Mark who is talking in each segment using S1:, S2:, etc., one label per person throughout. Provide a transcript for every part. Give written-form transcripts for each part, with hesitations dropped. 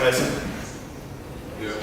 S1: Tyson?
S2: Yeah.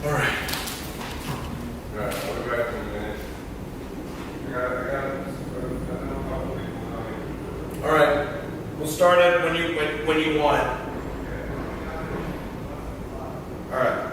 S1: All right.
S2: Right, I'll be back in a minute. I got a couple people coming.
S1: All right. We'll start it when you want. All right.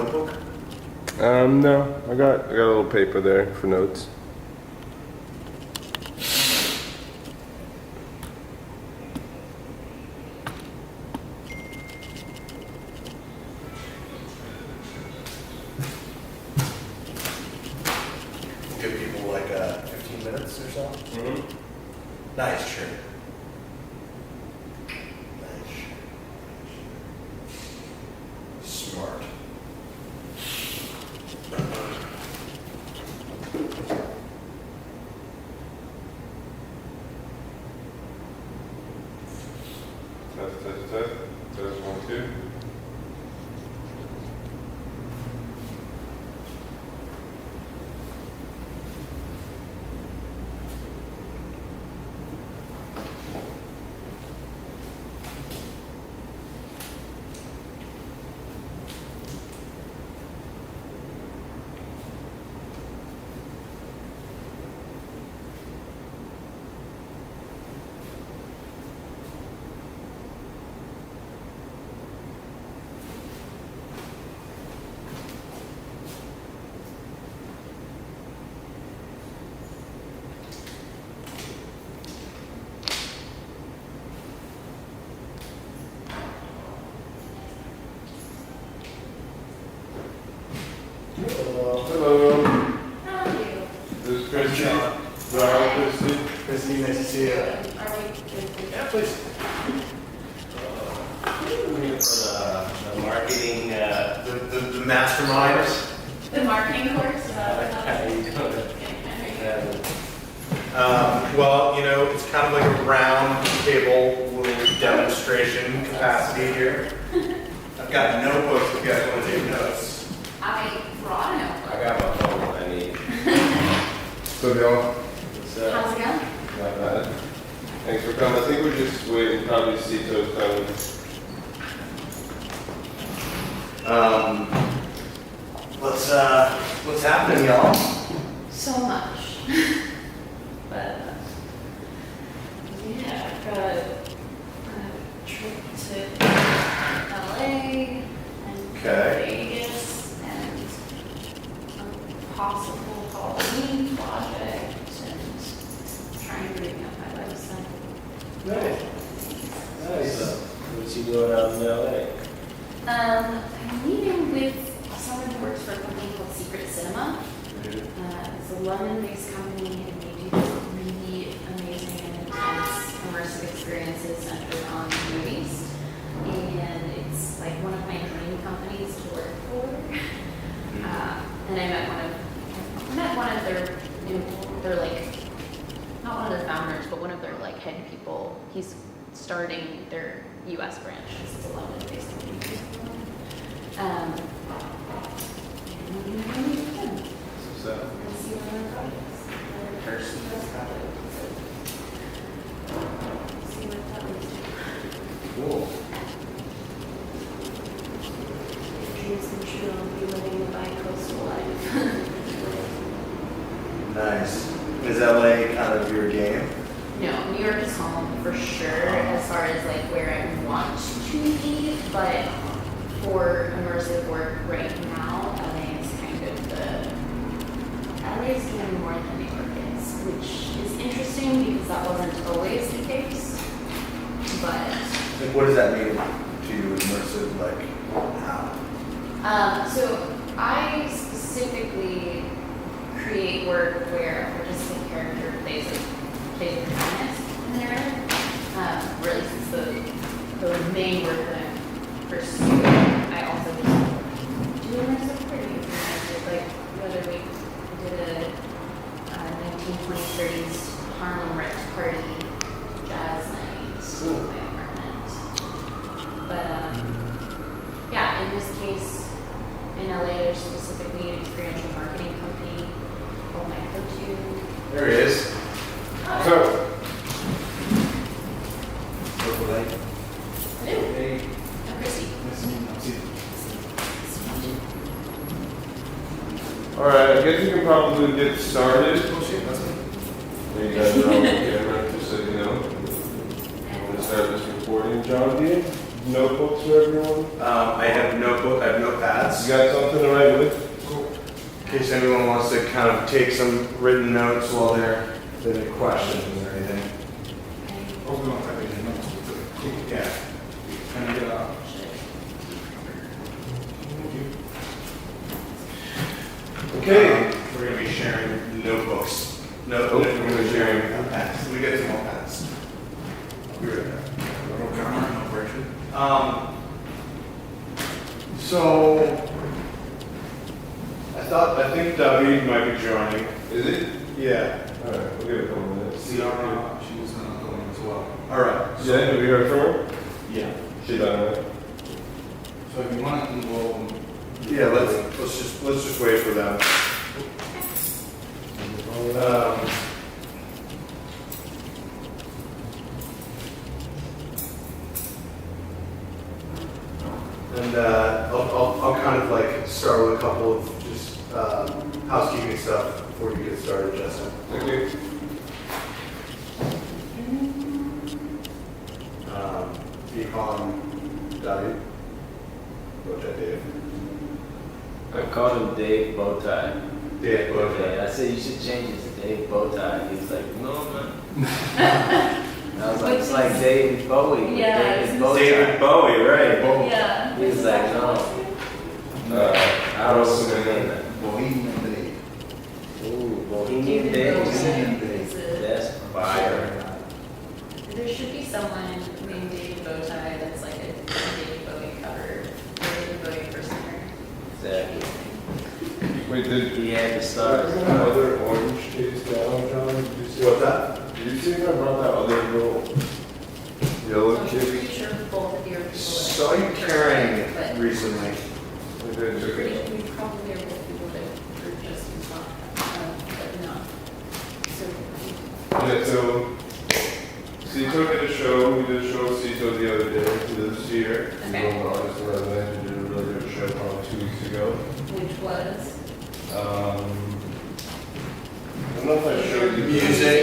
S1: notebook?
S2: No, I got a little paper there for notes.
S1: Give people like 15 minutes or so. Nice shirt. Nice shirt. Smart.
S2: Test, 1, 2. Hello.
S3: How are you?
S2: This is Christy.
S1: John.
S2: John, Christy.
S1: Christine, nice to see you.
S3: Are we good?
S1: Yeah, please.
S4: The marketing,
S1: The masterminds.
S3: The marketing course?
S4: how you doing?
S1: Well, you know, it's kind of like a round table little demonstration capacity here. I've got notebooks if you guys want to take notes.
S3: I brought a
S4: I
S3: notebook.
S4: got my phone, I need.
S2: So y'all,
S4: What's
S3: How's it going?
S2: not bad. Thanks for coming. I think we're just waiting probably to see Toes coming.
S1: What's happening, y'all?
S3: So much. But, yeah, I've got a trip to LA and
S1: Okay.
S3: Vegas and a possible Halloween project and trying to bring up my website.
S4: Nice. What you doing out in LA?
S3: I'm meeting with someone who works for a company called Secret Cinema. It's a London-based company, and they do these really amazing and intense immersive experiences centered on movies. And it's like one of my dream companies to work for. And I met one of their like, not one of their founders, but one of their like head people. He's starting their U.S. branch. It's a London-based company. And we're going to meet with them
S4: What's up?
S3: and see what their projects. Their first U.S. project. So, see what that leads to.
S4: Cool.
S3: Dreams come true. I'll be living a bi-coastal life.
S1: Nice. Is LA kind of your game?
S3: No, New York is home for sure as far as like where I want to be, but for immersive work right now, LA is kind of LA is doing more than New York is, which is interesting because that wasn't always the case. But
S1: Like, what does that mean to you, immersive? Like, how?
S3: so I specifically create work where a participant character plays a protagonist in the narrative. Or at least it's the main work that I'm pursuing. I also do immersive pretty immersive. Like the other week, I did a 1920s, 30s Harlem Ritz party jazz night in my apartment. But yeah, in this case, in LA, there's specifically an experiential marketing company called Micro2.
S1: There he is.
S2: So,
S1: Purple light.
S3: Hello,
S1: Hey.
S3: I'm Chrissy.
S1: Nice to meet you.
S2: all right, I guess we can probably get started.
S1: Oh shit, that's me.
S2: You guys are on the camera, just so you know. I'm gonna start this recording, John D. notebooks for everyone?
S1: I have notebook, I have notepads.
S2: You got something to write with?
S1: In case anyone wants to kind of take some written notes while they're, if they have questions or anything. Yeah. Okay, we're gonna be sharing notebooks. No,
S2: Oh,
S1: we're gonna be sharing pens. We get some more pens. I'll be right back. So, I think David might be joining.
S2: Is it?
S1: Yeah.
S2: Alright, we'll give it a couple minutes.
S5: She was gonna go in as well.
S1: All right.
S2: Yeah, have you heard from her?
S1: Yeah.
S2: She done it.
S5: So if you want to go,
S1: Yeah, let's just wait for them. And I'll kind of like start with a couple of just housekeeping stuff before you get started, Justin.
S2: Thank you.
S1: You call him David? What's that, Dave?
S4: I called him Dave Bowtie.
S1: Dave,
S4: Okay, I said you should change it to Dave Bowtie. He was like, no, man. I was like, it's like David Bowie. with
S3: Yeah,
S4: David
S3: it's-
S4: Bowtie.
S1: David Bowie, right?
S3: Yeah.
S4: He was like, no. I don't know that.
S5: Bohemian Day.
S4: Ooh, Bohemian Days.
S3: Is it-
S4: That's fire.
S3: There should be someone named David Bowtie that's like a David Bowie cover, or David Bowie impersonator.
S4: Exactly.
S2: Wait, did
S4: He had the stars.
S2: that other orange taste down, John? Did you see?
S1: What's that?
S2: Did you see if I brought that other little yellow
S3: I'm
S2: kid?
S3: pretty sure both of you are people that.
S1: Saw you carrying it
S3: But
S1: recently.
S2: I did check
S3: pretty,
S2: it.
S3: we probably are both people that are just in talk, but not. So.
S2: Yeah, so Cito did a show. We did a show with Cito the other day. This year. He's
S3: Okay.
S2: one of the artists in residence. We did a really good show probably 2 weeks ago.
S3: Which was?
S2: I don't know if I showed you.
S1: Music.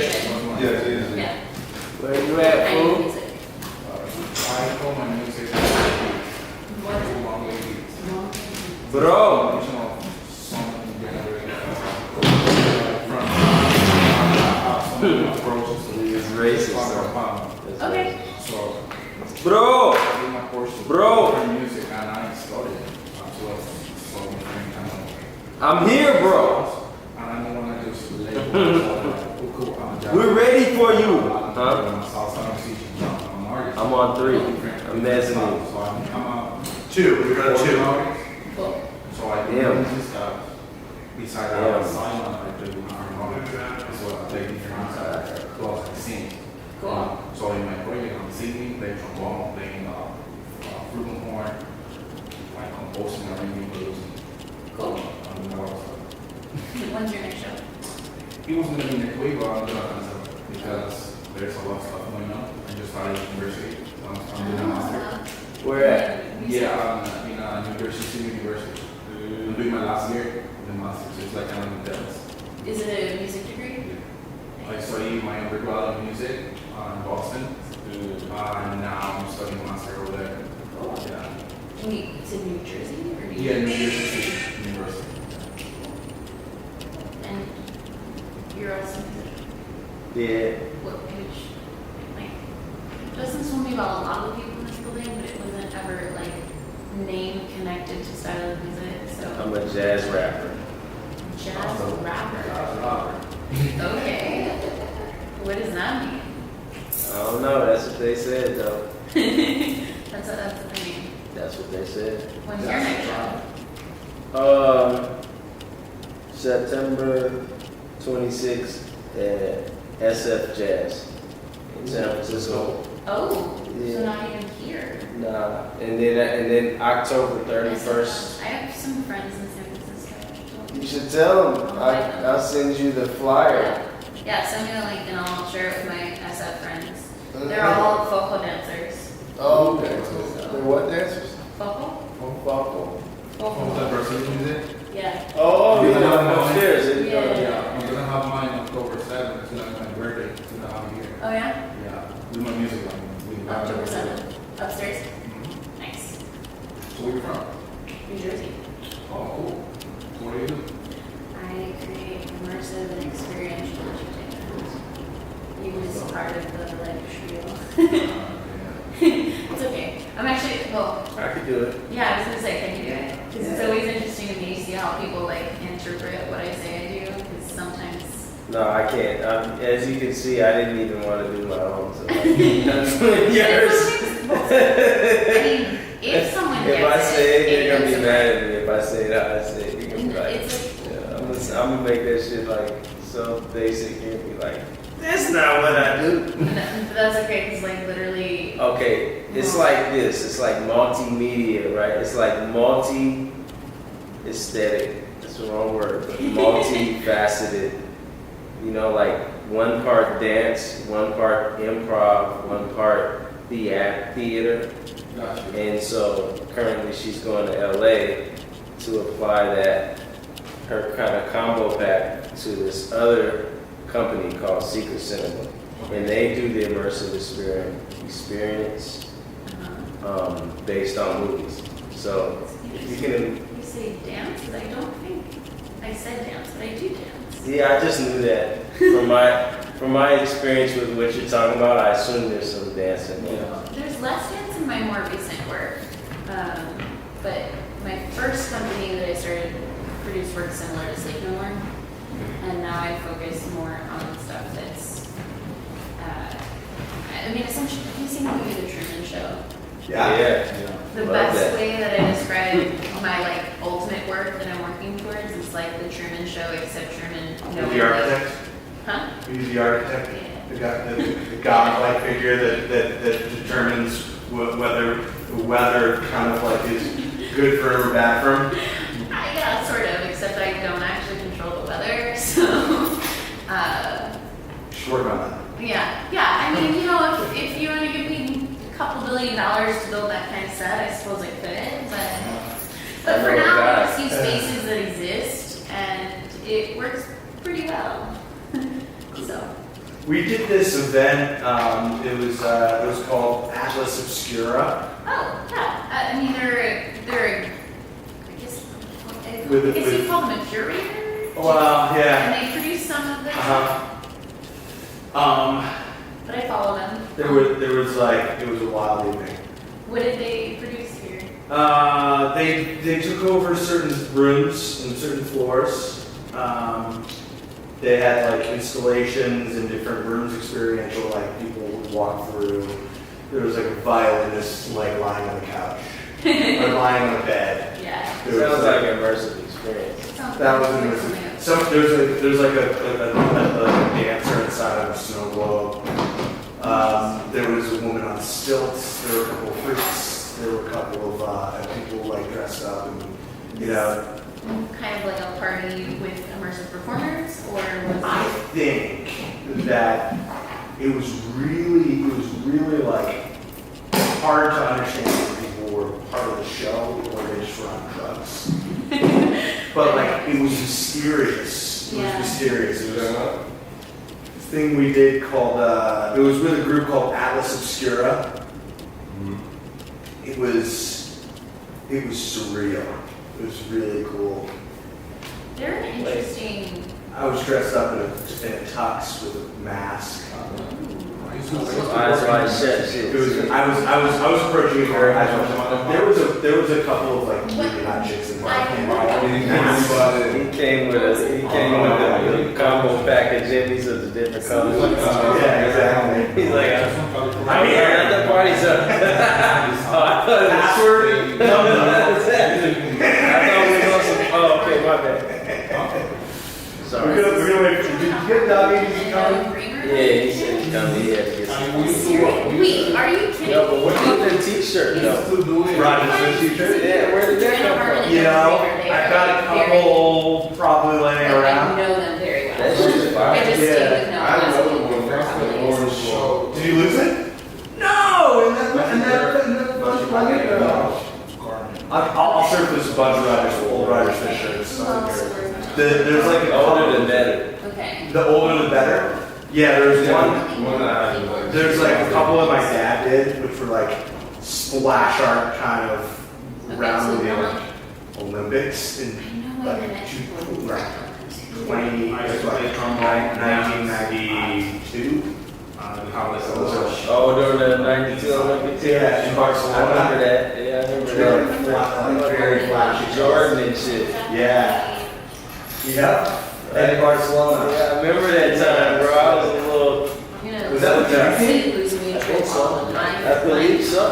S2: Yeah, music.
S3: Yeah.
S4: Where you at,
S3: I know
S4: fool?
S3: music.
S5: I call my music
S3: What is it?
S5: long lady.
S4: Bro.
S5: Original song generated from
S4: He's racist.
S3: Okay.
S5: So
S4: Bro.
S5: I did my course of
S4: Bro.
S5: music and I studied so
S4: I'm here, bro.
S5: and I don't want to just label cool.
S4: We're ready for you. Huh?
S5: I'm an artist.
S4: I'm on 3. I'm messing
S5: So
S4: with
S5: I'm
S1: 2. We're going to 2.
S3: Cool.
S5: So I do
S4: Damn.
S5: this stuff. Besides
S4: Damn.
S5: I sign on, I do harmonic as well. I play different clubs and sing.
S3: Cool.
S5: So in my project, I'm singing, playing trombone, playing flugelhorn, like composing, arranging, producing.
S3: Cool.
S5: More stuff.
S3: When's your next show?
S5: It was gonna be next week, but I'm gonna cancel because there's a lot of stuff going on. I just started university. So I'm doing a master.
S4: Where at?
S5: Yeah, in University University. I'm doing my last year of the master, so it's like I'm in depth.
S3: Is it a music degree?
S5: I studied my undergrad in music in Boston, and now I'm studying master over there.
S3: Cool.
S5: Yeah.
S3: It's in New Jersey or New
S5: Yeah, New
S3: Jersey?
S5: Jersey University.
S3: And you're also a musician?
S4: Yeah.
S3: What page? Like, Justin told me about a lot of the people in this building, but it wasn't ever like name connected to style of music. So
S4: I'm a jazz rapper.
S3: jazz rapper.
S5: Robert.
S3: Okay. What does that mean?
S4: I don't know. That's what they said, though.
S3: That's I mean,
S4: That's what they said.
S3: when's your next show?
S4: September 26th at SF Jazz in San Francisco.
S3: Oh,
S4: Yeah.
S3: so not even here.
S4: Nah, and then October 31st.
S3: I have some friends in San Francisco.
S4: You should tell them. I'll send you the flyer.
S3: Yeah, send me the link and I'll share it with my SF friends. They're all vocal dancers.
S4: Oh, okay. They're what dancers?
S3: Vocal?
S4: Oh, Falco.
S5: Oh, the Brazilian music?
S3: Yeah.
S4: Oh,
S5: You
S4: you're
S5: know,
S4: upstairs. isn't it?
S3: Yeah.
S5: Yeah, I'm gonna have mine October 7th, it's gonna be my birthday, it's gonna have a year.
S3: Oh yeah?
S5: Yeah, with my music line.
S3: October 7th. Upstairs?
S5: So where you from?
S3: New Jersey.
S5: Oh, cool. So what do you do?
S3: I create immersive and experiential entertainment. You missed part of the like spiel. It's okay. I'm actually, well,
S4: I could do it.
S3: yeah, I was gonna say, can you do it? Because it's always interesting to me to see how people like interpret what I say I do. Because sometimes.
S4: No, I can't. As you can see, I didn't even want to do my own. So that's
S3: I mean, if someone gets
S4: If I say it, they're gonna
S3: goes
S4: be mad at me. If I say it how I say it, you're gonna be like,
S3: It's
S4: yeah, I'm gonna make that shit like so basic and be like, that's not what I do.
S3: but that's okay because like literally.
S4: Okay, it's like this. It's like multimedia, right? It's like multi-aesthetic. That's the wrong word, but multifaceted. You know, like one part dance, one part improv, one part theater.
S5: Gotcha.
S4: And so currently she's going to LA to apply her kind of combo pack to this other company called Secret Cinema. And they do the immersive experience based on movies. So you can,
S3: You say dance, but I don't think I said dance, but I do dance.
S4: yeah, I just knew that from my experience with what you're talking about. I assume there's some dancing there.
S5: Yeah.
S3: There's less dance in my more recent work, but my first company that I started produced work similar to Sleep No More, and now I focus more on stuff that's, I mean, essentially, have you seen the movie The Truman Show?
S4: Yeah.
S3: The
S4: Love
S3: best
S4: that.
S3: way that I describe my like ultimate work that I'm working towards is like The Truman Show, except Truman.
S1: The architect?
S3: Huh?
S1: He's the architect?
S3: Yeah.
S1: The godlike figure that determines whether the weather kind of like is good for him or bad for him?
S3: Yeah, sort of, except I don't actually control the weather, so.
S1: Just work on that.
S3: Yeah. I mean, you know, if you want to give me a couple $1 billion to build that kind of set, I suppose I could, but for
S4: I know a
S3: now,
S4: guy.
S3: I just use spaces that exist, and it works pretty well. So.
S1: We did this event, it was called Atlas Obscura.
S3: Oh, yeah. I mean, they're I guess
S1: With-
S3: you call them a curator?
S1: Well, yeah.
S3: And they produce some of the but I follow them.
S1: There was like, it was a wild evening.
S3: What did they produce here?
S1: They took over certain rooms and certain floors. They had like installations in different rooms, experiential, like people would walk through. There was like a violinist like lying on the couch or lying on a bed.
S3: Yeah.
S1: There was,
S4: Sounds like an immersive experience.
S3: Sounds
S1: that was
S3: like
S1: interesting.
S3: something else.
S1: There's like a dancer inside of a snow globe. There was a woman on stilts. There were a couple of freaks. There were a couple of people like dressed up and, you know.
S3: Kind of like a party with immersive performers, or was
S1: I
S3: it?
S1: think that it was really like hard to understand if people were part of the show or they just were on drugs. But like it was mysterious. It was
S3: Yeah.
S1: mysterious. It
S2: Is
S1: was
S2: that not?
S1: this thing we did called it was with a group called Atlas Obscura. It was surreal. It was really cool.
S3: They're an interesting.
S1: I was dressed up in a tux with a mask.
S4: Eyes wide shut, shit.
S1: It was. I was approaching it very eyes wide shut. There was a couple of like really hot chicks in there.
S4: He came with the combo pack of jimmies of the different colors.
S1: Yeah, exactly.
S4: He's like,
S1: I mean,
S4: the party's up. Oh, I thought it was
S1: password.
S4: No, that was that. I thought we was on some. Oh, okay, my bad. Sorry.
S1: We're gonna wait. Did you get Dobby? Did you come?
S4: Yeah, he said he's coming. He had to get some.
S3: Wait, are you kidding?
S4: No, but what about the t-shirt though?
S5: Still doing it.
S1: Roger Smith t-shirt.
S4: Yeah, where did that come from?
S1: You know, I've got a couple probably laying
S3: I
S1: around.
S3: know them very well.
S4: That shit's fire.
S3: I just
S1: Yeah.
S3: stay with no
S2: I had
S3: one.
S2: another one. That's the orange show.
S1: Did you lose it? No. And that I'll surface a bunch of old Roger Smith shirts. There's like a
S4: Older than better.
S3: Okay.
S1: The older the better. Yeah, there's one.
S2: One that I like.
S1: There's like a couple that my dad did, which were like splash art kind of round of the
S3: not-
S1: Olympics in
S3: I know I
S1: like
S3: mentioned
S1: like
S3: one.
S1: 20,
S5: I used to
S1: like
S5: play trombone.
S1: 1992.
S5: How this
S4: Oh, during the 92 Olympic team?
S1: Yeah, in Barcelona.
S4: I remember that. Yeah, I remember that.
S1: Very flashy.
S4: Jordan and shit.
S1: Yeah. Yep. And Barcelona.
S4: Yeah, I remember that time, bro. I was a little.
S3: I'm gonna
S1: Was that what you
S3: say lose mutual
S4: I think so.
S3: all the time.
S4: I believe so.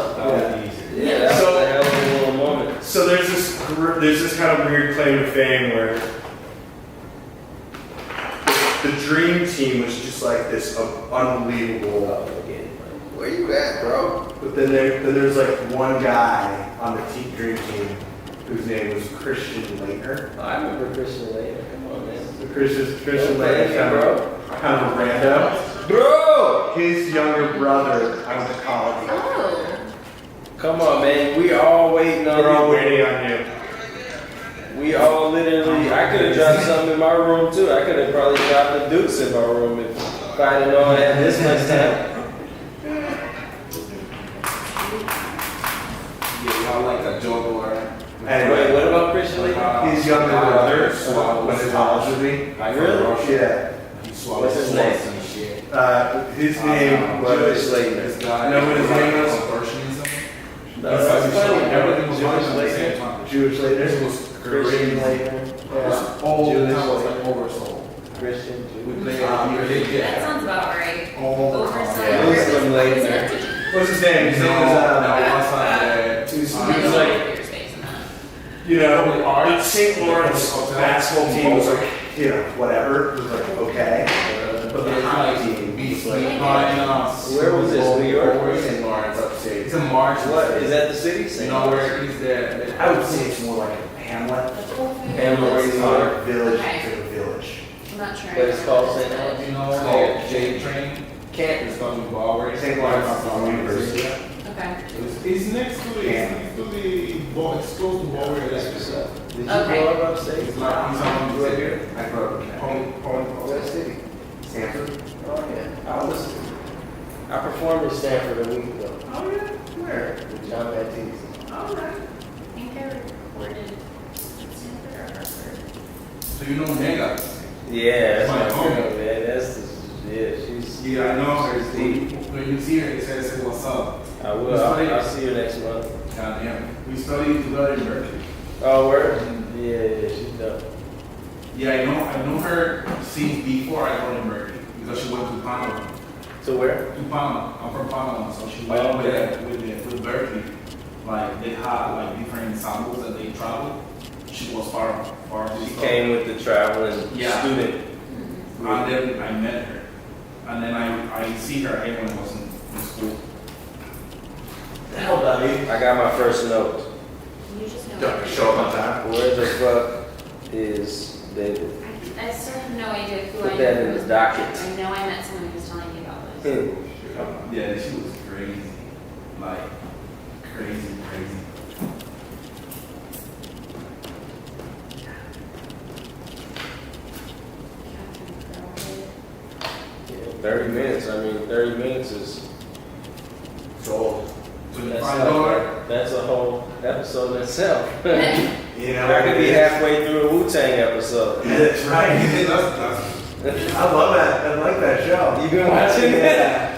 S4: Yeah, that was
S1: So-
S4: a hell of a little moment.
S1: So there's this kind of weird claim to fame where the dream team was just like this unbelievable.
S4: Where you at, bro?
S1: But then there's like one guy on the dream team whose name was Christian Leitner.
S4: I remember Christian later. Come on, man.
S1: So Christian
S4: Thank
S1: Leitner,
S4: you,
S1: kind of a rando.
S4: Bro!
S1: His younger brother, I went to college with.
S3: Oh,
S4: Come on, man. We all waiting on
S1: We're all
S4: you.
S1: waiting on you.
S4: We all literally, I could have dropped something in my room too. I could have probably dropped the Dukes in my room if I didn't know I had this much time.
S5: Yeah, y'all like a juggler.
S4: Wait, what about Christian Lee?
S1: His younger brother went to college with me.
S4: Really?
S1: Yeah.
S5: He swallowed
S4: What's his
S5: swords
S4: name?
S5: and shit.
S1: His name
S4: Jewish
S1: was.
S4: lady.
S5: This guy.
S1: You know what his name is?
S5: Conversionism.
S4: No, that's funny.
S5: Everything was
S4: Jewish
S5: running at the
S4: lady.
S5: same time.
S1: Jewish later.
S5: This was
S4: Christian
S5: crazy.
S4: later.
S5: This whole
S4: Jewish
S5: town was
S4: lady.
S5: like oversold.
S4: Christian
S5: We
S4: Jewish.
S5: played every
S3: that
S5: day.
S3: sounds about right.
S5: All the time.
S3: Oversized.
S4: Muslim lady.
S3: Is it-
S1: What's his name? His name
S5: No,
S1: was.
S5: that was like
S1: He was
S3: I don't know
S1: like,
S3: if you're spacing that.
S1: you know,
S5: Art.
S1: the St. Lawrence basketball team was like, you know, whatever. It was like, okay. But the hockey team was like,
S4: Where was this? New York?
S1: St. Lawrence upstate.
S5: It's in March.
S4: What? Is that the city?
S5: You know where he's there?
S1: I would say it's more like a hamlet.
S3: The whole food.
S4: Hamlet.
S1: It's not a village,
S3: Okay.
S1: it's a village.
S3: I'm not sure.
S4: But it's called St. Lawrence?
S5: You know, the J train.
S4: Can't.
S5: It's called the Ballway.
S1: St. Lawrence University.
S3: Okay.
S2: It's next to the ball, it's close to Ballway.
S4: That's what's up. Did you
S3: Okay.
S4: grow up upstate?
S5: It's like he's on the here.
S1: I grew up in
S4: What city?
S1: Stanford.
S4: Oh, yeah. I performed in Stanford a week ago
S1: Oh, yeah? Where?
S4: with John Baptiste.
S1: All right.
S3: I think I recorded Stanford or Harvard.
S5: So you know Nega?
S4: Yeah, that's
S5: My
S4: my
S5: home.
S4: girl, man. That's the, yeah, she's.
S5: Yeah, I know.
S4: She's deep.
S5: When you see her, it says, "Hey, what's up?"
S4: I will. I'll see you next month.
S5: God damn. We studied together in Berkeley.
S4: Oh, where? Yeah, she's dope.
S5: Yeah, I know her since before I got in Berkeley because she went to Panama.
S4: So where?
S5: To Panama. I'm from Panama, so she went
S4: Oh,
S5: with
S4: okay.
S5: with Berkeley. Like they had like different samples that they traveled. She was far
S4: She came with the traveling
S5: Yeah.
S4: student.
S5: And then I met her. And then I see her again when I was in school.
S1: Hell, buddy.
S4: I got my first note.
S3: You just know.
S1: Don't show up on time.
S4: Where the fuck is David?
S3: I still have no idea who
S4: Put
S3: I
S4: that
S3: knew
S4: in
S3: who
S4: the
S3: was
S4: docket.
S3: I know I met someone who was telling me about this.
S5: Yeah, she was crazy. Like, crazy.
S4: Yeah, 30 minutes. I mean, 30 minutes is.
S1: So,
S4: That's,
S5: $25.
S4: that's a whole episode in itself.
S1: you know.
S4: I could be halfway through a Wu-Tang episode.
S1: That's right. I love that. I like that show.
S4: You been watching it?
S1: Yeah.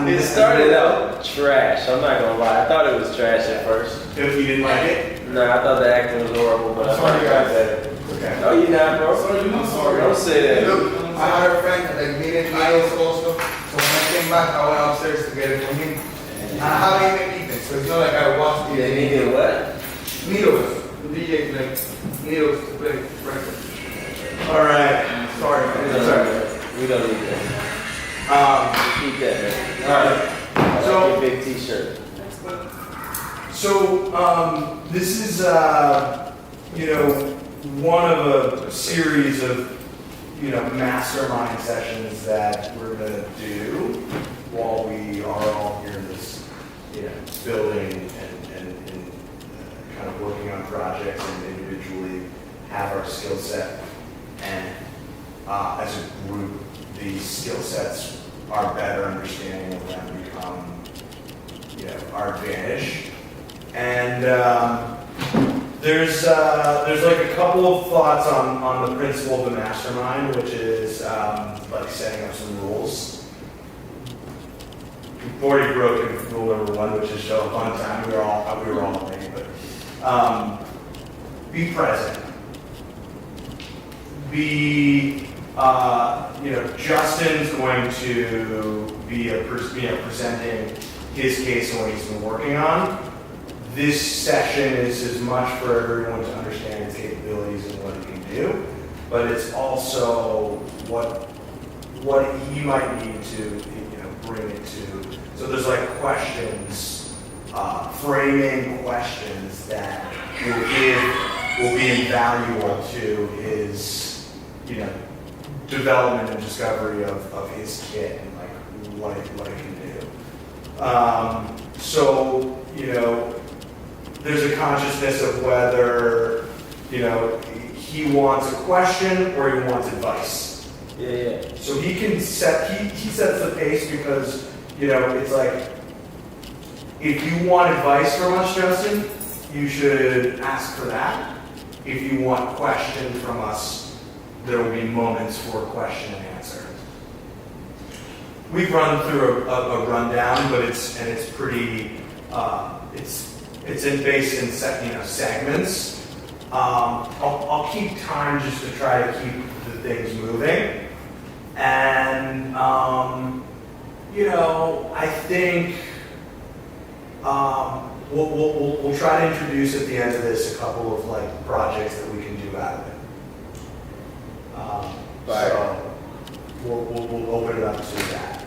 S4: It started out trash. I'm not gonna lie. I thought it was trash at first.
S1: If you didn't like it,
S4: No, I thought the acting was horrible, but I
S5: I'm
S4: thought
S5: sorry,
S4: it got
S5: guys.
S4: better.
S1: okay.
S4: No, you're not, bro.
S5: Sorry, you're not sorry.
S4: Don't say that.
S6: Look, I had a friend that needed needles also, so when I came back, I went upstairs to get it from him. And I haven't even eaten, so it's not like I watched
S4: They
S6: it.
S4: needed what?
S6: Needles, the DJ like needles to play breakfast.
S1: All right.
S6: Sorry,
S4: We
S6: man.
S4: don't
S6: Sorry.
S4: need that. We don't need that. Keep that, man.
S1: All right.
S4: I
S1: So-
S4: like your big T-shirt.
S1: So, this is, you know, one of a series of, you know, mastermind sessions that we're gonna do while we are all here in this, you know, building and kind of working on projects and individually have our skill set. And as a group, these skill sets, our better understanding of them become, you know, our advantage. And there's like a couple of thoughts on the principle of the mastermind, which is like setting up some rules. We've already broken rule number 1, which is show up on time. We were all late, but be present. Justin's going to be presenting his case and what he's been working on. This session is as much for everyone to understand his capabilities and what he can do, but it's also what he might need to bring it to. So there's like questions, framing questions that will be invaluable to his development and discovery of his kit and like what it can do. So there's a consciousness of whether, he wants a question or he wants advice.
S4: Yeah.
S1: So he sets the pace because, it's like, if you want advice from us, Justin, you should ask for that. If you want questions from us, there will be moments for question and answer. We've run through a rundown, but it's pretty, it's based in segments. I'll keep time just to try to keep the things moving. And, I think we'll try to introduce at the end of this a couple of like projects that we can do out of it. So we'll open it up to that.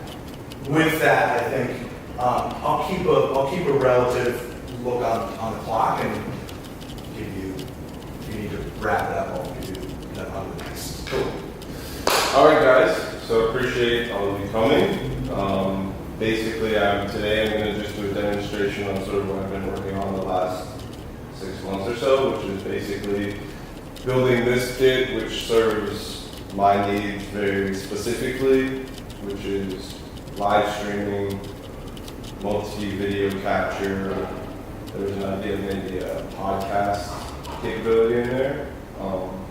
S1: With that, I think I'll keep a relative look on the clock and give you, if you need to wrap it up, I'll give you that on the next. Cool.
S2: All right, guys. So appreciate all of you coming. Basically, today I'm going to just do a demonstration on sort of what I've been working on the last 6 months or so, which is basically building this kit, which serves my needs very specifically, which is live streaming, multi-video capture. There's an idea of maybe a podcast capability in there.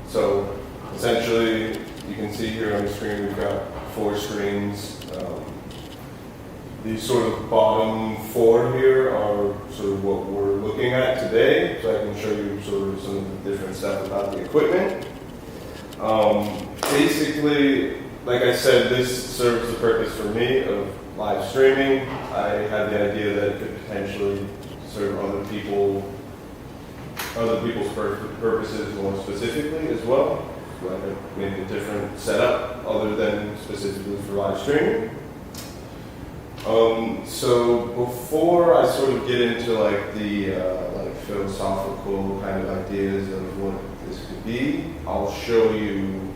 S2: So essentially, you can see here on the screen, we've got 4 screens. These sort of bottom 4 here are sort of what we're looking at today. So I can show you sort of some of the different stuff about the equipment. Basically, like I said, this serves the purpose for me of live streaming. I had the idea that it could potentially serve other people's purposes more specifically as well. Like maybe a different setup other than specifically for live streaming. So before I sort of get into like the philosophical kind of ideas of what this could be, I'll show you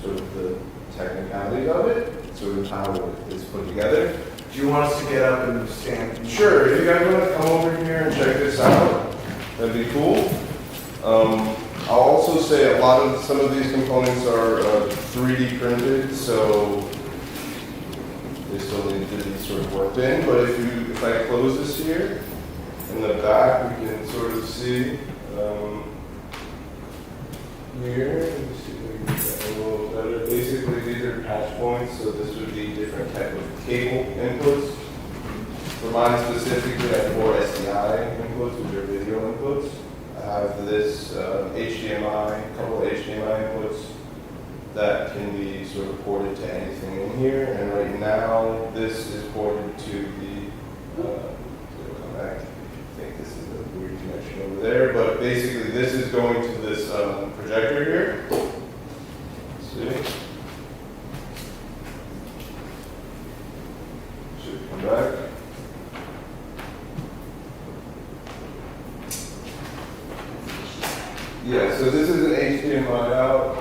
S2: sort of the technicalities of it, sort of how it's put together.
S1: Do you want us to get up and stand?
S2: Sure, if you guys want to come over here and check this out, that'd be cool. I'll also say some of these components are 3D printed, so they still need to be sort of worked in. But if I close this here, in the back we can sort of see here. Let me see if we can get that a little better. Basically, these are patch points, so this would be different type of cable inputs. For mine specifically, I have 4 SDI inputs, which are video inputs. I have this HDMI, couple of HDMI inputs that can be sort of ported to anything in here. And right now, this is ported to the, it'll come back. I think this is a weird connection over there, but basically this is going to this projector here. See? Should come back. Yeah, so this is an HDMI out.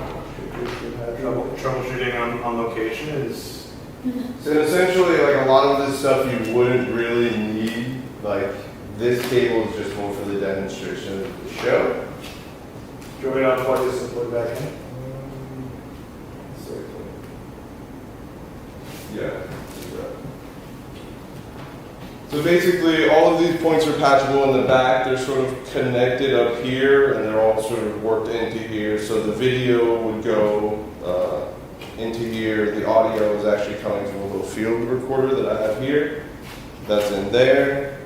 S1: Troubleshooting on location is.
S2: So essentially, like a lot of this stuff you wouldn't really need. Like this cable is just more for the demonstration of the show.
S1: Do you want me to unplug this and plug it back in?
S2: Yeah. So basically, all of these points are patchable in the back. They're sort of connected up here, and they're all sort of worked into here. So the video would go into here. The audio is actually coming from a little field recorder that I have here. That's in there.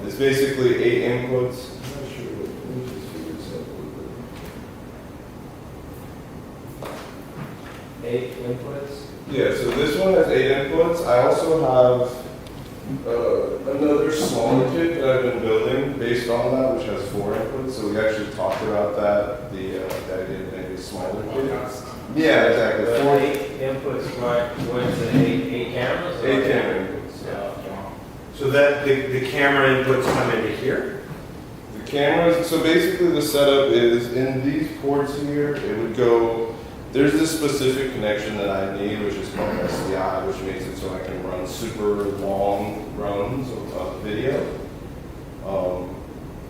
S2: It's basically 8 inputs. I'm not sure. Let me just figure this out a little bit.
S4: 8 inputs?
S2: Yeah, so this one has 8 inputs. I also have another smaller kit that I've been building based on that, which has 4 inputs. So we actually talked about that, the idea of maybe a smaller kit. Yeah, exactly. 4
S4: 8 inputs, what is it, 8 cameras?
S2: 8 camera inputs.
S1: So that the camera inputs come into here?
S2: The cameras, so basically the setup is in these ports here, it would go, there's this specific connection that I need, which is called SDI, which makes it so I can run super long runs of video.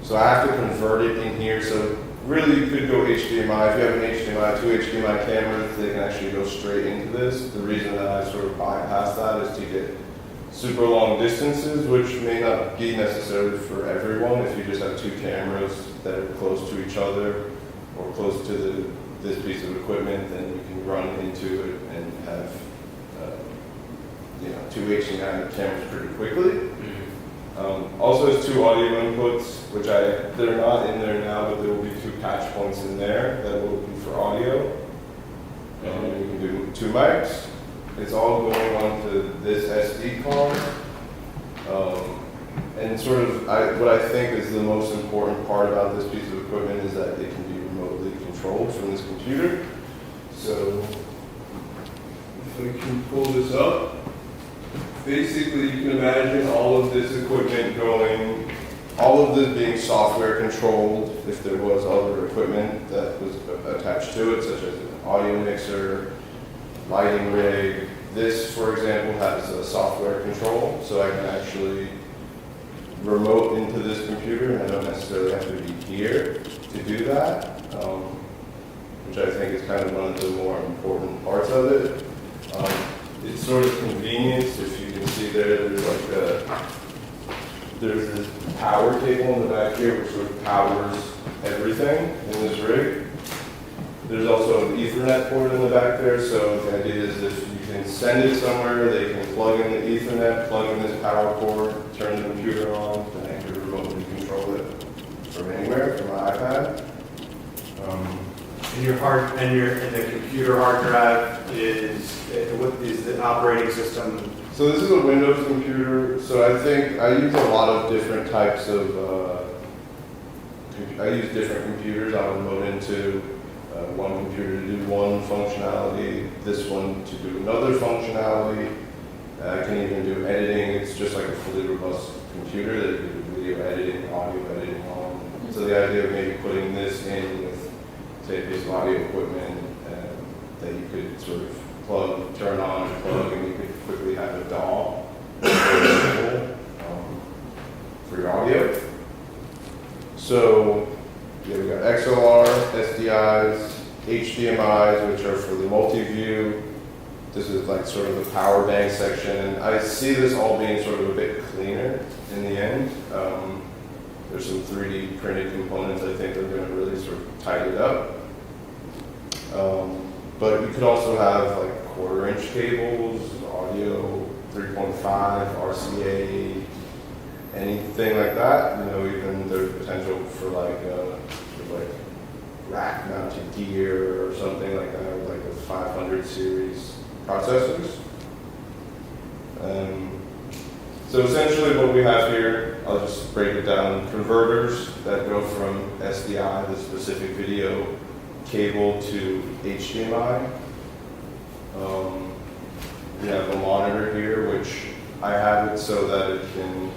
S2: So I have to convert it in here, so really you could go HDMI. If you have an HDMI, 2 HDMI cameras, they can actually go straight into this. The reason that I sort of bypass that is to get super long distances, which may not be necessary for everyone. If you just have 2 cameras that are close to each other or close to this piece of equipment, then you can run into it and have 2 HDMI cameras pretty quickly. Also has 2 audio inputs, which they're not in there now, but there will be 2 patch points in there that will be for audio. You can do 2 mics. It's all going onto this SD card. And sort of what I think is the most important part about this piece of equipment is that it can be remotely controlled from this computer. So if I can pull this up, basically you can imagine all of this equipment going, all of this being software controlled if there was other equipment that was attached to it, such as an audio mixer, lighting rig. This, for example, has a software control, so I can actually remote into this computer, and I don't necessarily have to be here to do that, which I think is kind of one of the more important parts of it. It's sort of convenience. If you can see there's this power cable in the back here, which sort of powers everything in this rig. There's also an Ethernet port in the back there, so the idea is if you can send it somewhere, they can plug in the Ethernet, plug in this power cord, turn the computer on, and I can remotely control it from anywhere, from my iPad.
S1: And the computer hard drive is what is the operating system?
S2: So this is a Windows computer, so I think I use a lot of different types of, I use different computers. I'll remote into one computer to do one functionality, this one to do another functionality. I can even do editing. It's just like a fully robust computer that you can do video editing, audio editing on. So the idea of maybe putting this in with, say, a piece of audio equipment that you could sort of plug, turn on, plug, and you could quickly have a DAW for your audio. So yeah, we got XLR, SDIs, HDMIs, which are for the multi-view. This is like sort of the power bank section. And I see this all being sort of a bit cleaner in the end. There's some 3D printed components I think are going to really sort of tighten it up. But you could also have like 1/4-inch cables, audio, 3.5, RCA, anything like that. Even there's potential for like rack mounted gear or something like that, like a 500 series processors. So essentially what we have here, I'll just break it down, converters that go from SDI, the specific video cable, to HDMI. We have a monitor here, which I have it so that it can,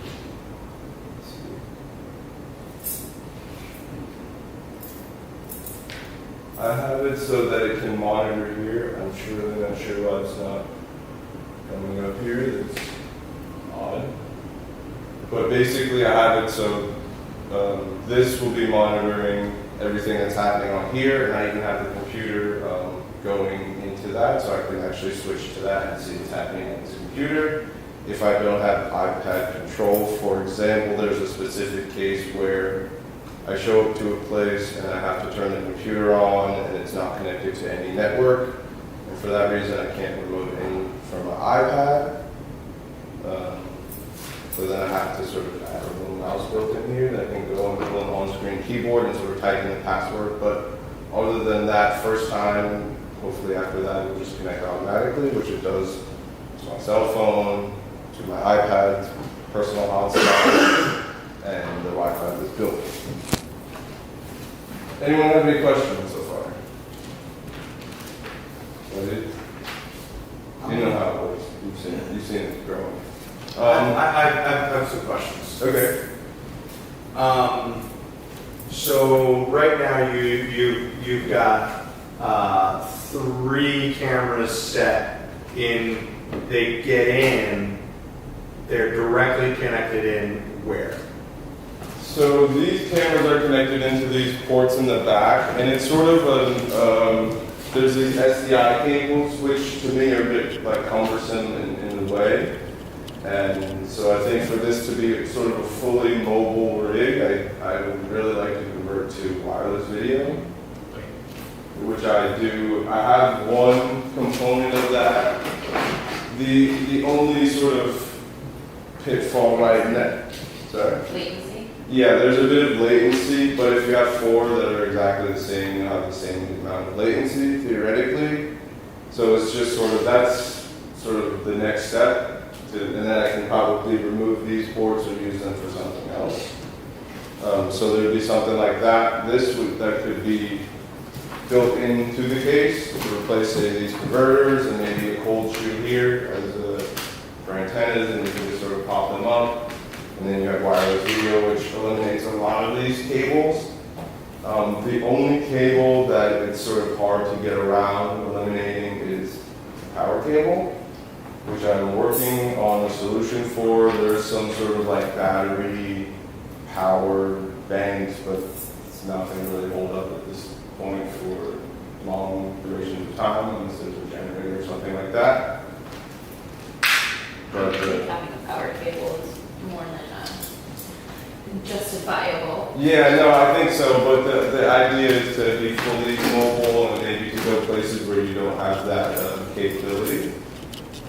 S2: monitor here. I'm not sure why it's not coming up here. That's odd. But basically I have it so this will be monitoring everything that's happening on here, and I even have the computer going into that, so I can actually switch to that and see what's happening on this computer. if I don't have iPad control. For example, there's a specific case where I show up to a place and I have to turn the computer on and it's not connected to any network. And for that reason, I can't remote in from my iPad. So then I have to sort of add a little mouse built in here that can go on an on-screen keyboard and sort of type in the password. But other than that, first time, hopefully after that, it will just connect automatically, which it does to my cell phone, to my iPad, personal hotspot, and the Wi-Fi that's built. Anyone have any questions so far? You know how it works. You've seen it growing.
S1: I have some questions.
S2: Okay.
S1: So right now you've got 3 cameras set in. They get in. They're directly connected in where?
S2: So these cameras are connected into these ports in the back, and it's sort of there's these SDI cables, which to me are a bit like cumbersome in the way. And so I think for this to be sort of a fully mobile rig, I would really like to convert to wireless video, which I do. I have one component of that. The only sort of pitfall right now, sorry?
S3: Latency?
S2: Yeah, there's a bit of latency, but if you have 4 that are exactly the same, you'll have the same amount of latency, theoretically. So it's just sort of, that's sort of the next step. And then I can probably remove these ports or use them for something else. So there would be something like that. That could be built into the case to replace, say, these converters and maybe a cold shoe here for antennas, and you can just sort of pop them up. And then you have wireless video, which eliminates a lot of these cables. The only cable that it's sort of hard to get around eliminating is the power cable, which I'm working on a solution for. There's some sort of like battery powered banks, but it's not going to really hold up at this point for long durations of time unless there's a generator or something like that. But
S3: Having a power cable is more than justifiable.
S2: yeah, no, I think so. But the idea is to be fully mobile and maybe to go places where you don't have that capability.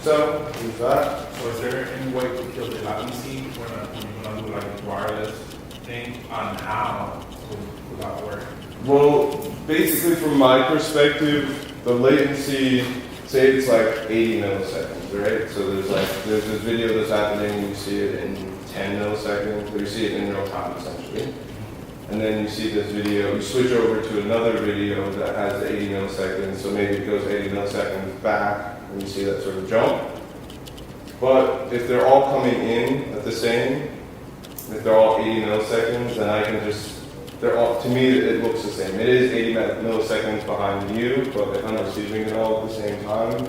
S2: So, with that.
S5: So is there any way to kill the latency when you're gonna do like a wireless thing on how would that work?
S2: Well, basically from my perspective, the latency, say it's like 80 milliseconds, right? So there's this video that's happening, and you see it in 10 milliseconds, or you see it in real time essentially. And then you see this video, you switch over to another video that has 80 milliseconds, so maybe it goes 80 milliseconds back, and you see that sort of jump. But if they're all coming in at the same, if they're all 80 milliseconds, then I can just, to me, it looks the same. It is 80 milliseconds behind you, but if I'm receiving it all at the same time,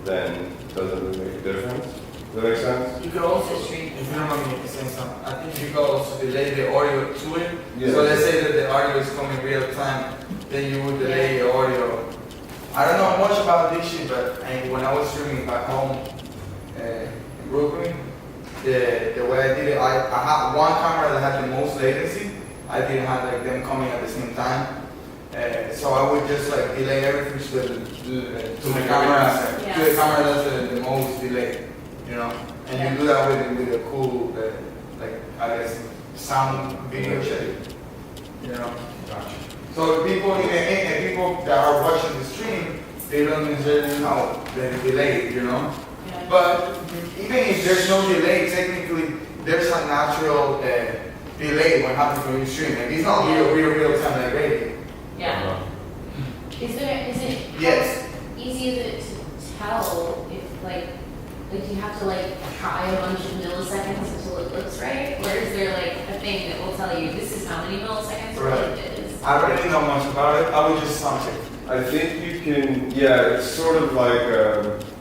S2: then it doesn't really make a difference. Does that make sense?
S6: You could also, if you don't mind me saying something, I think you could also delay the audio to it.
S2: Yeah.
S6: So let's say that the audio is coming real time, then you would delay the audio. I don't know much about this shit, but when I was streaming back home in Brooklyn, the way I did it, I had one camera that had the most latency. I didn't have like them coming at the same time. So I would just like delay everything to the camera, to the camera that's the most delay, you know. And you do that with a cool, like I guess, sound video shit, you know.
S5: Gotcha.
S6: So people people that are watching the stream, they don't necessarily know that it's delayed, you know.
S3: Yeah.
S6: But even if there's no delay, technically there's a natural delay when happens when you stream. Like it's not real time like radio.
S3: Yeah. Is it
S6: Yes.
S3: easy to tell if like you have to like try a bunch of milliseconds until it looks right? Or is there like a thing that will tell you this is how many milliseconds
S6: Right.
S3: it is?
S6: I don't really know much about it. I would just sound check.
S2: I think you can, yeah, it's sort of like,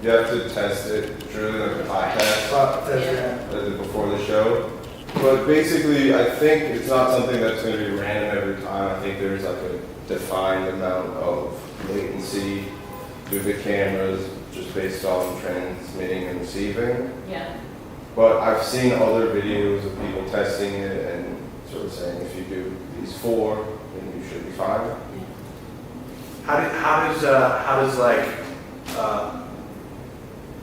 S2: you have to test it, it's really like a podcast before the show. But basically, I think it's not something that's going to be random every time. I think there's like a defined amount of latency through the cameras just based on transmitting and receiving.
S3: Yeah.
S2: But I've seen other videos of people testing it and sort of saying if you do these 4, then you should be fine.
S1: How does like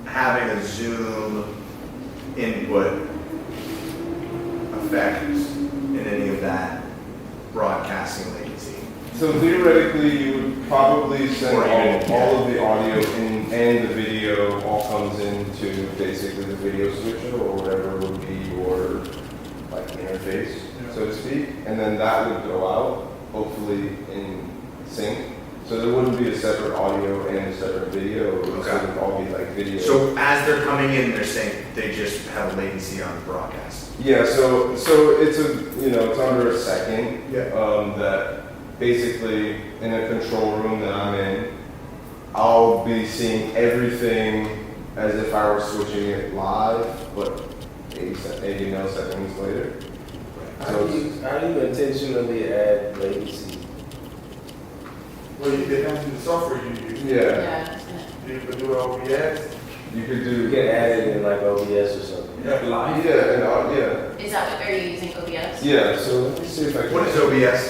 S1: having a Zoom input affect in any of that broadcasting latency?
S2: So theoretically, you would probably send
S1: Or even-
S2: all of the audio and the video all comes into basically the video switcher or whatever would be your like interface, so to speak, and then that would go out, hopefully in sync. So there wouldn't be a separate audio and a separate video, it would
S1: Okay.
S2: sort of all be like video.
S1: So as they're coming in, they're saying they just have a latency on the broadcast.
S2: Yeah, so it's it's under a second.
S1: Yeah.
S2: That basically in a control room that I'm in, I'll be seeing everything as if I were switching it live, but 80 milliseconds later.
S4: How do you intentionally add latency?
S6: Well, it depends on the software you use.
S2: Yeah,
S6: You could do OBS,
S2: you could
S4: You
S2: do.
S4: can add it in like OBS or something.
S6: you have live.
S2: Yeah, and yeah,
S3: Is that what, are you using OBS?
S2: yeah. So let me see if I can.
S1: What is OBS?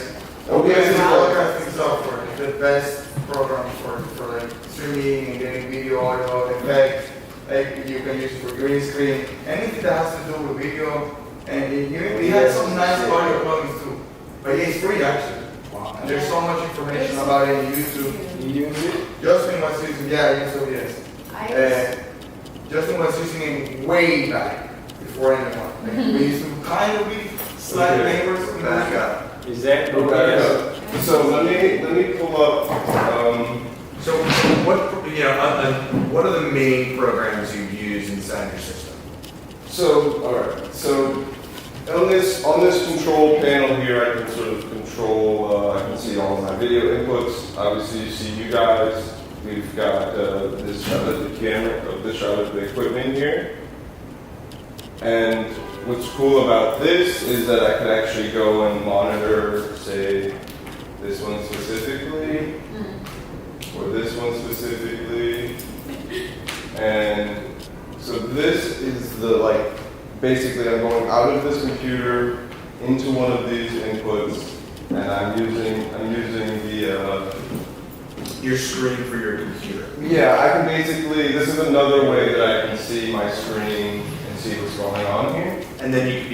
S6: OBS is
S2: called-
S6: broadcasting software. It's the best program for like streaming and getting video, audio, effects. Like you can use it for green screen, anything that has to do with video. And we had some nice audio plugins too. But yeah, it's free actually. And there's so much information about it on YouTube.
S4: You use it?
S6: Justin was using, yeah, I use OBS. Justin was using it way back before anyone. Like, we used to kind of be slight
S2: Okay.
S6: neighbors. in the-
S1: Back up.
S4: Is that
S2: Go back
S4: OBS?
S2: up. So let me pull up.
S1: So what are the main programs you use inside your system?
S2: So, all right. So, on this control panel here, I can sort of control. I can see all of my video inputs. Obviously, you see you guys. We've got this shot of the camera, this shot of the equipment here. And what's cool about this is that I could actually go and monitor, say, this one specifically, or this one specifically, and so this is the basically I'm going out of this computer into one of these inputs, and I'm using the
S1: Your screen for your computer.
S2: yeah, I can basically, this is another way that I can see my screen and see what's going on here.
S1: And then you could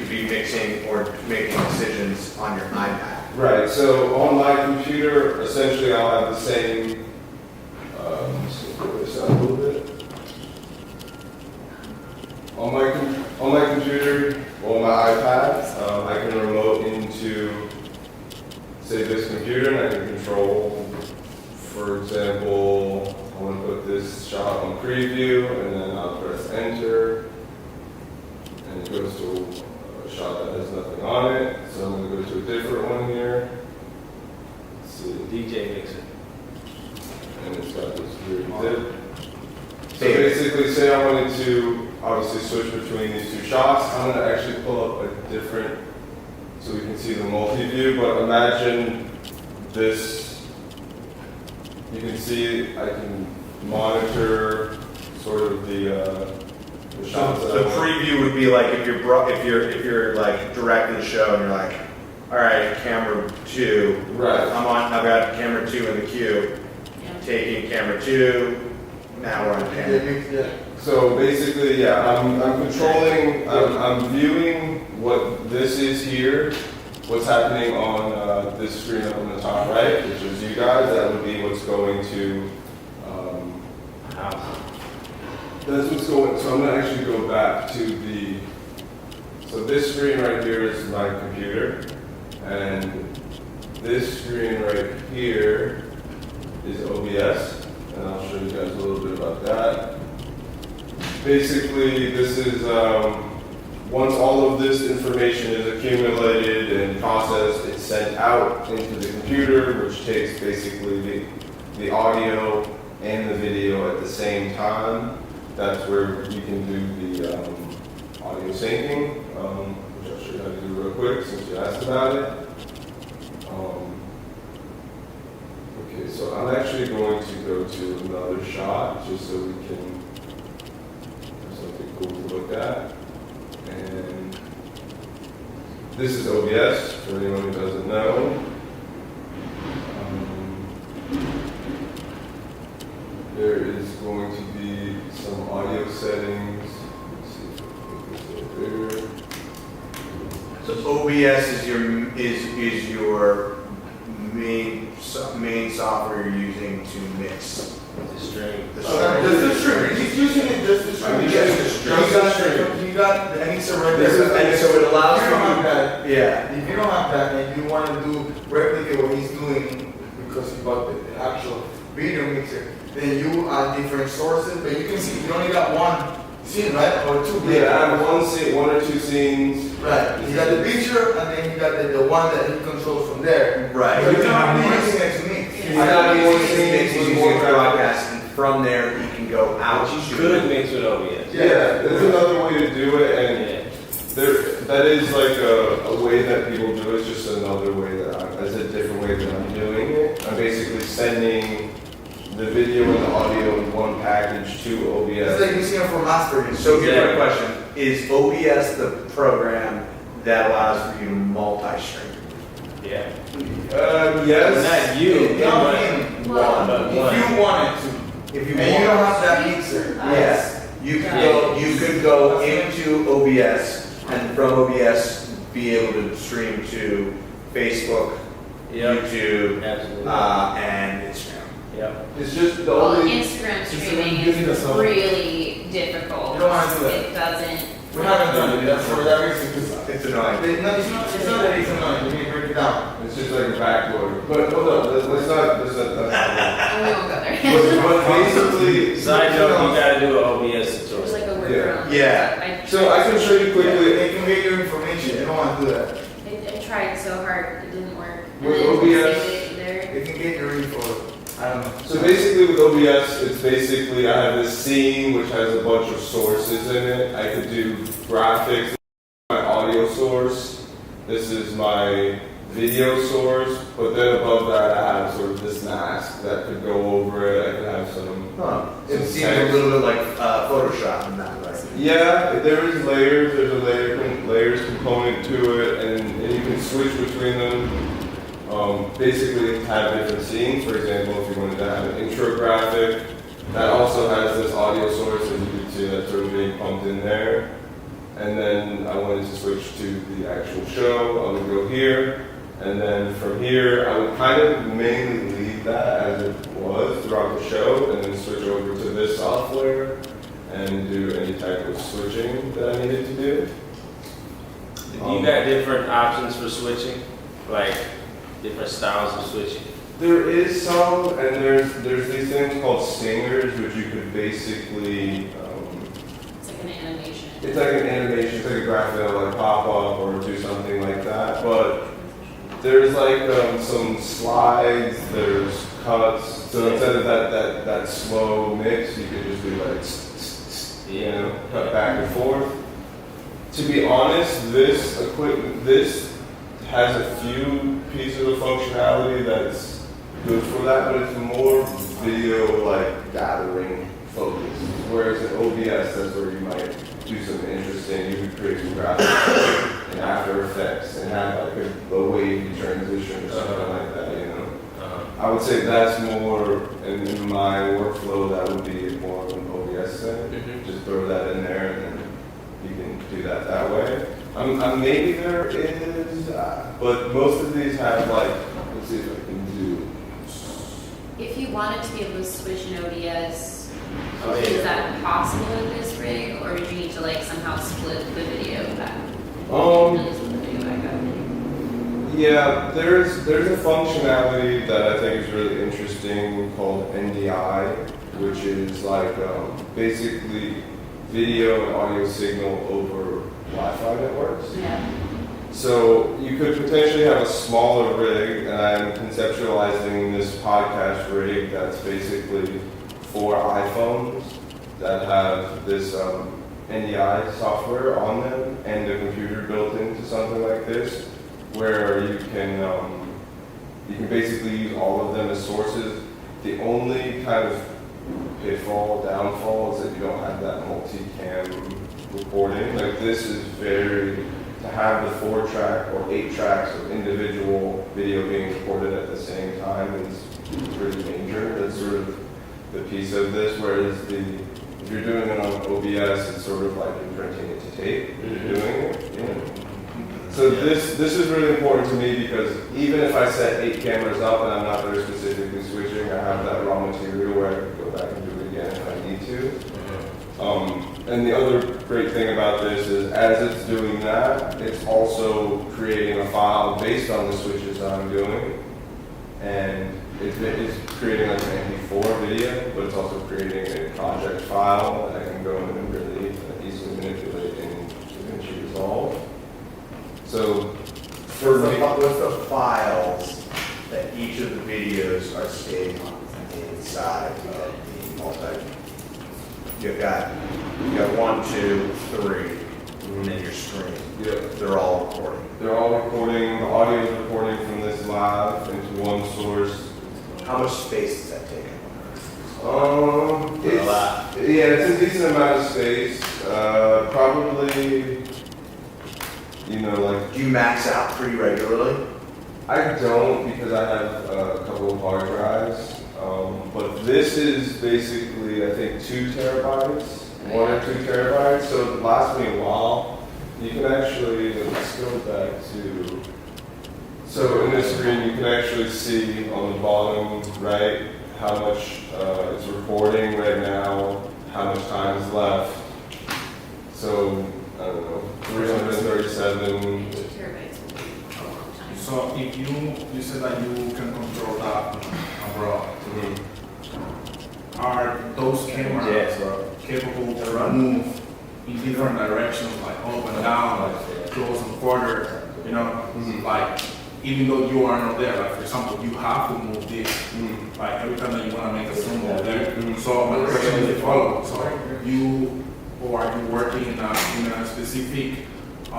S1: be mixing or making decisions on your iPad.
S2: Right, so on my computer, essentially I'll have the same, let's pull this out a little bit. On my computer, on my iPad, I can remote into, say, this computer, and I can control, for example, I want to put this shot on preview, and then I'll press enter, and it goes to a shot that has nothing on it. So I'm going to go to a different one here. Let's see,
S4: DJ mixer.
S2: and it's got this weird dip. So basically, say I wanted to obviously switch between these two shots, I'm going to actually pull up a different, so we can see the multi-view, but imagine this, you can see I can monitor sort of the shots that
S1: The
S2: I want.
S1: preview would be like if you're like directing the show and you're like, all right, camera 2.
S2: Right.
S1: I've got camera 2 in the queue. Taking camera 2. Now we're on camera.
S6: Yeah.
S2: So basically, yeah, I'm controlling, I'm viewing what this is here, what's happening on this screen up on the top right, which is you guys. That would be what's going to, that's what's going, so I'm gonna actually go back to the, so this screen right here is my computer, and this screen right here is OBS, and I'll show you guys a little bit about that. Basically, this is, once all of this information is accumulated and processed, it's sent out into the computer, which takes basically the audio and the video at the same time. That's where you can do the audio syncing, which I'll show you how to do real quick since you asked about it. Okay, so I'm actually going to go to another shot just so we can have something cool to look look at. And this is OBS, for anyone who doesn't know. There is going to be some audio settings. Let's see if I can make this a little bigger.
S1: So OBS is your main software you're using to mix
S4: The stream.
S1: the
S6: Just the stream, he's using it just to stream. You got the Anixa right
S1: This is,
S6: there.
S1: and so it allows
S6: If you don't have
S1: for
S6: that,
S1: you, yeah.
S6: if you don't have that and you want to do replicate what he's doing because you got the actual video mixer, then you add different sources, but you can see you only got one scene, right? Or two.
S2: Yeah, I have one or two scenes.
S6: Right. You got the picture and then you got the one that he controls from there.
S1: Right.
S6: So you don't be using it to mix.
S1: He's not using it, he's using broadcast, and from there he can go out
S4: But you
S1: to.
S4: could mix with OBS.
S2: Yeah, there's another way to do it, and
S4: Yeah.
S2: that is like a way that people do it. It's just another way that's a different way that I'm doing it. I'm basically sending the video and the audio in one package to
S6: It's
S2: OBS.
S6: like using it for mastering.
S1: So here's my question, is OBS the program that allows for you to multi-stream?
S4: Yeah.
S2: Yes.
S4: Not you,
S6: Not
S4: but
S6: him.
S3: Well,
S4: but
S6: If
S4: one.
S6: you wanted to.
S1: If you
S6: And you don't
S1: want,
S6: have that mixer.
S1: yes, you could go into OBS and from OBS be able to stream to Facebook,
S4: Yep.
S1: YouTube,
S4: Absolutely.
S1: and Instagram.
S4: Yep.
S2: It's just the
S3: Well,
S2: only.
S3: Instagram
S5: Instagram
S3: streaming
S5: gives
S3: is
S5: us a-
S3: really difficult.
S6: You don't wanna do that.
S3: It doesn't.
S6: We haven't done it, that's for that reason. 'Cause
S1: It's annoying.
S6: no, it's not that it's annoying, let me break it down.
S2: It's just like a backdoor. But hold on, let's not.
S3: And we won't go there.
S2: But basically,
S4: Side note, you gotta do an OBS
S3: There's
S4: tutorial.
S3: like a workaround.
S1: Yeah.
S2: so I can show you quickly.
S6: They can get your information, you don't want to do that.
S3: I tried so hard, it didn't work. And
S2: With
S3: then it
S2: OBS,
S3: didn't save it either.
S6: They can get your info, I don't know.
S2: So basically with OBS, it's basically I have this scene which has a bunch of sources in it. I could do graphics, my audio source. This is my video source, but then above that I have sort of this mask that could go over it. I could have some.
S1: Huh. It seems a little bit like Photoshop in that way.
S2: Yeah, there is layers. There's a layers component to it, and you can switch between them. Basically, have different scenes. For example, if you wanted to have an intro graphic, that also has this audio source, as you can see that's sort of being pumped in there. And then I wanted to switch to the actual show. I would go here, and then from here, I would kind of mainly leave that as it was throughout the show, and then switch over to this software and do any type of switching that I needed to do.
S4: You got different options for switching, like different styles of switching.
S2: There is some, and there's these things called singers, which you could basically,
S3: It's like an animation.
S2: it's like an animation, it's like a graphic that'll like pop up or do something like that. But there's like some slides, there's cuts. So instead of that slow mix, you could just do like, you know, cut back and forth. To be honest, this equipment, this has a few pieces of functionality that's good for that, but it's more video like gathering focused. Whereas in OBS, that's where you might do some interesting, you could create some graphics in After Effects and have like a wavy transition or something like that, you know. I would say that's more, in my workflow, that would be more of an OBS thing. Just throw that in there and then you can do that way. Maybe there is, but most of these have like, let's see if I can do.
S3: If you wanted to be able to switch in ODS,
S4: Oh, yeah.
S3: is that possible with this rig, or do you need to like somehow split the video back? Really split the video back up?
S2: Yeah, there's a functionality that I think is really interesting called NDI, which is like basically video and audio signal over Wi-Fi networks.
S3: Yeah.
S2: So you could potentially have a smaller rig, and I'm conceptualizing this podcast rig that's basically for iPhones that have this NDI software on them and a computer built into something like this, where you can basically use all of them as sources. The only kind of pitfall, downfall is that you don't have that multi-cam recording. Like this is very, to have the 4-track or 8 tracks of individual video being recorded at the same time is pretty major. That's sort of the piece of this, whereas if you're doing it on OBS, it's sort of like you're printing it to tape, you're doing it. You know? So this is really important to me because even if I set 8 cameras up and I'm not very specifically switching, I have that raw material where I can go back and do it again if I need to. And the other great thing about this is as it's doing that, it's also creating a file based on the switches that I'm doing. And it's creating like an MP4 video, but it's also creating a project file that I can go in and really easily manipulate in DaVinci Resolve. So
S1: What's the files that each of the videos are staying on inside of the multi? You've got 1, 2, 3, and then your screen.
S2: Yep.
S1: They're all recording.
S2: They're all recording, the audio is recording from this live into one source.
S1: How much space does that take?
S2: It's,
S1: A lot.
S2: yeah, it's a decent amount of space. Probably, like
S1: Do you max out pretty regularly?
S2: I don't because I have a couple of hard drives. But this is basically, I think, 2 terabytes, 1 or 2 terabytes. So it lasts me a while. You can actually, let's go back to, so in this screen you can actually see on the bottom right how much it's recording right now, how much time is left. So, I don't know, 337.
S3: 2 terabytes will be a long time.
S5: So if you said that you can control that abroad, are those cameras capable to move in different directions, like up and down, like close and further, like even though you are not there, like for example, you have to move this, like every time that you want to make a zoom over there. So my question is the following, so are you working in a specific, I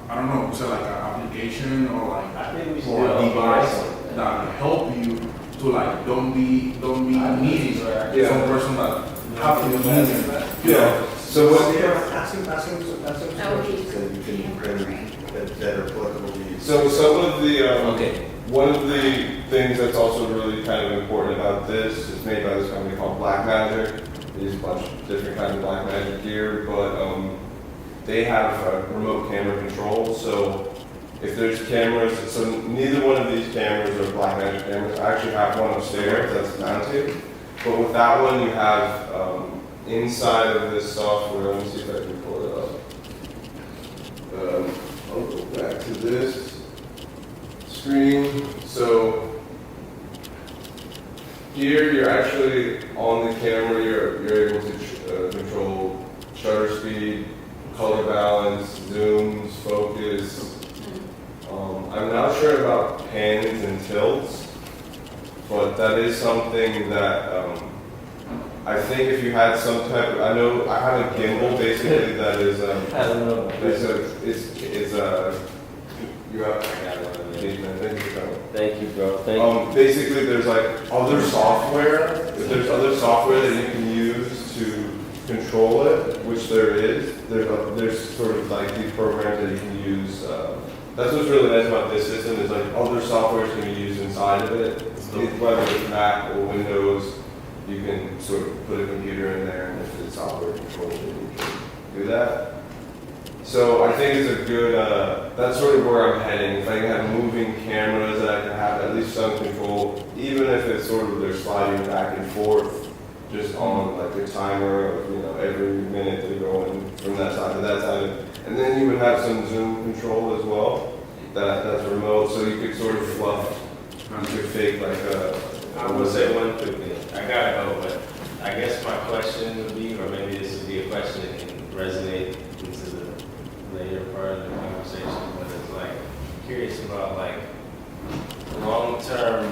S5: don't know, you said like an application or like
S4: I think we should
S5: or
S4: do
S5: a
S4: a
S5: device that help you to like don't be needing some person that have to be moving.
S2: Yeah. So what?
S1: Ask him
S3: That would be
S1: that are applicable to you.
S2: So some of the
S4: Okay.
S2: one of the things that's also really kind of important about this is made by this company called Blackmagic. They use a bunch of different kinds of Blackmagic gear, but they have remote camera control. So if there's cameras, so neither one of these cameras are Blackmagic cameras. I actually have one upstairs that's mounted, but with that one you have inside of this software. Let me see if I can pull it up. I'll go back to this screen. So here you're actually on the camera. You're able to control shutter speed, color balance, zooms, focus. I'm not sure about pans and tilts, but that is something that I think if you had some type of, I know I have a gimbal basically that is
S4: I don't know.
S2: you have, thank you.
S4: Thank you, bro. Thank you.
S2: Basically, there's like other software. If there's other software that you can use to control it, which there is, there's sort of like these programs that you can use. That's what's really nice about this system is like other software can be used inside of it. Whether it's Mac or Windows, you can sort of put a computer in there, and if it's software controlled, you can do that. So I think it's a good, that's sort of where I'm heading. If I can have moving cameras that I can have at least some control, even if it's sort of they're sliding back and forth, just on like a timer of, every minute they're going from that side to that side. And then you would have some zoom control as well, that's remote, so you could sort of fluff, you could fake like a...
S4: I will say one quick thing. I gotta go, but I guess my question would be, or maybe this would be a question that can resonate into the later part of the conversation, but it's like curious about like long term.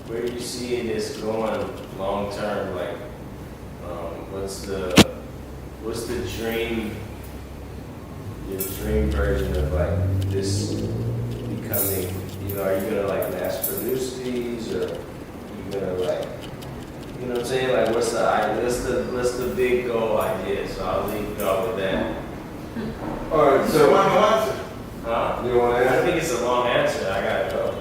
S4: Where do you see this going long term? Like, what's the dream? Your dream version of like this becoming? Are you gonna like mass produce these, or are you gonna like You know what I'm saying? Like, what's the big goal idea? So I'll leave y'all with that.
S2: Alright,
S6: So
S2: so,
S6: one answer.
S4: Huh?
S2: you wanna
S4: I
S2: answer?
S4: think it's a long answer. I gotta go.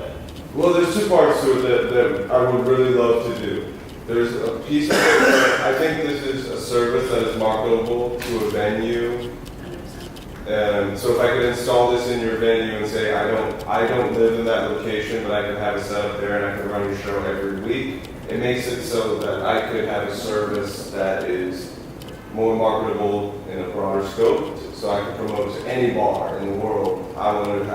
S2: Well, there's two parts to it that I would really love to do. There's a piece of it that I think this is a service that is marketable to a venue.
S3: 100%.
S2: And so if I could install this in your venue and say, I don't live in that location, but I can have it set up there and I can run your show every week, it makes it so that I could have a service that is more marketable in a broader scope, so I can promote to any bar in the world. I want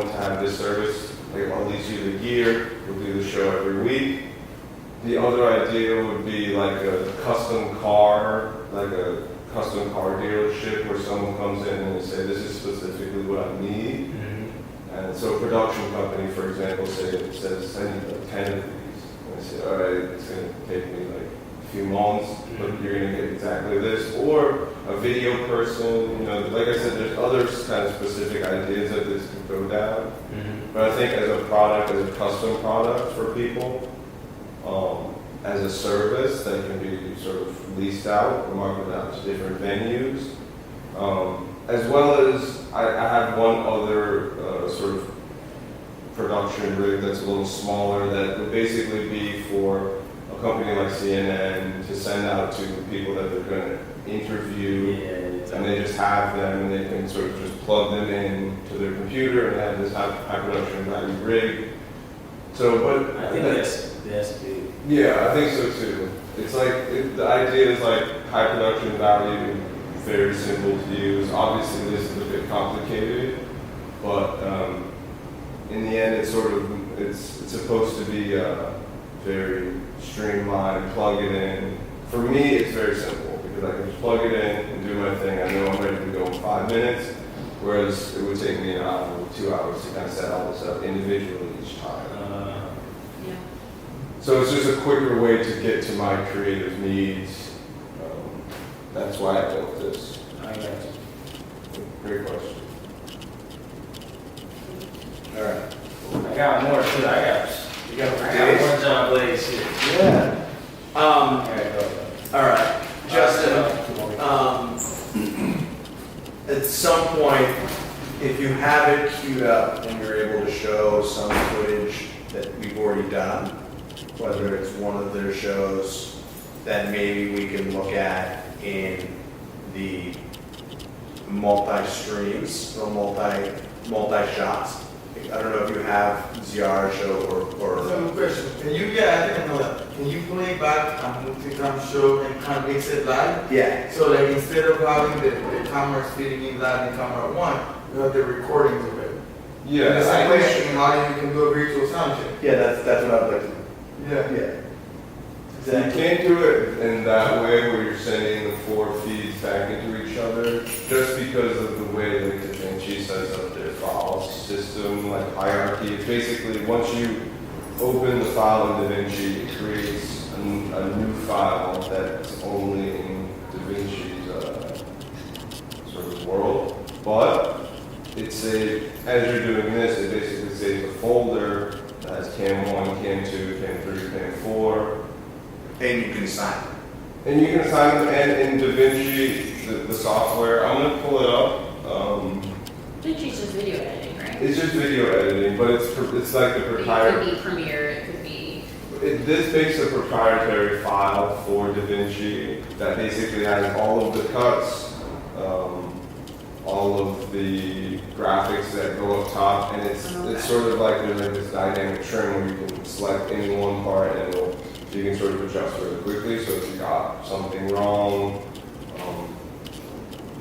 S2: to have this service. Like, I'll lease you the gear, we'll do the show every week. The other idea would be like a custom car dealership where someone comes in and they say, this is specifically what I need. And so a production company, for example, says, send me like 10 of these. And I say, all right, it's going to take me like a few months, but you're going to get exactly this. Or a video person, like I said, there's other kind of specific ideas that this could go down. But I think as a product, as a custom product for people, as a service that can be sort of leased out or marketed out to different venues, as well as I have one other sort of production rig that's a little smaller that would basically be for a company like CNN to send out to people that they're going to interview. And they just have them, and they can sort of just plug them in to their computer and have this high production value rig. So, but
S4: I think that's big.
S2: yeah, I think so too. It's like the idea is like high production value, very simple to use. Obviously, this is a bit complicated, but in the end, it's supposed to be very streamlined. Plug it in. For me, it's very simple. Because I can just plug it in and do my thing. I know I'm ready to go in 5 minutes, whereas it would take me an hour or 2 hours to kind of set all this up individually each time.
S3: Yeah.
S2: So it's just a quicker way to get to my creative needs. That's why I built this.
S4: I got you.
S2: Great question.
S1: All right.
S4: I got more too. I got more John Blaze shit.
S1: Yeah.
S4: I gotta go.
S1: All right. Justin, at some point, if you have it queued up and you're able to show some footage that we've already done, whether it's one of their shows that maybe we can look at in the multi-streams or multi-shots. I don't know if you have ZR show or
S6: Some question. Can you, yeah, I think I know that. Can you play back a multi-cam show and kind of mix it live?
S1: yeah.
S6: So like instead of having the cameras feeding in live in camera one, you have the recordings of it.
S2: Yeah,
S6: The same
S2: I
S6: way
S2: think-
S6: in audio you can do a virtual sound check.
S1: Yeah, that's what I'd like to do.
S6: Yeah.
S1: Yeah.
S2: You can't do it in that way where you're sending the 4 feeds back into each other, just because of the way that DaVinci sets up their file system, like hierarchy. It's basically, once you open the file in DaVinci, it creates a new file that's only in DaVinci's sort of world. But it's as you're doing this, it basically saves a folder that has cam 1, cam 2, cam 3, cam 4.
S1: And you can assign them.
S2: And you can assign them, and in DaVinci, the software, I'm going to pull it up.
S3: Vinci's just video editing, right?
S2: It's just video editing, but it's like the
S3: It
S2: proprietary.
S3: could be Premiere, it could be.
S2: This makes a proprietary file for DaVinci that basically has all of the cuts, all of the graphics that go up top, and it's sort of like there's like this dynamic trim where you can select any one part and you can sort of adjust really quickly. So if you got something wrong,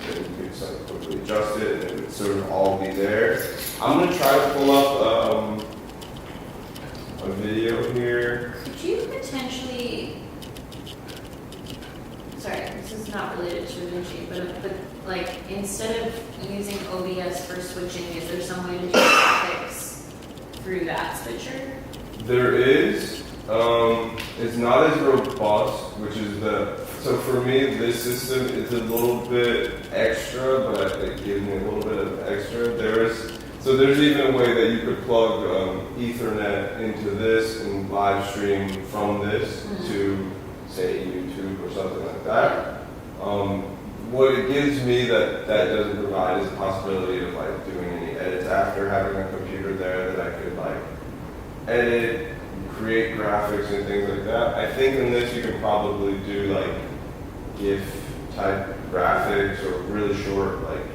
S2: then you can sort of quickly adjust it, and it would sort of all be there. I'm gonna try to pull up a video here.
S3: Could you potentially, sorry, this is not related to DaVinci, but like, instead of using OBS for switching, is there some way to do graphics through that switcher?
S2: There is. It's not as robust, which is so for me, this system is a little bit extra, but it gives me a little bit of extra. There's even a way that you could plug Ethernet into this and live stream from this to say YouTube or something like that. What it gives me that doesn't provide is the possibility of like doing any edits after having a computer there that I could like edit, create graphics and things like that. I think in this you can probably do like GIF type graphics or really short like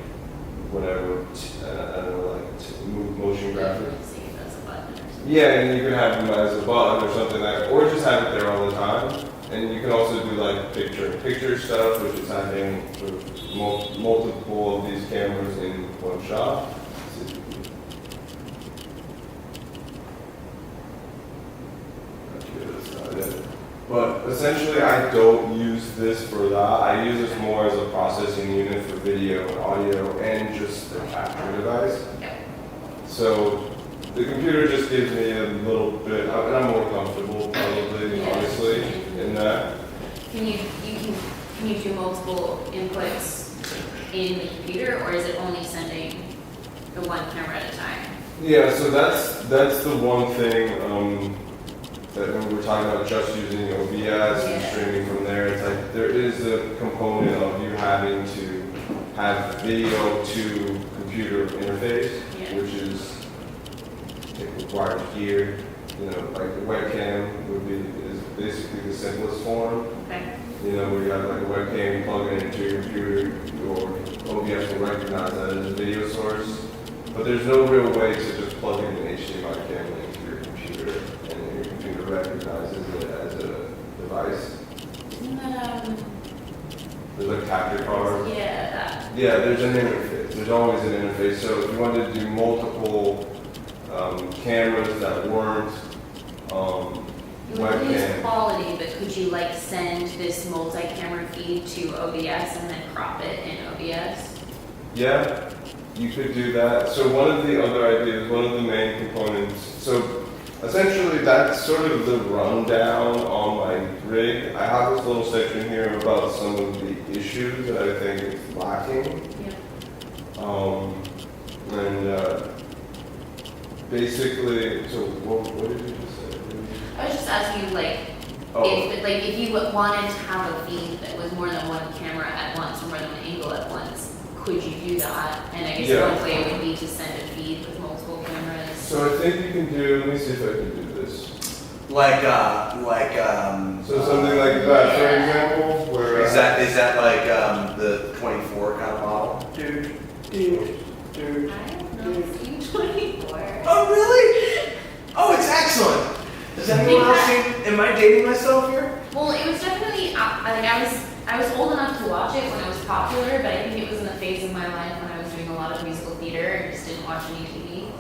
S2: whatever, I don't know, like motion graphics.
S3: See if that's a button or something.
S2: Yeah, and you can have them as a button or something like that, or just have it there all the time. And you can also do like picture-in-picture stuff, which is having sort of multiple of these cameras in one shot. But essentially, I don't use this for that. I use this more as a processing unit for video and audio and just a capture device.
S3: Okay.
S2: So the computer just gives me a little bit, and I'm more comfortable probably,
S3: Yeah.
S2: honestly, in that.
S3: Can you do multiple inputs in the computer, or is it only sending the one camera at a time?
S2: Yeah, so that's the one thing that when we're talking about just using OBS and
S3: Yeah.
S2: streaming from there, it's like there is a component of you having to have video to computer interface,
S3: Yeah.
S2: which is it requires gear. You know, like the webcam is basically the simplest form.
S3: Okay.
S2: You know, where you have like a webcam, you plug it into your computer, your OBS will recognize that as a video source. But there's no real way to just plug in an HDMI camera into your computer, and your computer recognizes it as a device.
S3: Isn't that,
S2: There's like capture card.
S3: yeah, that.
S2: Yeah, there's an interface. There's always an interface. So if you wanted to do multiple cameras that weren't
S3: You would lose
S2: webcam.
S3: quality, but could you like send this multi-camera feed to OBS and then crop it in OBS?
S2: Yeah, you could do that. So one of the other ideas, one of the main components, so essentially that's sort of the rundown on my rig. I have this little section here about some of the issues that I think is lacking.
S3: Yeah.
S2: Basically, so what did you just say?
S3: I was just asking you like,
S2: Oh.
S3: if you wanted to have a feed that was more than one camera at once, or more than one angle at once, could you do that? And I guess
S2: Yeah.
S3: one way would be to send a feed with multiple cameras.
S2: So I think you can do, let me see if I can do this. So something like that, for
S3: Yeah.
S2: example, where.
S1: Is that like the 24 kind of model? Dude.
S3: I don't know, it's U24.
S1: Oh, really? Oh, it's excellent. Does anyone else think, am I dating myself here?
S3: Well, it was definitely, I was old enough to watch it when it was popular, but I think it was in the phase of my life when I was doing a lot of musical theater and just didn't watch any TV.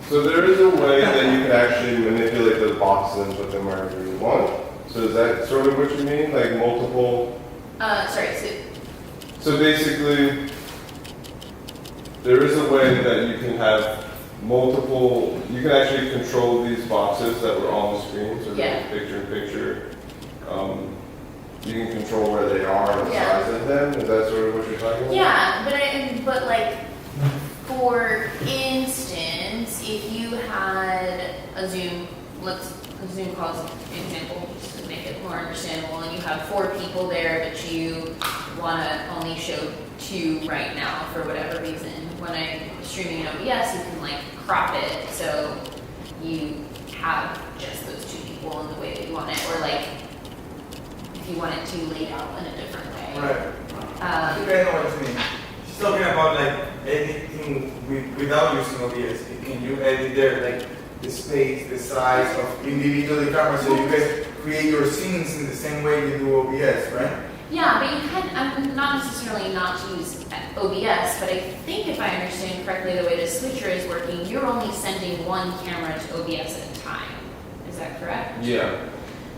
S2: So there is a way that you can actually manipulate those boxes and put them wherever you want. So is that sort of what you mean? Like multiple?
S3: Sorry,
S2: So basically, there is a way that you can have multiple, you can actually control these boxes that were on the screen, so
S3: Yeah.
S2: there's picture in picture. You can control where they are and the
S3: Yeah.
S2: size of them. Is that sort of what you're talking about?
S3: yeah, but like, for instance, if you had a Zoom call as an example, just to make it more understandable, and you have 4 people there, but you want to only show 2 right now for whatever reason. When I'm streaming in OBS, you can like crop it so you have just those 2 people in the way that you want it, or like if you want it to laid out in a different way.
S6: Right. I think I know what you mean. She's talking about like editing without using OBS. Can you edit there like the space, the size of individual cameras so you can create your scenes in the same way you do OBS, right?
S3: Yeah, but you can, not necessarily not to use OBS, but I think if I understand correctly, the way the switcher is working, you're only sending one camera to OBS at a time. Is that correct?
S2: Yeah.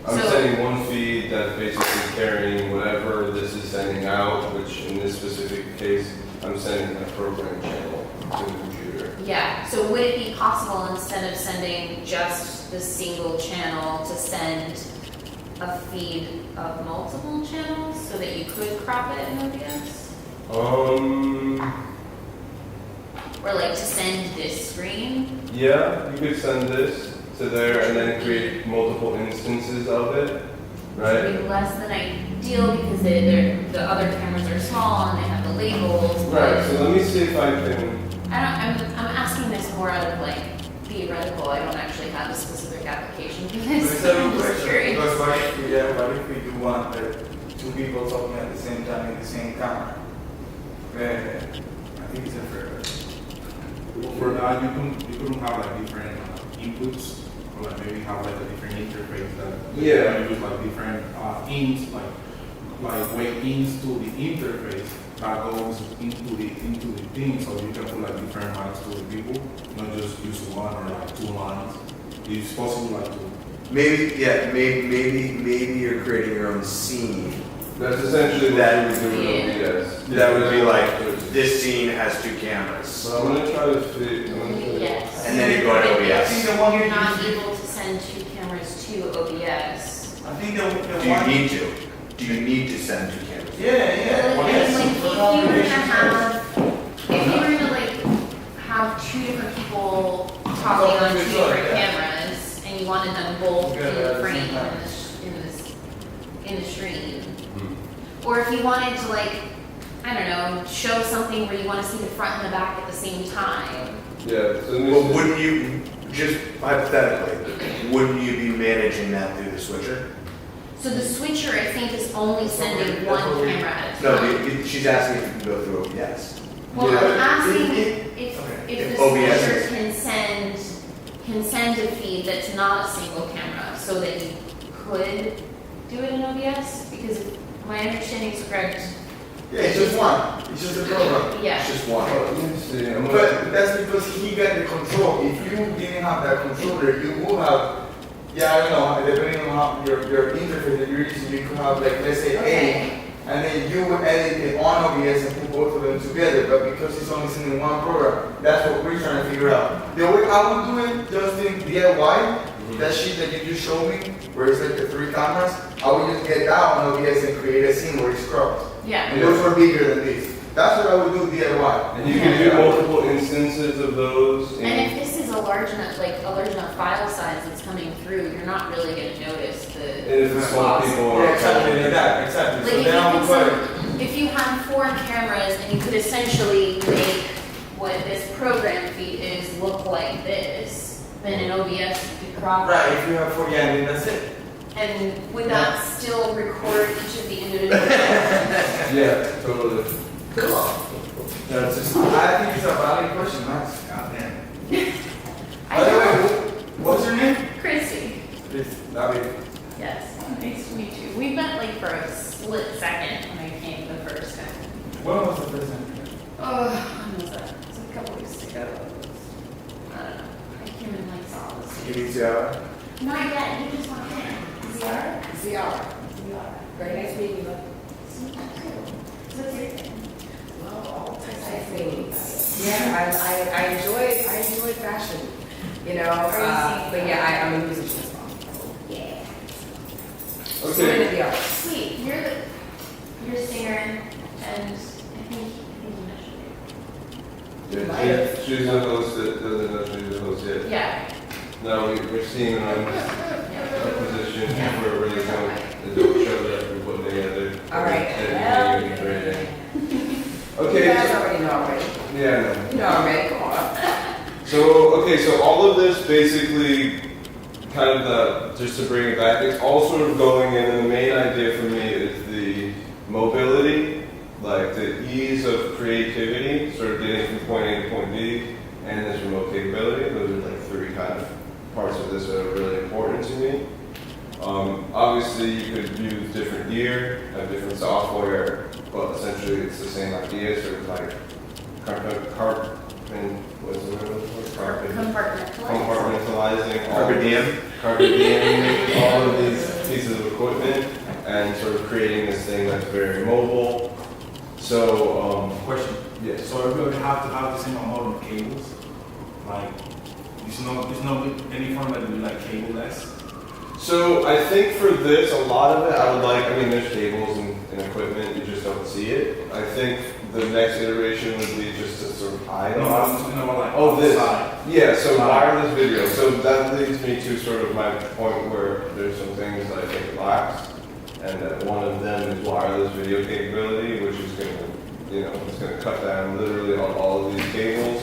S2: I'm
S3: So-
S2: sending one feed that's basically carrying whatever this is sending out, which in this specific case, I'm sending a program channel to the computer.
S3: Yeah, so would it be possible, instead of sending just the single channel, to send a feed of multiple channels so that you could crop it in OBS? Or like to send this screen?
S2: Yeah, you could send this. to there and then create multiple instances of it, right?
S3: It'd be less than ideal because the other cameras are small and they have the labels.
S2: Right, so let me see if I can,
S3: I'm asking this more out of like theoretical. I don't actually have a specific application for
S6: But
S3: this.
S6: it's a
S3: I'm
S6: good
S3: just
S6: question,
S3: curious.
S6: because what if we do want two people talking at the same time in the same camera? I think it's a fair.
S5: For that, you couldn't have like different inputs, or like maybe have like a different interface that
S2: Yeah.
S5: you use like different ins, like way ins to the interface that goes into the thing, so you can put like different mics to the people, not just use one or like two lines. It's possible like to.
S1: Maybe you're creating your own scene.
S2: that's essentially what
S1: That-
S2: you would do with OBS.
S1: That would be like, this scene has 2 cameras.
S2: So I'm gonna try to fit, I'm gonna try to-
S3: Yes.
S1: And then you go to
S6: I
S1: OBS.
S6: think the one
S3: You're not able to send 2 cameras to OBS.
S6: I think the
S1: Do you
S6: one.
S1: need to? Do you need to send 2 cameras?
S6: Yeah.
S3: Like,
S6: yes.
S3: if you were gonna like have 2 different people talking on 2 different cameras, and you wanted them both in the frame in the stream, or if you wanted to like, I don't know, show something where you want to see the front and the back at the same time.
S2: Yeah, so
S1: Well,
S2: this is,
S1: wouldn't you, just hypothetically, wouldn't you be managing that through the switcher?
S3: So the switcher, I think, is only sending one camera at a
S1: No,
S3: time.
S1: she's asking if you can go through OBS.
S3: Well,
S2: Yeah.
S3: I'm asking
S6: Okay.
S3: if
S1: If
S3: the
S1: OBS
S3: switcher
S1: is-
S3: can send a feed that's not a single camera, so that you could do it in OBS, because if my understanding is correct,
S6: Yeah, it's just one. It's just a program.
S3: yeah.
S1: It's just one.
S2: let me see, I'm gonna,
S6: But that's because he got the control. If you didn't have that controller, you would have, I don't know, depending on how your interface that you're using, you could have like, let's say
S3: Okay.
S6: A, and then you would edit it on OBS and put both of them together. But because it's only sending one program, that's what we're trying to figure out. The way I would do it, just in DIY, that sheet that you just showed me, where it's like the 3 cameras, I would just get that on OBS and create a scene where it's cropped.
S3: Yeah.
S6: And those were bigger than this. That's what I would do DIY.
S2: and you can do multiple instances of those
S3: And
S2: in,
S3: if this is a large enough file size that's coming through, you're not really gonna notice the.
S2: and if it's small people.
S6: Yeah, exactly like that, exactly.
S3: Like
S6: So
S3: if
S6: then I would
S3: you
S6: put it.
S3: could, if you had 4 cameras and you could essentially make what this program feed is look like this, then in OBS you could crop.
S6: Right, if you have 4, yeah, then that's it.
S3: And would that still record each of the individual?
S2: Yeah, totally.
S3: Cool.
S1: That's just,
S6: I think it's a valid question, Max. God damn.
S3: I
S6: By the way,
S3: know.
S6: what's your name?
S3: Chrissy.
S6: Chris David.
S3: Yes. Nice to meet you. We met like for a split second when I came the first time.
S6: When was the first time?
S3: Oh, when was that? It was a couple weeks ago. I don't know. I came in like saw this.
S1: you need to,
S3: Not yet. You just walked in. ZR?
S7: ZR.
S3: ZR.
S7: Very nice meeting you.
S3: So what's your thing?
S7: Well, all types of things. Yeah, I enjoy fashion, you know, but yeah, I'm a musician as well.
S3: Yeah.
S7: So
S2: Okay,
S7: into the arts.
S3: Sweet. You're a singer, and I think you mentioned
S2: yeah, she's the host that doesn't know she's the host
S3: it.
S2: yet.
S3: Yeah.
S2: No, we're seeing her in
S3: Yeah.
S2: a position for a really dope show that we're putting together.
S7: All right.
S2: And you'll be great.
S7: You
S2: Okay,
S7: guys already know already.
S2: yeah, I know.
S7: You know already, come on.
S2: So all of this basically, kind of just to bring it back, it's all sort of going in, and the main idea for me is the mobility, like the ease of creativity, sort of getting from point A to point B, and this remote capability. Those are like 3 kind of parts of this that are really important to me. Obviously, you could use different gear, have different software, but essentially it's the same idea, sort of like compartmentalizing all
S1: Carpe diem.
S2: carpe diem, all of these pieces of equipment, and sort of creating this thing that's very mobile. So,
S5: Question.
S2: yes.
S5: So are we gonna have to have the same amount of cables? Like, there's no any format that we like cable-less?
S2: So I think for this, a lot of it, I would like, I mean, there's cables and equipment, you just don't see it. I think the next iteration would be just to sort of hide
S5: No,
S2: it.
S5: I'm talking about like
S2: Oh, this.
S5: outside.
S2: Yeah, so wireless video. So that leads me to sort of my point where there's some things that I think lacks. And that one of them is wireless video capability, which is going to, it's going to cut down literally on all of these cables.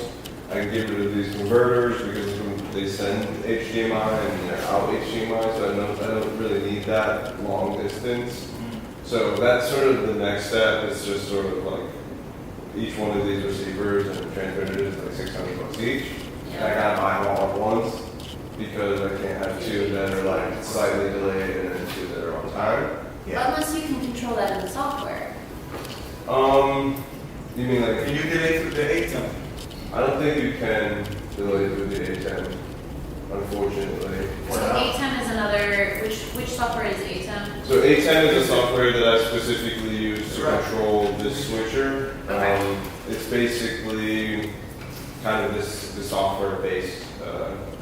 S2: I can get rid of these converters because they send HDMI and they're out HDMI, so I don't really need that long distance. So that's sort of the next step. It's just sort of like each one of these receivers and transmitters is like $600 each. And I gotta buy them all at once because I can't have two that are like slightly delayed and then two that are on time.
S3: Unless you can control that in the software.
S2: You mean like?
S6: Can you delay through the ATEM?
S2: I don't think you can delay through the A10, unfortunately.
S3: So ATEM is another, which software is ATEM?
S2: So A10 is a software that I specifically use to control this switcher.
S3: Okay.
S2: It's basically kind of this software-based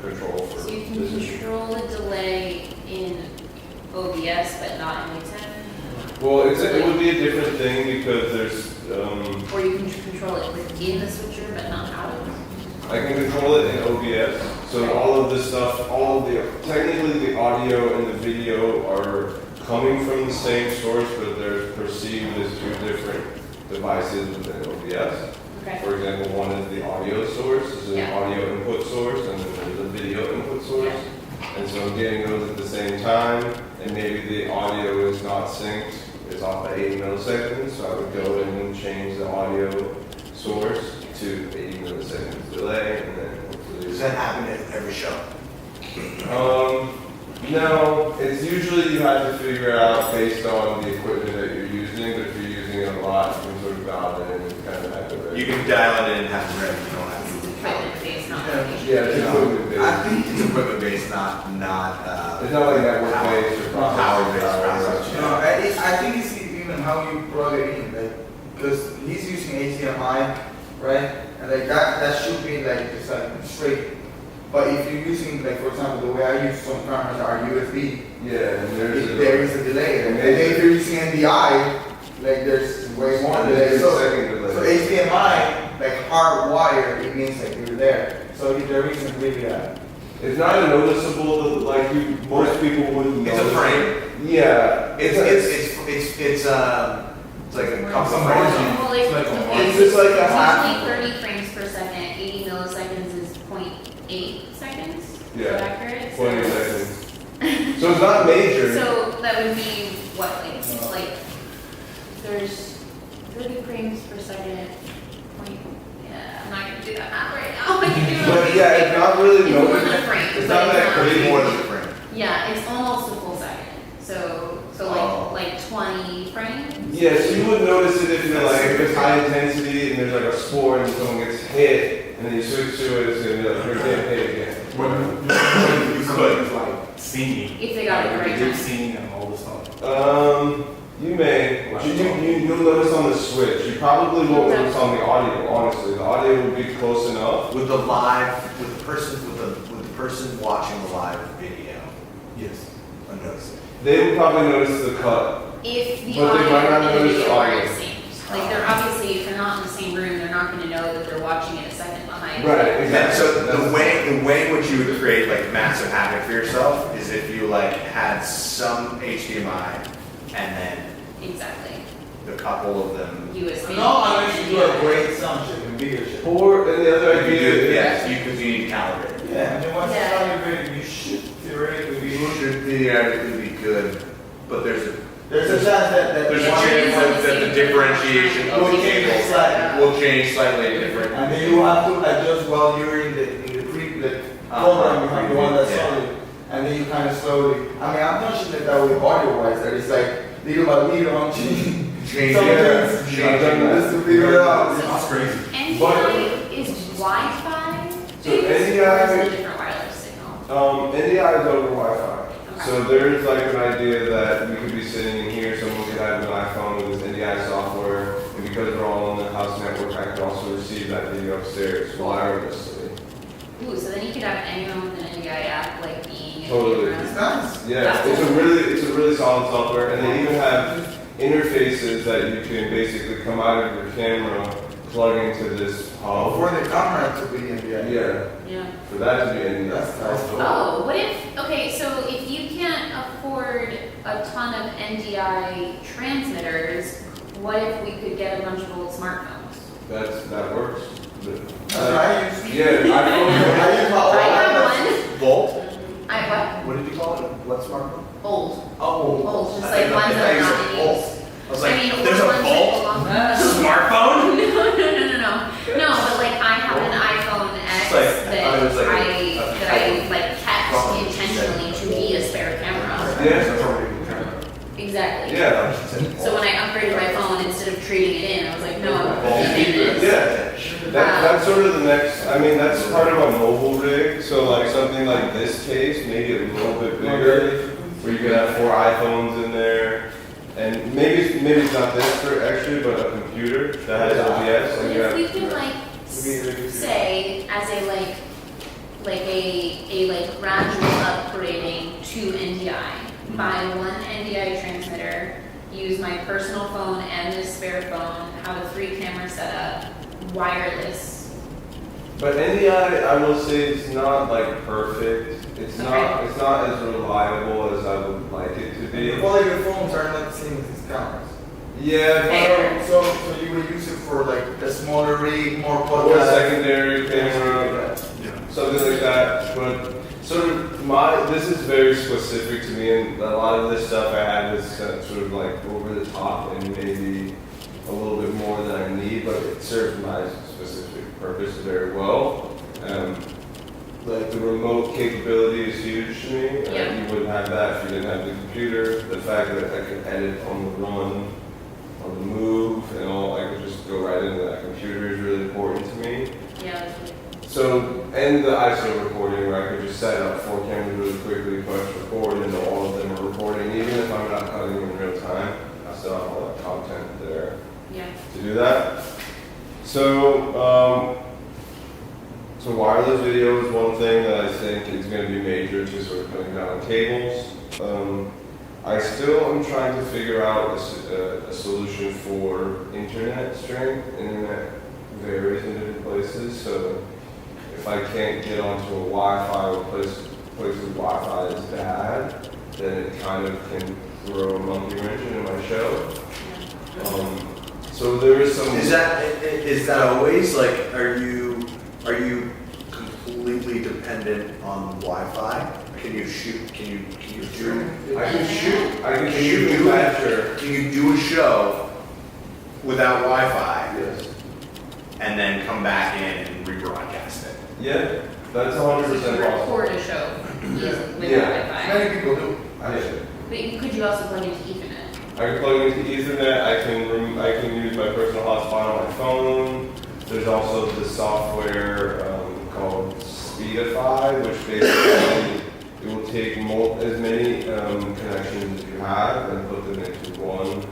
S2: control for
S3: So you can
S2: this issue.
S3: control the delay in OBS, but not in ATEM?
S2: Well, it would be a different thing because there's,
S3: Or you can control it within the switcher, but not out of it?
S2: I can control it in OBS. So all of this stuff, technically the audio and the video are coming from the same source, but they're perceived as two different devices within OBS.
S3: Okay.
S2: For example, one is the audio source, this is an
S3: Yeah.
S2: audio input source, and then there's a video input source. And so I'm getting those at the same time, and maybe the audio is not synced, it's off by 80 milliseconds, so I would go in and change the audio source to 80 milliseconds delay, and then hopefully.
S1: Does that happen at every show?
S2: No, it's usually you have to figure out based on the equipment that you're using, but if you're using it a lot, you can sort of dial it in and kind of have it ready.
S1: You can dial it in and have it ready, you don't have
S3: It's
S1: to.
S3: equipment based, not
S6: Yeah.
S3: location.
S2: Yeah, it's equipment based.
S1: I think it's equipment based, not,
S2: It's not like network based or
S1: power based.
S6: No, I think it's even how you plug it in, like, because he's using HDMI, right? And like that should be like just like straight. But if you're using, like, for example, the way I use some cameras are USB,
S2: Yeah, and there's
S6: there is a delay. And then if you're using NDI, like there's way more delay.
S2: There's a
S6: So,
S2: second delay.
S6: so HDMI, like hardwired, it means like you're there. So there isn't really a.
S2: It's not noticeable, like most people wouldn't
S1: It's a
S2: notice.
S1: frame.
S2: Yeah,
S1: It's like a couple of
S6: Some
S1: frames.
S3: Well, like,
S5: It's like a
S3: okay,
S6: It's just like a half.
S3: usually 30 frames per second, 80 milliseconds is 0.8 seconds. Is
S2: Yeah.
S3: that accurate?
S2: 20 seconds. So it's not major.
S3: So that would be what, like there's 30 frames per second. Yeah, I'm not gonna do that math right now. I can do it on
S2: But yeah, it's not really
S3: It's more than a
S2: noticeable.
S3: frame.
S2: It's
S3: but
S2: not that
S3: not-
S2: crazy.
S1: More than a frame.
S3: Yeah, it's almost a full second. So
S1: Oh.
S3: like 20 frames.
S2: Yeah, so you would notice it if you're like, if it's high intensity and there's like a sport and someone gets hit and then you switch to it, it's gonna be like, you're getting hit again.
S5: When you could like singing.
S3: If they got it
S5: like,
S3: right
S5: lip
S3: time.
S5: singing and all this stuff.
S2: You may. You'll notice on the switch. You probably won't notice on the audio, honestly. The audio will be close enough.
S1: With the person watching the live video,
S5: Yes.
S1: I notice it.
S2: They would probably notice the cut.
S3: If the
S2: But they
S3: audio
S2: might not
S3: and the
S2: notice
S3: video are
S2: audio.
S3: the same. Like they're obviously, if they're not in the same room, they're not gonna know that they're watching it a second behind.
S2: Right,
S1: Yeah,
S2: exactly.
S1: so the way in which you would create like massive havoc for yourself is if you like had some HDMI and then
S3: Exactly.
S1: the couple of them.
S3: USB.
S6: No, unless you do a great sound check and video check.
S2: Or, and the other
S1: You
S2: idea
S1: do,
S2: is,
S1: yes, because you need to calibrate.
S6: Yeah, and then once
S3: Yeah.
S6: it's calibrated, you should theoretically be.
S1: It should theoretically be good, but there's a
S6: There's a chance that
S1: there's a
S6: one-
S1: chance that the differentiation of the
S6: Will change
S1: cables
S6: slightly.
S1: will change slightly different.
S6: And then you have to adjust while you're in the program, you have the one that's
S1: Yeah.
S6: solid. And then you kind of slowly, I mean, I've done shit like that with audio wise, that it's like little by little, I'm changing
S1: Change
S6: some
S1: it,
S6: things
S1: change it.
S6: just to figure it out.
S5: That's crazy.
S3: NDI is Wi-Fi.
S2: So
S3: based, or is
S2: NDI
S3: it a different wireless signal?
S2: NDI is over Wi-Fi.
S3: Okay.
S2: So there's like an idea that we could be sitting in here, someone could have an iPhone with this NDI software, and because we're all on the house network, I could also receive that video upstairs wirelessly.
S3: Ooh, so then you could have anyone with an NDI app like being
S2: Totally.
S6: It's nice.
S2: Yeah, it's a really solid software, and they even have interfaces that you can basically come out of your camera, plug into this hub.
S6: For the camera to be in the
S2: Yeah,
S3: Yeah.
S2: for that to be in
S6: That's nice.
S3: Oh, what if, okay, so if you can't afford a ton of NDI transmitters, what if we could get a bunch of old smartphones?
S2: that works.
S6: That's what I use.
S2: Yeah, iPhone.
S3: I have
S1: Volt?
S3: one. I what?
S1: What did you call it? What smartphone?
S3: Old.
S1: Oh.
S3: Old, just
S1: I
S3: like
S1: didn't know
S3: ones
S1: if
S3: that are
S1: you
S3: not
S1: said
S3: in
S1: Volt.
S3: use.
S1: I was like,
S3: or
S1: there's a
S3: ones that
S1: Volt
S3: belong-
S1: smartphone?
S3: No, but like I have an iPhone X
S1: It's like- I thought it was like
S3: that I like kept intentionally to be a spare camera.
S2: Yeah.
S5: That's already the camera.
S3: Exactly.
S2: Yeah.
S3: So when I upgraded my phone, instead of trading it in, I was like, no, I'm keeping this.
S2: Yeah, that's sort of the next, I mean, that's part of a mobile rig, so like something like this case, maybe a little bit bigger, where you could have 4 iPhones in there, and maybe it's not this for actually, but a computer that has OBS.
S3: What
S2: and you
S3: if we
S2: have-
S3: could like say as a like gradual upgrading to NDI, buy one NDI transmitter, use my personal phone and this spare phone, have a 3-camera setup, wireless.
S2: But NDI, I will say, it's not like perfect. It's not as reliable as I would like it to
S6: The
S2: be.
S6: quality of phones are not the same as these cameras.
S2: Yeah,
S3: Fair.
S6: So you would use it for like the smaller rig, more
S2: or a
S6: podcast.
S2: secondary camera. Something like that, but sort of this is very specific to me, and a lot of this stuff I had was sort of like over the top and maybe a little bit more than I need, but it served my specific purpose very well. Like the remote capability is huge to me.
S3: Yeah.
S2: You wouldn't have that if you didn't have the computer. The fact that I can edit on the run, on the move, and all, I could just go right into that computer is really important to me.
S3: Yeah, that's really
S2: So, and the ISO recording where I could just set up 4 cameras really quickly, push record, and all of them are recording. Even if I'm not cutting in real time, I still have all that content there
S3: yeah.
S2: to do that. So, so wireless video is one thing that I think is going to be major to sort of cutting down on cables. I still am trying to figure out a solution for internet strength. Internet varies in different places, so if I can't get onto a Wi-Fi or places Wi-Fi is bad, then it kind of can throw a monkey wrench into my show. So there is some.
S1: Is that always like? Are you completely dependent on Wi-Fi? Can you shoot? Can you do?
S2: I can shoot. I can
S1: Can you
S2: shoot
S1: do
S2: faster.
S1: Can you do a show without Wi-Fi
S2: Yes.
S1: and then come back in and rebroadcast it?
S2: Yeah, that's
S3: So you
S2: 100%
S3: could
S2: possible.
S3: record a show with
S2: Yeah.
S3: Wi-Fi.
S6: Many people do. Actually.
S3: But could you also plug into Ethernet?
S2: I can plug into Ethernet. I can use my personal hotspot on my phone. There's also the software called Speedify, which basically it will take as many connections as you have and put them into one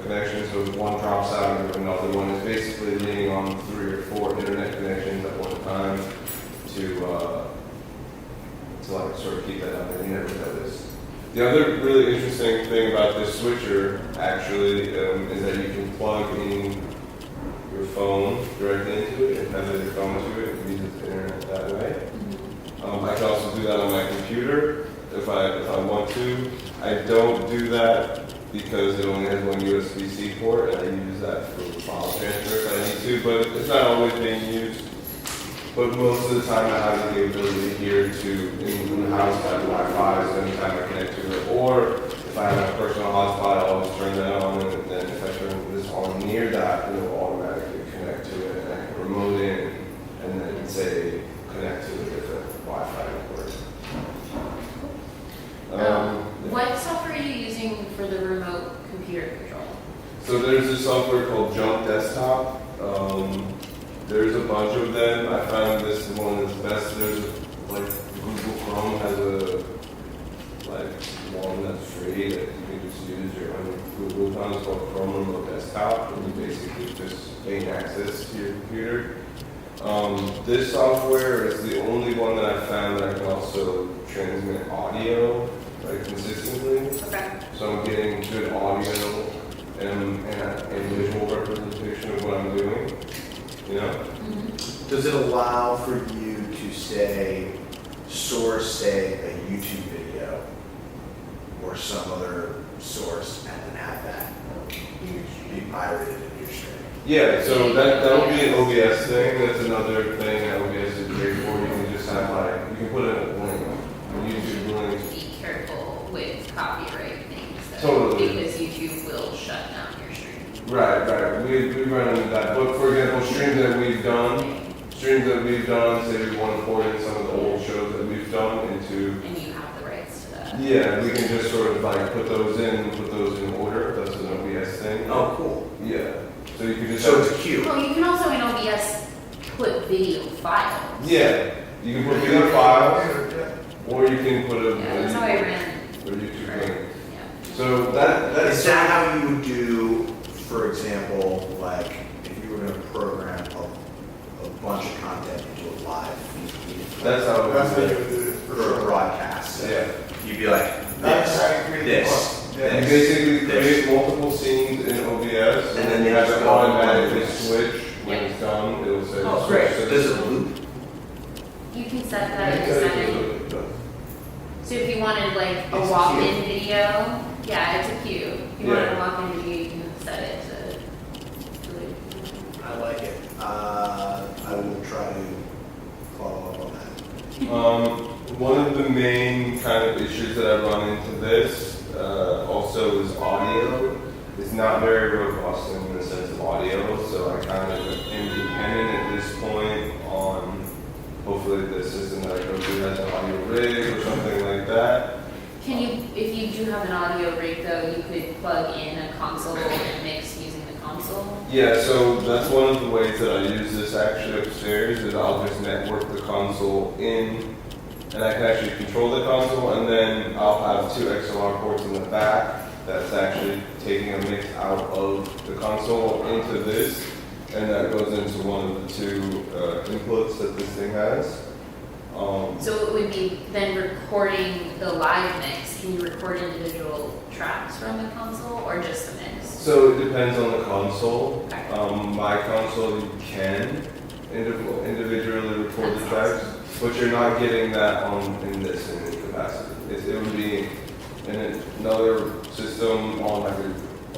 S2: connection. So if one drops out and another one is basically leaning on 3 or 4 internet connections at one time to like sort of keep that up and you never notice. The other really interesting thing about this switcher actually is that you can plug in your phone directly into it and tether your phone to it and use the internet that way. I can also do that on my computer if I want to. I don't do that because it only has one USB-C port and I use that for file transfer if I need to, but it's not always being used. But most of the time I have the capability here to, in the house, have Wi-Fi, so anytime I connect to it. Or if I have a personal hotspot, I'll always turn that on, and then if I turn this on near that, it will automatically connect to it, and I can remote in, and then say, connect to a different Wi-Fi network.
S3: What software are you using for the remote computer control?
S2: So there's a software called Jump Desktop. There's a bunch of them. I found this one is the best. There's like Google Chrome has a one that's free that you can just use your own Google account. It's called Chrome Remote Desktop, and you basically just gain access to your computer. This software is the only one that I found that can also transmit audio like consistently.
S3: Okay.
S2: So I'm getting good audio and visual representation of what I'm doing. You know?
S1: Does it allow for you to source, say, a YouTube video or some other source and then have that be pirated in your stream?
S2: Yeah, so that'll be an OBS thing. That's another thing that OBS is great for. You can just have like, you can put in a link, a YouTube link.
S3: Be careful with copyright things, though,
S2: Totally.
S3: because YouTube will shut down your stream.
S2: Right. We run into that. But for example, streams that we've done, say we want to port in some of the old shows that we've done into.
S3: And you have the rights to that.
S2: Yeah, we can just sort of like put those in order. That's an OBS thing.
S1: Oh, cool.
S2: Yeah. So you can just.
S1: So it's a queue.
S3: Well, you can also in OBS put video files.
S2: Yeah, you can put video files, or you can put a.
S3: Yeah, that's how I ran.
S2: Or YouTube
S3: Right.
S2: link.
S3: Yeah.
S2: So that's.
S1: Is that how you would do, for example, like if you were going to program a bunch of content into a live feed?
S2: That's how.
S5: That's how you
S2: it
S5: do it.
S1: For a broadcast. So
S2: Yeah.
S1: you'd be like,
S5: That's
S1: this,
S5: how you create
S1: this,
S5: the
S2: You
S5: Yeah.
S2: basically
S1: This.
S2: create multiple scenes in OBS, and then you
S1: they
S2: have
S1: just
S2: it
S1: go on
S2: automatically
S1: like this.
S2: switch when it's done. It'll say.
S1: Oh,
S2: switch
S1: great.
S2: to
S1: Does
S2: this.
S1: it loop?
S3: You can set that in the setting. So if you wanted like a
S1: It's a
S3: walk-in video, yeah, it's a queue. If you wanted
S2: Yeah.
S3: a walk-in video, you can set it to loop.
S1: I like it. I will try to follow up on that.
S2: One of the main kind of issues that I run into this also is audio. It's not very robust in the sense of audio, so I kind of am dependent at this point on hopefully the system that I go to has an audio rig or something like that.
S3: Can you, if you do have an audio rig though, you could plug in a console and mix using the console?
S2: Yeah, so that's one of the ways that I use this actually upstairs is I'll just network the console in, and I can actually control the console, and then I'll have two XLR ports in the back that's actually taking a mix out of the console into this, and that goes into one of the two inputs that this thing has.
S3: So it would be then recording the live mix. Can you record individual tracks from the console or just the mix?
S2: So it depends on the console.
S3: Okay.
S2: My console, you can individually record the
S3: That's
S2: tracks, but you're not getting that in this in any capacity. It would be in another system on like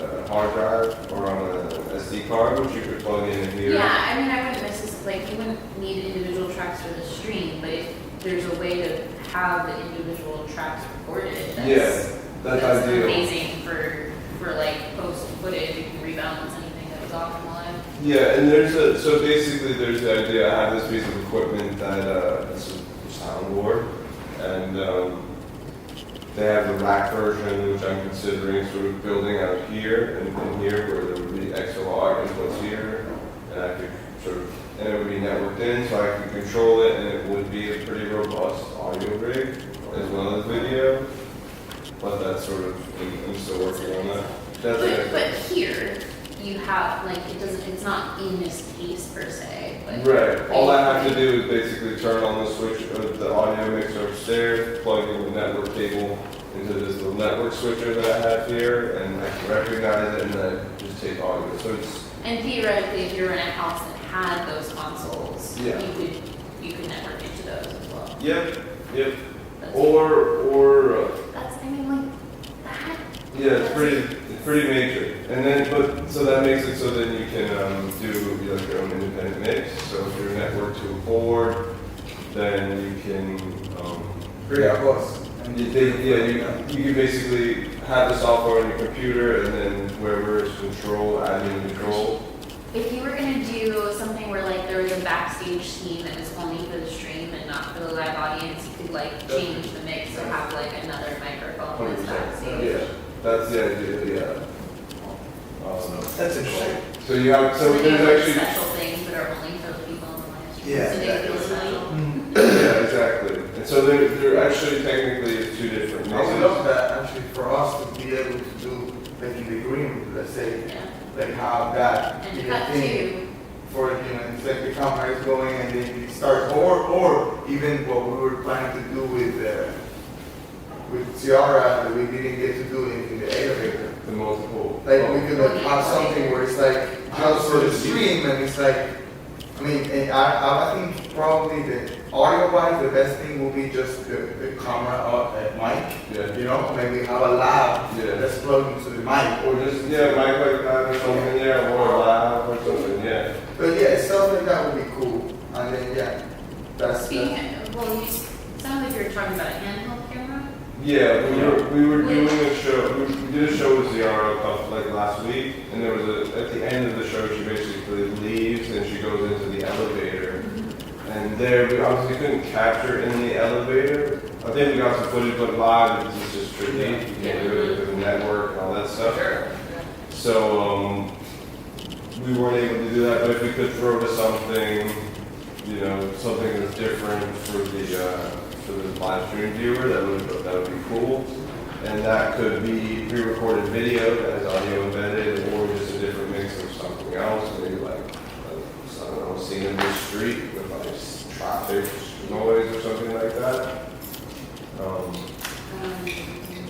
S2: a hard drive or on an SD card, which you could plug in here.
S3: Yeah, I mean, I wouldn't necessarily, like, you wouldn't need individual tracks for the stream, but if there's a way to have the individual tracks recorded,
S2: Yeah, that's ideal.
S3: amazing for like post footage, you can rebalance anything that was off in live.
S2: Yeah, and so basically there's the idea, I have this piece of equipment that, it's a soundboard, and they have the rack version, which I'm considering sort of building out here, and in here where there would be XLR inputs here, and I could sort of, and it would be networked in, so I could control it, and it would be a pretty robust audio rig, as well as video, but that's sort of, I'm still working on that. That's it.
S3: But here, you have, like, it's not in this case per se, but.
S2: Right, all I have to do is basically turn on the switch of the audio mixer upstairs, plug in the network cable into this little network switcher that I have here, and I can recognize it and then just take audio. So it's,
S3: And theoretically, if you're in a house that had those consoles,
S2: Yeah.
S3: you could network into those as well.
S2: yep.
S3: That's-
S2: Or
S3: That's, I mean, like, that.
S2: yeah, it's pretty major. And then, but, so that makes it so that you can do like your own independent mix. So if you're networked to a board, then you can,
S6: Create a bus.
S2: you can basically have the software on your computer, and then wherever is control, admin control.
S3: If you were gonna do something where like there was a backstage scene that was only for the stream and not for the live audience, you could like change the mix or have like another microphone that's backstage.
S2: Yeah, that's the idea, yeah.
S1: That's interesting.
S2: So you have, so
S3: they have, like,
S2: there's actually,
S3: special things that are only for the people on the live stream.
S1: Yeah,
S3: So they
S1: that
S3: feel
S1: is
S3: special.
S2: yeah, exactly. And so they're actually technically two different
S5: I would
S2: mixes.
S5: love that actually for us to be able to do like in the green, let's say,
S3: Yeah.
S5: like have that
S3: And
S5: be a
S3: cut
S5: thing.
S3: to
S6: for, it's like the camera is going and then it starts, or even what we were planning to do with Ciara that we didn't get to do in the elevator.
S2: The multiple.
S6: Like we could have something where it's like just for the stream and it's like, I mean, and I think probably the audio wise, the best thing will be just the camera up at mic.
S2: Yeah.
S6: You know, maybe have a lab
S2: Yeah.
S6: that's plugged into the mic.
S2: Or just, yeah, mic like that or something, yeah, or a lab or something, yeah.
S6: But yeah, stuff like that would be cool. And then yeah, that's
S3: Speaking of, well, you sound like you were talking about a handheld camera.
S2: Yeah, we were doing a show, we did a show with Ziara like last week, and there was at the end of the show, she basically leaves and she goes into the elevator. And there, we obviously couldn't capture in the elevator. I think we got some footage, but live, it's just tricky. You can't do it with the network and all that stuff. So, we weren't able to do that, but if we could throw to something, you know, something that's different for the live stream viewer, that would be cool. And that could be pre-recorded video that has audio embedded, or just a different mix of something else, maybe like, I don't know, scene in the street with like traffic noise or something like that.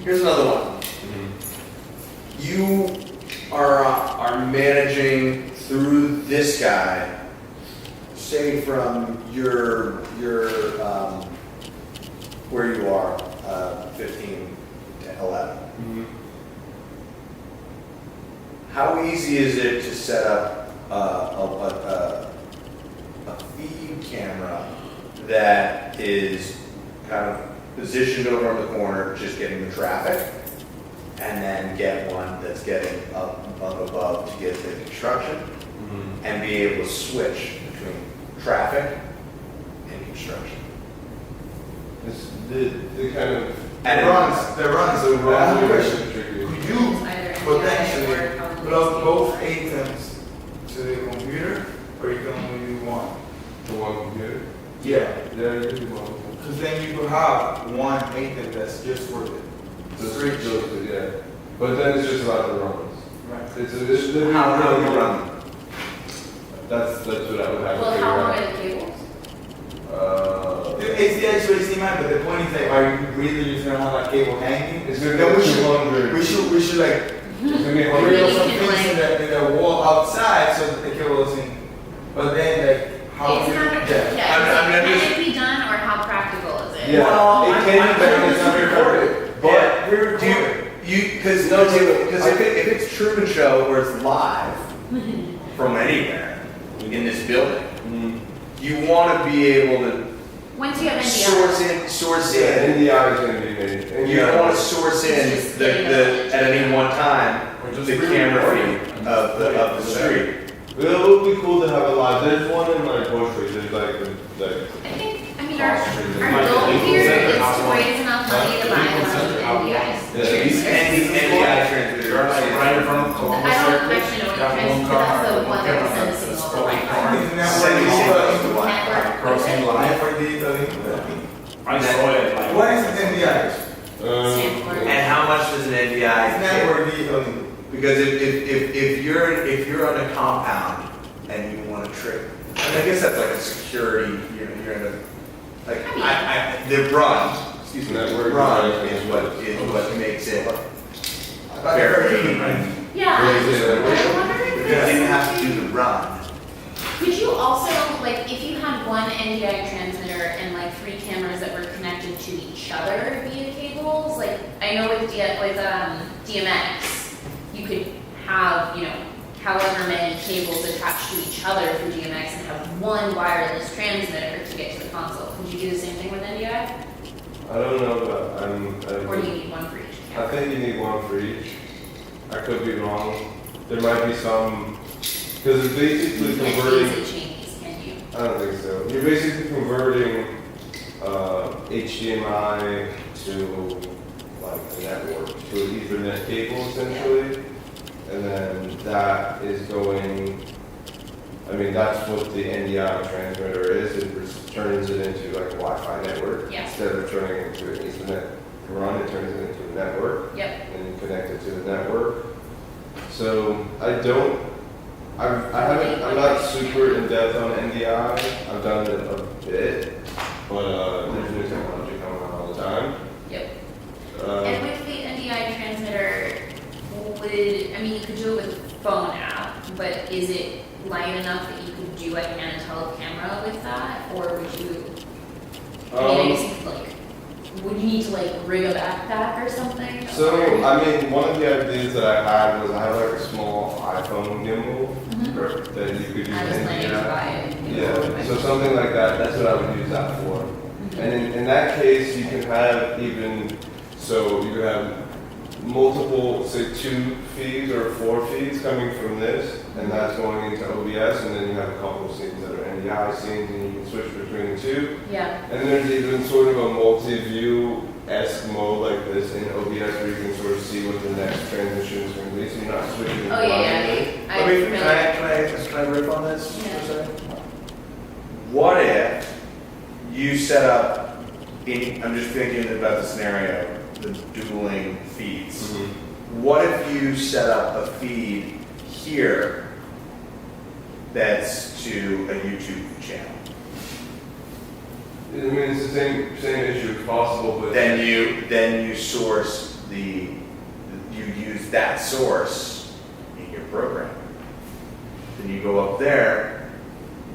S1: Here's another one. You are managing through this guy, say from your where you are, 15 to 11. How easy is it to set up a feed camera that is kind of positioned over on the corner, just getting the traffic, and then get one that's getting up above to get the construction, and be able to switch between traffic and construction?
S2: It's the kind of
S6: the runs. So I have a question.
S2: tricky.
S6: Could you
S3: Either
S6: potentially
S3: NDI or probably
S6: plug both ATEMs to the computer, or you can only do one?
S2: The one computer?
S6: Yeah.
S2: Yeah, you do one.
S6: Because then you could have one ATEM that's just for the street.
S2: Yeah. But then it's just about the runs.
S6: Right.
S2: It's
S1: How do you run?
S2: That's what I would have to
S3: Well,
S2: figure
S3: how long
S2: out.
S3: are the cables?
S6: It's the HVAC, but the point is like, are you really just gonna have a cable hanging?
S2: It's gonna
S6: Then
S2: be
S6: we should
S2: 200.
S6: we should like
S2: It's gonna be
S6: drill
S2: 100.
S6: some
S3: You can,
S6: things in the wall outside so that the cable doesn't. But then like how?
S3: It's not,
S6: Yeah.
S3: yeah,
S1: I'm just-
S3: can it be done, or how practical is it?
S2: Yeah.
S1: Well,
S2: It can be done, it's not
S6: recorded.
S1: But
S6: we're
S1: do you because if it's Truman Show where it's live from anywhere in this building, you want to be able to
S3: Once you have NDI.
S1: source
S2: Yeah,
S1: in.
S2: NDI is gonna be made.
S1: You don't want to source in at any one time the camera feed of the street.
S2: It would be cool to have a live. There's one in my grocery. There's like
S3: I mean, our goal here is to raise enough money to buy enough NDIs.
S1: These NDI transmitters are
S5: Right in front of the
S3: I don't actually know what you're trying to, but that's the one that will send a signal to Wi-Fi.
S6: Isn't that
S1: Sending signals to
S6: what
S3: Network.
S5: Crossing line.
S6: for digital input?
S5: I saw it like.
S6: What is NDI?
S3: Stand for it.
S1: And how much does an
S6: It's
S1: NDI?
S6: network digital input.
S1: Because if you're on a compound and you want to trip, and I guess that's like a security. You're in a like the run. Excuse me. The
S2: Network
S1: run
S2: device.
S1: is what makes it
S6: Very
S1: fair.
S3: Yeah.
S2: What is it?
S3: I wonder if
S1: You
S3: there's
S1: didn't have to
S3: something-
S1: do the run.
S3: Could you also, like, if you had one NDI transmitter and like 3 cameras that were connected to each other via cables, like, I know with DMX, you could have, you know, however many cables attached to each other through DMX and have one wireless transmitter to get to the console. Could you do the same thing with NDI?
S2: I don't know, but
S3: Or do you need one for each
S2: I
S3: camera?
S2: think you need one for each. I could be wrong. There might be some, because it's basically
S3: You can't
S2: converting.
S3: easily change these, can you?
S2: I don't think so. You're basically converting HDMI to like a network, to an Ethernet cable essentially, and then that is going. I mean, that's what the NDI transmitter is. It turns it into like a Wi-Fi network
S3: Yeah.
S2: instead of turning it into an Ethernet run. It turns it into a network.
S3: Yep.
S2: And you connect it to the network. So I'm not super in depth on NDI. I've done it a bit, but there's new technology coming out all the time.
S3: Yep. And with the NDI transmitter, you could do it with a phone app, but is it light enough that you could do a handheld camera with that, or would you? I guess would you need to rig a backpack or something?
S2: So, one of the ideas that I had was I had like a small iPhone gimbal that you could use.
S3: I was planning to buy it.
S2: Yeah, so something like that, that's what I would use that for. And in that case, you can have you could have multiple, say 2 feeds or 4 feeds coming from this, and that's going into OBS, and then you have a couple of scenes that are NDI scenes, and you can switch between the two.
S3: Yeah.
S2: And there's even sort of a multi-view-esque mode like this in OBS where you can sort of see what the next transition is going to be, so you're not switching.
S3: Oh yeah.
S1: Can I riff on this for a second? What if you set up, I'm just thinking about the scenario, the dueling feeds.
S2: Mm-hmm.
S1: What if you set up a feed here that's to a YouTube channel?
S2: It's the same issue if possible, but
S1: Then you source you use that source in your program. Then you go up there,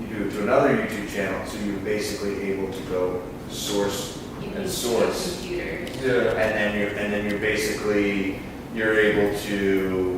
S1: you do it to another YouTube channel, so you're basically able to go source and source.
S3: Computers.
S2: yeah.
S1: And then you're basically able to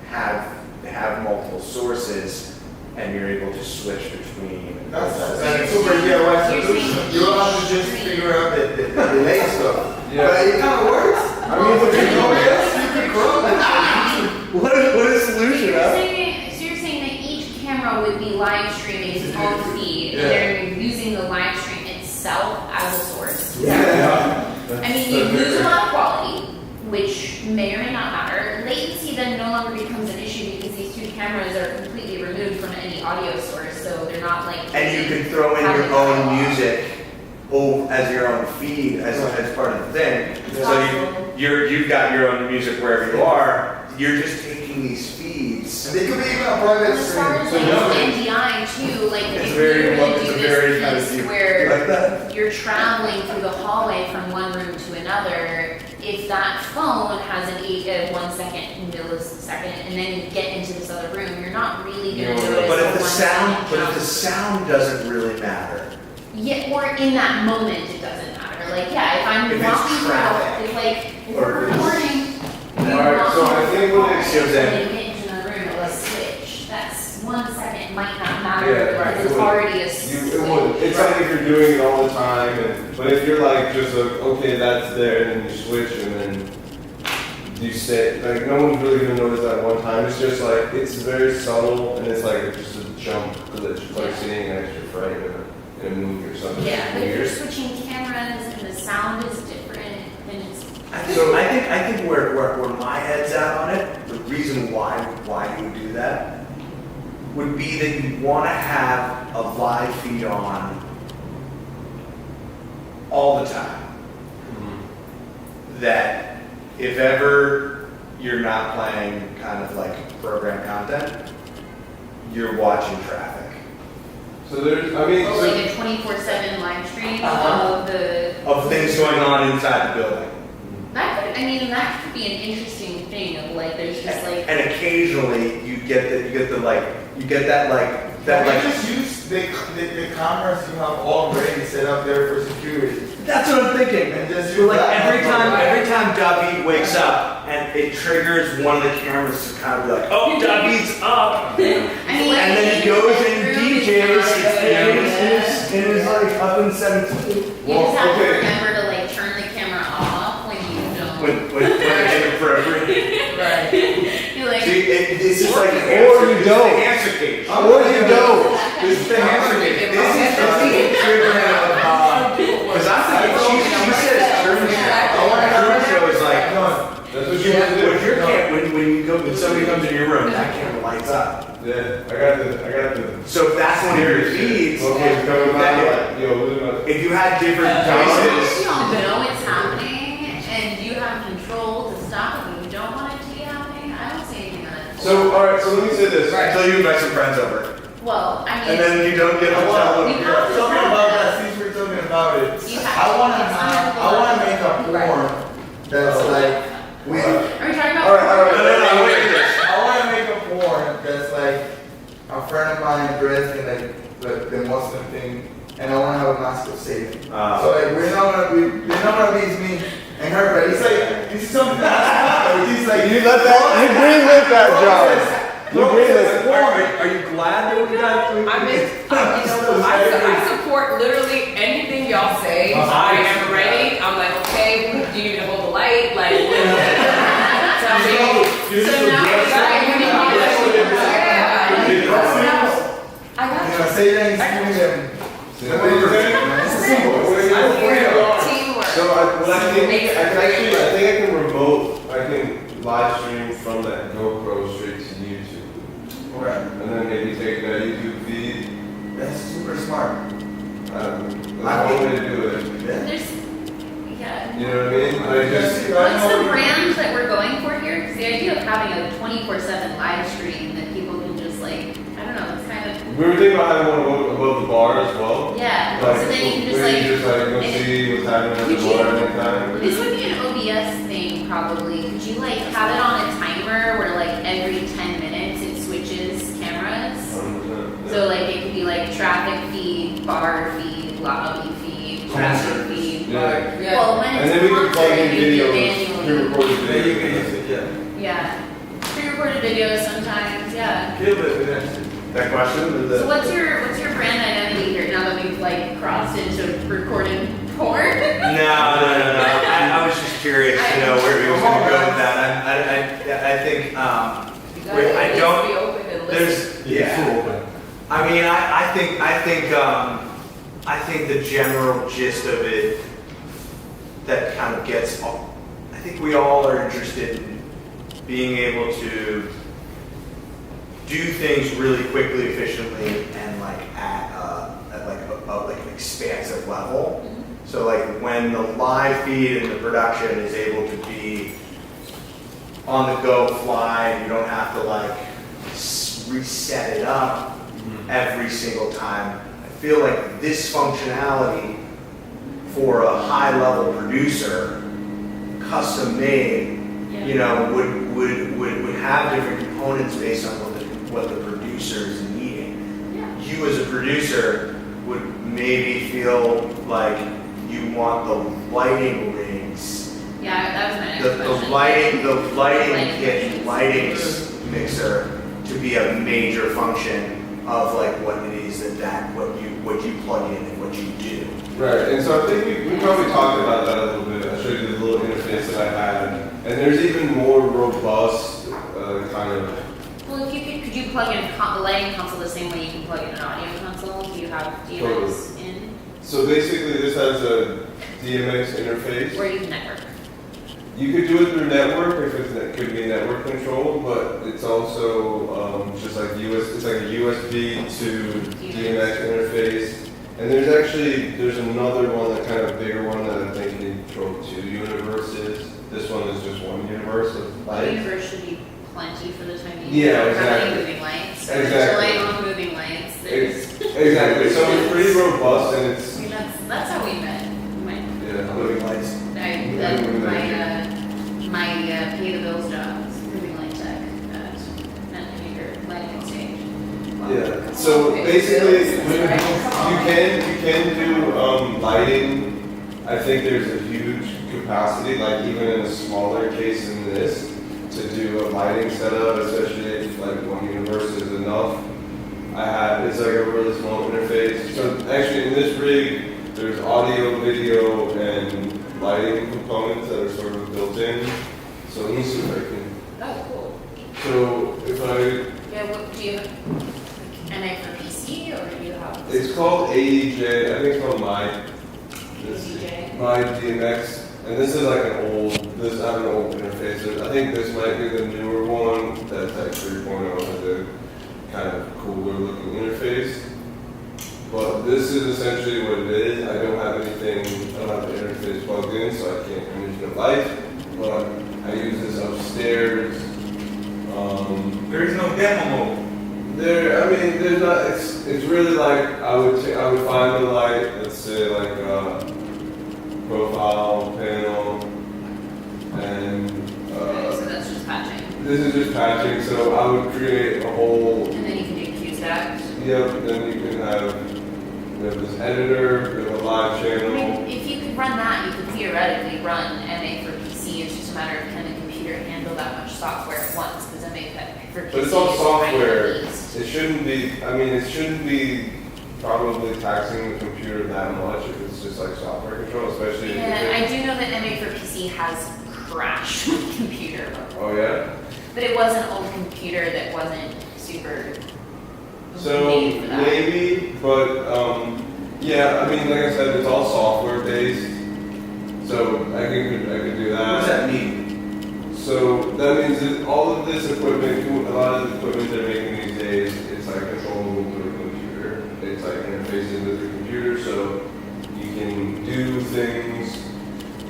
S1: have multiple sources, and you're able to switch between.
S6: That's a super DIY solution. You don't have to just figure out the delay stuff.
S2: Yeah.
S6: But it kind of works.
S2: If
S6: you know this, you can grow it.
S1: What a solution, huh?
S3: So you're saying that each camera would be live streaming its own feed,
S6: Yeah.
S3: and they're using the live stream itself as a source.
S6: Yeah.
S3: You lose a lot of quality, which may or may not matter. Latency then no longer becomes an issue because these 2 cameras are completely removed from any audio source, so they're not
S1: And you can throw in your own music as your own feed as part of the thing. So you've got your own music wherever you are. You're just taking these feeds.
S6: And they could be even a private
S3: As far as
S6: stream.
S3: NDI too,
S1: It's
S3: if
S1: very
S3: you're gonna
S1: it's
S3: do
S1: a very
S3: this
S1: kind of
S3: piece
S1: deep
S3: where
S1: like that.
S3: you're traveling through the hallway from one room to another, if that phone has a 1 second millisecond and then you get into this other room, you're not really gonna notice
S1: But if
S3: the
S1: the
S3: 1
S1: sound,
S3: second
S1: but if
S3: jump.
S1: the sound doesn't really matter.
S3: Yeah, or in that moment it doesn't matter. If I'm
S1: If it's
S3: walking through,
S1: traffic.
S3: if we're recording,
S2: Alright, so I think what it
S1: shows that-
S3: when you get into another room, it'll switch. That's 1 second might not matter,
S2: Yeah,
S3: because
S2: it
S3: it's
S2: would.
S3: already a switch.
S2: It would. It's like if you're doing it all the time, but if you're just okay, that's there, and then you switch, and then you stay, no one's really gonna notice that one time. It's just it's very subtle, and it's just a jump, because it's like seeing an extra frame in a movie or something.
S3: Yeah, but if you're
S2: Weird.
S3: switching cameras and the sound is different, then it's.
S1: I think where my head's at on it, the reason why you would do that would be that you want to have a live feed on all the time. That if ever you're not playing kind of program content, you're watching traffic.
S2: So there's,
S3: Like a 24/7 live stream of the.
S1: Of things going on inside the building.
S3: That could be an interesting thing of there's just
S1: And occasionally you get that
S6: Why just use the cameras you have already set up there for security?
S1: That's what I'm thinking.
S6: And just
S1: So
S6: use
S1: like
S6: that.
S1: every time David wakes up and it triggers one of the cameras to kind of be like, oh, David's up. And then he goes and DJs and is up in 17.
S3: You just have to
S2: okay.
S3: remember to turn the camera off when you don't.
S1: When it's inappropriate.
S3: Right. You're like.
S1: See, it's just like
S5: Or you don't.
S1: the answer cage.
S5: Or you don't.
S1: This is the answer cage. This is the triggering of, because I'm thinking, she says Truman Show. Truman Show is like,
S2: that's what you want to do.
S1: when somebody comes in your room, that camera lights up.
S2: Yeah, I got the.
S1: So if that's one of your feeds,
S2: Okay, coming back. Yo, look at
S1: if you had different
S3: As long as
S1: voices,
S3: you all know it's happening and you have control to stop it when you don't want it to be happening, I don't see anything on it.
S2: So So, all right, so let me say this.
S1: Until you invite some friends over.
S3: Well, I mean.
S1: And then you don't get to tell them.
S3: You have to
S6: Talking
S3: have
S6: about
S3: that.
S6: that, since we're talking about it,
S3: You
S6: I
S3: have-
S6: wanna
S3: it's
S6: have,
S3: unethical.
S6: I wanna make a porn that's like, we,
S3: Are we talking about?
S2: All right.
S1: No, wait.
S6: I wanna make a porn that's like a friend of mine dressed in like the Muslim thing, and I wanna have a mask of Satan. So like we're not gonna be it's me and her, but it's like this is something that's it's like
S2: You greenlit that job. You greenlit.
S1: Are you glad that we got?
S7: I'm in, I support literally anything y'all say. I am ready. I'm like, okay, do you need to hold the light? Like, tell me. So now I got
S6: you know, Satan is giving them. It's simple.
S7: teamwork.
S2: So I think I can remote. I can live stream from that GoPro straight to YouTube,
S6: Okay.
S2: and then maybe take that YouTube feed.
S6: That's super smart.
S2: I don't know. That's one way to do it.
S6: Yeah.
S3: There's, yeah.
S2: You know what I mean? Like just.
S3: What's the brand that we're going for here? Because the idea of having a 24/7 live stream that people can just like, I don't know, it's kind of,
S2: We were thinking about having one above the bar as well.
S3: yeah.
S2: Like,
S3: So then you can just
S2: where
S3: like,
S2: you just like go see what's happening at the
S3: Could you-
S2: bar anytime.
S3: this would be an OBS thing probably. Could you like have it on a timer where like every 10 minutes it switches cameras?
S2: 100%,
S3: So like it could be like traffic feed, bar feed, lobby feed, traffic feed.
S2: Yeah.
S3: Well, when
S2: And
S3: it's
S2: then we can plug
S3: concert,
S2: in
S3: you do
S2: videos,
S3: manually.
S2: pre-recorded
S6: There you
S2: videos.
S6: can use it, yeah.
S3: Yeah. Pre-recorded videos sometimes, yeah.
S6: Kill it, yeah.
S1: That question?
S3: So what's your brand identity here now that we've like crossed into recording porn?
S1: No. I was just curious to know where we was going to go with that. I think Wait, I don't-
S7: Be open and listen.
S1: there's yeah. I mean, I think the general gist of it that kind of gets. I think we all are interested in being able to do things really quickly, efficiently, and like at like an expansive level. So like when the live feed and the production is able to be on the go fly, and you don't have to like reset it up every single time. I feel like this functionality for a high level producer, custom made, you know, would have different components based on what the producer is needing.
S3: Yeah.
S1: You as a producer would maybe feel like you want the lighting rigs,
S3: Yeah, that was my next question.
S1: the lighting
S3: Lighting
S1: kit,
S3: mixers.
S1: lighting mixer to be a major function of like what it is what you plug in and what you do.
S2: Right, and so I think we probably talked about that a little bit. I showed you the little interface that I had, and there's even more robust kind of.
S3: Well, if you could you plug in the lighting console the same way you can plug in an audio console? Do you have DMX in
S2: So basically, this has a DMX interface.
S3: or you can network?
S2: You could do it through network if it could be network controlled, but it's also just like it's like a USB to DMX interface. And there's another one, that kind of bigger one that I think can control 2 universes. This one is just one universe of
S3: The
S2: light.
S3: universe should be plenty for the time being.
S2: Yeah,
S3: We don't have any
S2: exactly.
S3: moving lights. So
S2: Exactly.
S3: there's light on moving lights. There's,
S2: Exactly. So it's pretty robust, and it's
S3: I mean, that's how we met.
S2: yeah.
S1: Moving lights.
S3: My pay the bills job is moving light tech at Nutmaker Lighting Exchange.
S2: Yeah. So basically, you can do lighting. I think there's a huge capacity, like even in a smaller case than this, to do a lighting setup, especially if like one universe is enough. It's like a really small interface. So actually, in this rig, there's audio, video, and lighting components that are sort of built in. So let me see if I can.
S3: Oh, cool.
S2: So if I
S3: Yeah, what do you have? Like, NA for PC or do you have?
S2: It's called AEJ. I think it's called My
S3: AEJ.
S2: My DMX, and this is like I have an old interface. I think this might be the newer one. That's like 3.0 has a kind of cooler looking interface. But this is essentially what it is. I don't have anything. I don't have the interface plugged in, so I can't image the light. But I use this upstairs.
S6: There is no demo mode.
S2: There, I mean, there's not. It's really like I would find the light. Let's say like a profile panel, and
S3: Okay, so that's just patching.
S2: this is just patching. So I would create a whole.
S3: And then you can do QStack.
S2: Yep. Then you can have this editor, we have a live
S3: I
S2: channel.
S3: mean, if you could run that, you could theoretically run MA for PC. It's just a matter of can the computer handle that much software at once? Because MA for PC
S2: But it's all
S3: is
S2: software.
S3: right beast.
S2: It shouldn't be. I mean, it shouldn't be probably taxing the computer that much if it's just like software control, especially.
S3: Yeah, I do know that MA for PC has crashed with computer,
S2: Oh yeah.
S3: but it was an old computer that wasn't super
S2: So
S3: made for that.
S2: maybe, but yeah, I mean, like I said, it's all software based. So I could do
S1: What
S2: that.
S1: does that mean?
S2: So that means that all of this equipment, a lot of the equipment they're making these days, it's like controllable through a computer. It's like interfacing with your computer, so you can do things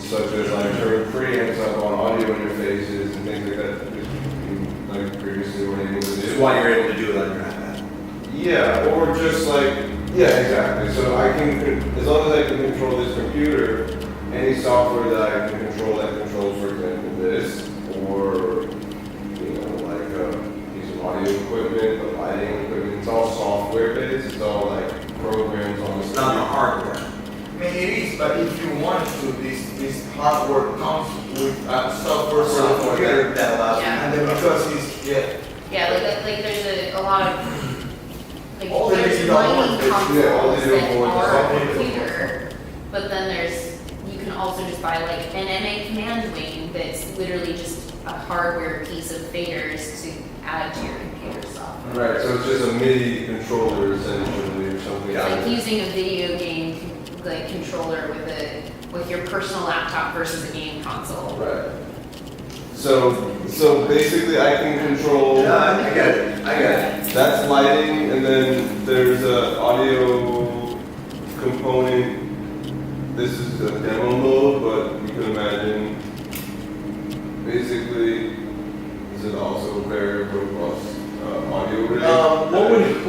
S2: such as like turn preamps up on audio interfaces and things like that, which you like previously weren't able to do.
S1: This is why you're able to do it on your iPad.
S2: Yeah, or just like, yeah, exactly. So I can, as long as I can control this computer, any software that I can control that controls, for example, this, or, you know, like a piece of audio equipment, the lighting equipment, it's all software based, it's all like programs on the
S1: It's not the hardware.
S6: I mean, it is, but if you want to, this hardware comes with software for the
S1: Software
S6: computer.
S1: that allows you.
S3: Yeah.
S6: And then because it's, yeah,
S3: Yeah, like there's a lot of like
S6: All the
S3: there's
S6: digital
S3: mining
S6: boards,
S2: yeah, all
S3: consoles
S2: digital
S3: that
S2: boards
S3: are
S2: are
S3: a
S2: software.
S3: computer, but then you can also just buy like an MA command wing that's literally just a hardware piece of faders to add to your computer software.
S2: Right, so it's just a MIDI controller essentially or something.
S3: It's like using a video game like controller with your personal laptop versus a game console.
S2: Right. So basically I can control.
S1: Yeah, I get it. I get it.
S2: That's lighting, and then there's a audio component. This is a demo mode, but you can imagine. Basically, this is also very robust audio rig.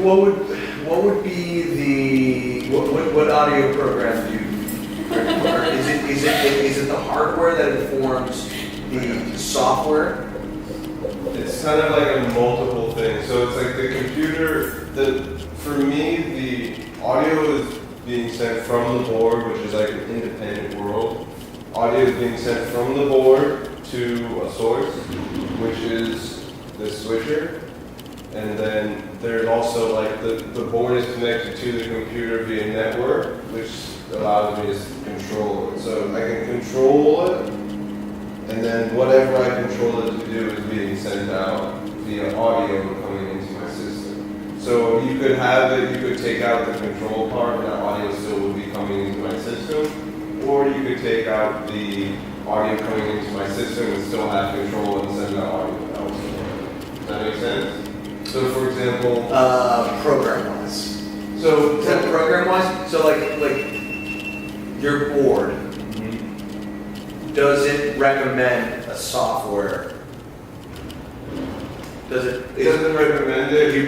S1: What would be what audio program do you prefer? Is it the hardware that informs the software?
S2: It's kind of like a multiple thing. So it's like the computer. For me, the audio is being sent from the board, which is like an independent world. Audio is being sent from the board to a source, which is the switcher. And then there's also like the board is connected to the computer via network, which allows me to control it. So I can control it, and then whatever I control it to do is being sent out via audio coming into my system. So you could have it, you could take out the control part, and that audio still would be coming into my system, or you could take out the audio coming into my system and still have control and send that audio elsewhere. Does that make sense? So for example,
S1: Program-wise.
S2: so
S1: Is that program-wise? So like your board, does it recommend a software? Does it?
S2: it doesn't recommend
S1: Could
S2: it.
S1: you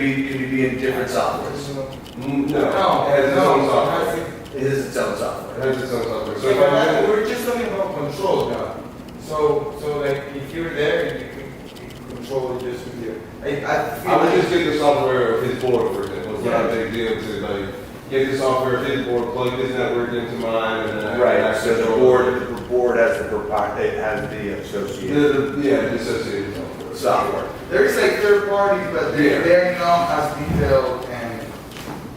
S1: be in different softwares?
S2: No, it has its own software.
S1: It is its own software.
S2: It has its own software. So
S6: So
S2: if I
S6: we're just talking about control now. So like if you're there, you can control it just with you. I feel
S2: I would
S6: like
S2: just get the software of his board, for example. It's not a big deal to like get the software of his board, plug his network into mine, and then I
S1: Right,
S2: can
S1: so the board has it has the associated
S2: Yeah, the associated software.
S1: software.
S6: there's like third parties, but
S2: Yeah.
S6: they're not as detailed and.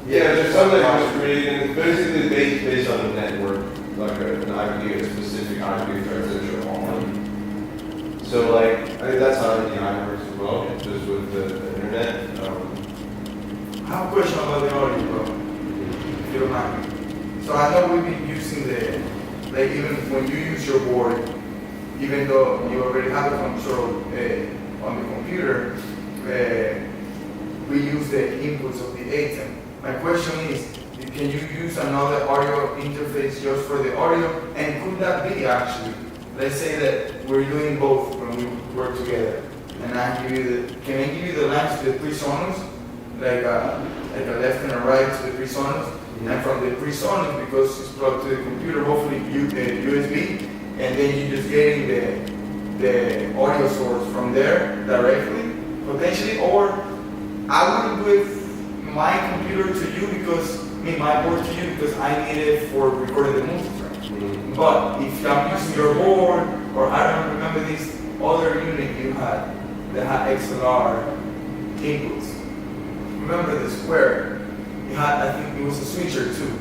S2: Yeah, there's some that was created, it's basically based on a network, like an IP, a specific IP address that you're on. So like, I think that's how the IP works as well, just with the internet.
S6: I have a question about the audio, bro. If you don't mind. So I know we've been using like even when you use your board, even though you already have the control on the computer, we use the inputs of the ATEM. My question is, can you use another audio interface just for the audio? And could that be actually, let's say that we're doing both when we work together, and can I give you the lines to the PreSonus? Like a left and a right to the PreSonus? And from the PreSonus, because it's plugged to the computer, hopefully USB, and then you just getting the audio source from there directly, potentially, or I wouldn't do it my computer to you my board to you because I need it for recording the multi-track. But if I'm using your board, or I don't remember this other unit you had that had XLR inputs. Remember the square? You had, I think it was a switcher too.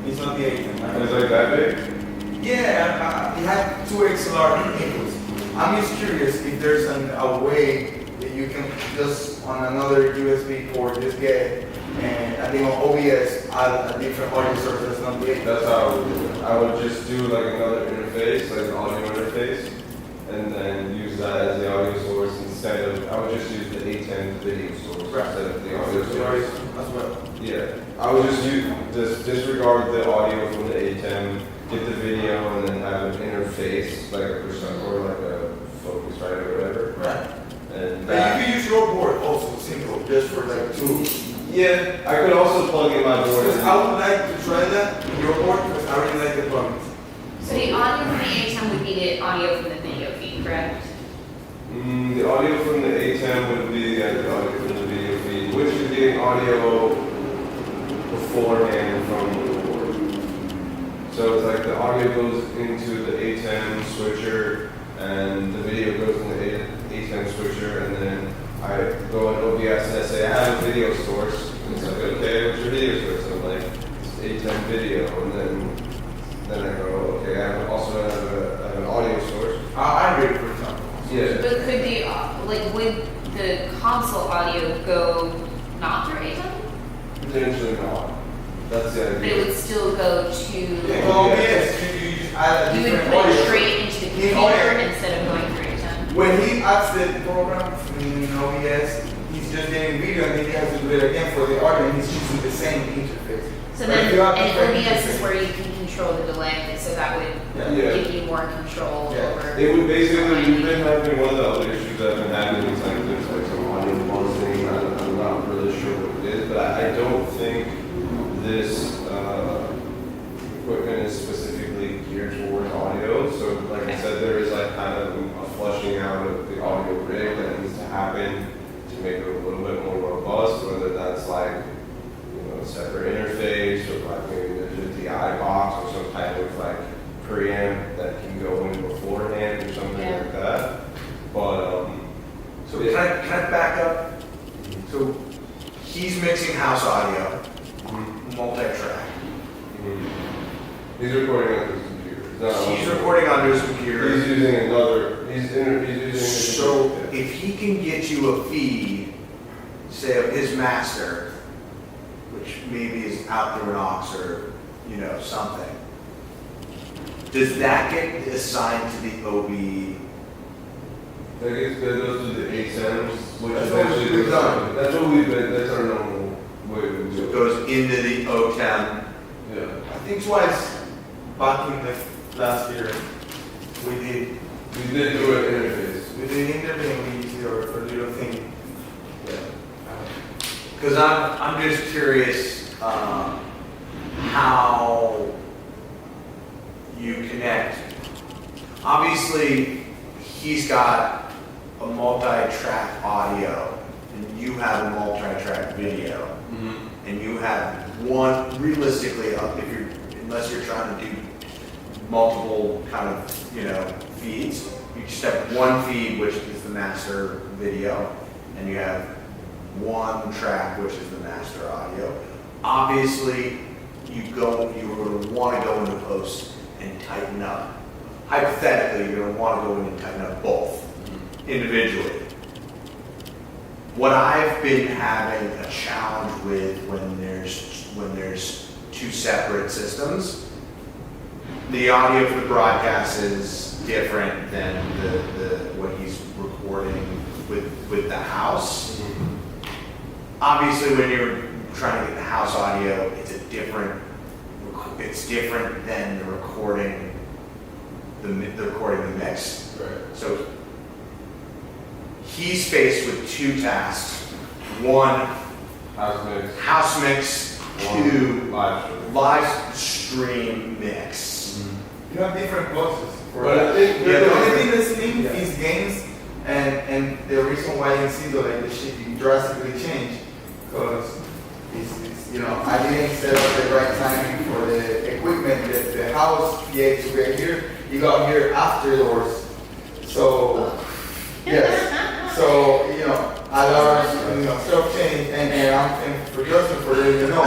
S6: It's not the 810.
S2: Is it like that big?
S6: Yeah, it had 2 XLR inputs. I'm just curious if there's a way that you can just on another USB port just get and I think on OBS add a different audio source that's not the 810.
S2: That's how I would do it. I would just do like another interface, like an audio interface, and then use that as the audio source instead of, I would just use the 810 video source instead of the audio source.
S6: As well.
S2: Yeah, I would just disregard the audio from the 810, get the video, and then have an interface, like a percent or like a Focusrite or whatever.
S6: Right.
S2: And
S6: But you can use your board also, simple, just for like 2.
S2: yeah, I could also plug in my board.
S6: Because I would like to try that in your board because I really like the plugins.
S3: So the audio from the A10 would be the audio from the video feed, correct?
S2: The audio from the 810 would be the audio from the video feed, which is getting audio beforehand from the board. So it's like the audio goes into the 810 switcher, and the video goes in the 810 switcher, and then I go in OBS and I say, I have a video source. And it's like, okay, what's your video source? And I'm like, it's 810 video. And then I go, okay, I also have an audio source.
S6: I'm ready for example.
S2: Yeah.
S3: But could the, would the console audio go not through A10?
S2: Potentially not. That's the
S3: But it
S2: idea.
S3: would still go to,
S6: Yeah, well, yes, you just add a
S3: you would
S6: different
S3: put it
S6: audio.
S3: straight into the
S6: In
S3: computer
S6: audio.
S3: instead of going through A10?
S6: When he adds the program in OBS, he's just getting video and then he has to do it again for the audio and he's using the same interface.
S3: So
S6: But
S3: then,
S6: if you have
S3: and
S6: different
S3: OBS is
S6: interface-
S3: where you can control the delay, so that would
S2: Yeah.
S3: give you more control
S6: Yeah.
S3: over.
S2: It would basically, we've been having one of the other issues that I've been having is like there's like some audio buzzing. I'm not really sure what it is, but I don't think this equipment is specifically geared towards audio. So like I said, there is like kind of a flushing out of the audio rig that needs to happen to make it a little bit more robust, whether that's like, you know, a separate interface or like maybe there's a DI box or some type of like preamp that can go in beforehand or something
S3: Yeah.
S2: like that. But
S1: So can I back up? So he's mixing house audio, multi-track.
S2: he's recording on his computer. No,
S1: He's recording onto his
S2: He's
S1: computer.
S2: using another. He's using.
S1: So if he can get you a feed, say of his master, which maybe is out through an aux or, you know, something, does that get assigned to the OB?
S2: That goes to the 810s, which
S6: That's
S2: is
S6: what
S2: actually
S6: we've done.
S2: That's what we've been. That's our normal way to
S1: So
S2: do
S1: it
S2: it.
S1: goes into the O10.
S2: Yeah.
S6: I think twice back in the last year, we did
S2: Do an interface.
S6: interview and we used our little thing.
S1: Because I'm just curious how you connect. Obviously, he's got a multi-track audio, and you have a multi-track video, and you have one, realistically, unless you're trying to do multiple kind of, you know, feeds, you just have one feed, which is the master video, and you have one track, which is the master audio. Obviously, you're going to want to go into post and tighten up. Hypothetically, you're going to want to go in and tighten up both individually. What I've been having a challenge with when there's two separate systems, the audio for the broadcast is different than what he's recording with the house. Obviously, when you're trying to get the house audio, it's different than the recording the mix.
S2: Right.
S1: So he's faced with two tasks. One,
S2: House mix,
S1: house mix,
S2: one
S1: two,
S2: live stream.
S1: live stream mix.
S6: You have different bosses.
S2: But I think
S6: The only thing that's new
S1: Yeah.
S6: is games, and the reason why you see the shit drastically changed, because it's, you know, I didn't set up the right timing for the equipment, the house, yeah, to get here, you got here afterwards. So, yes, so, you know, a lot of, stuff changed, and for Justin, for letting you know,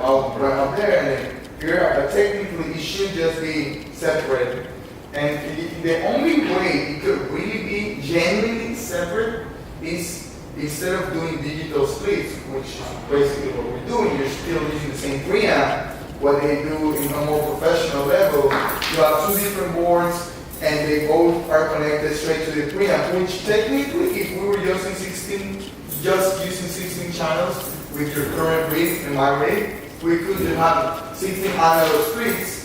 S6: I'll run up there, and then here, but technically, it should just be separated. And the only way it could really be genuinely separate is instead of doing digital splits, which is basically what we're doing, you're still using the same preamp. What they do in a more professional level, you have two different boards and they both are connected straight to the preamp, which technically, if we were using 16 channels with your current rig and my rig, we could have 16 analog splits.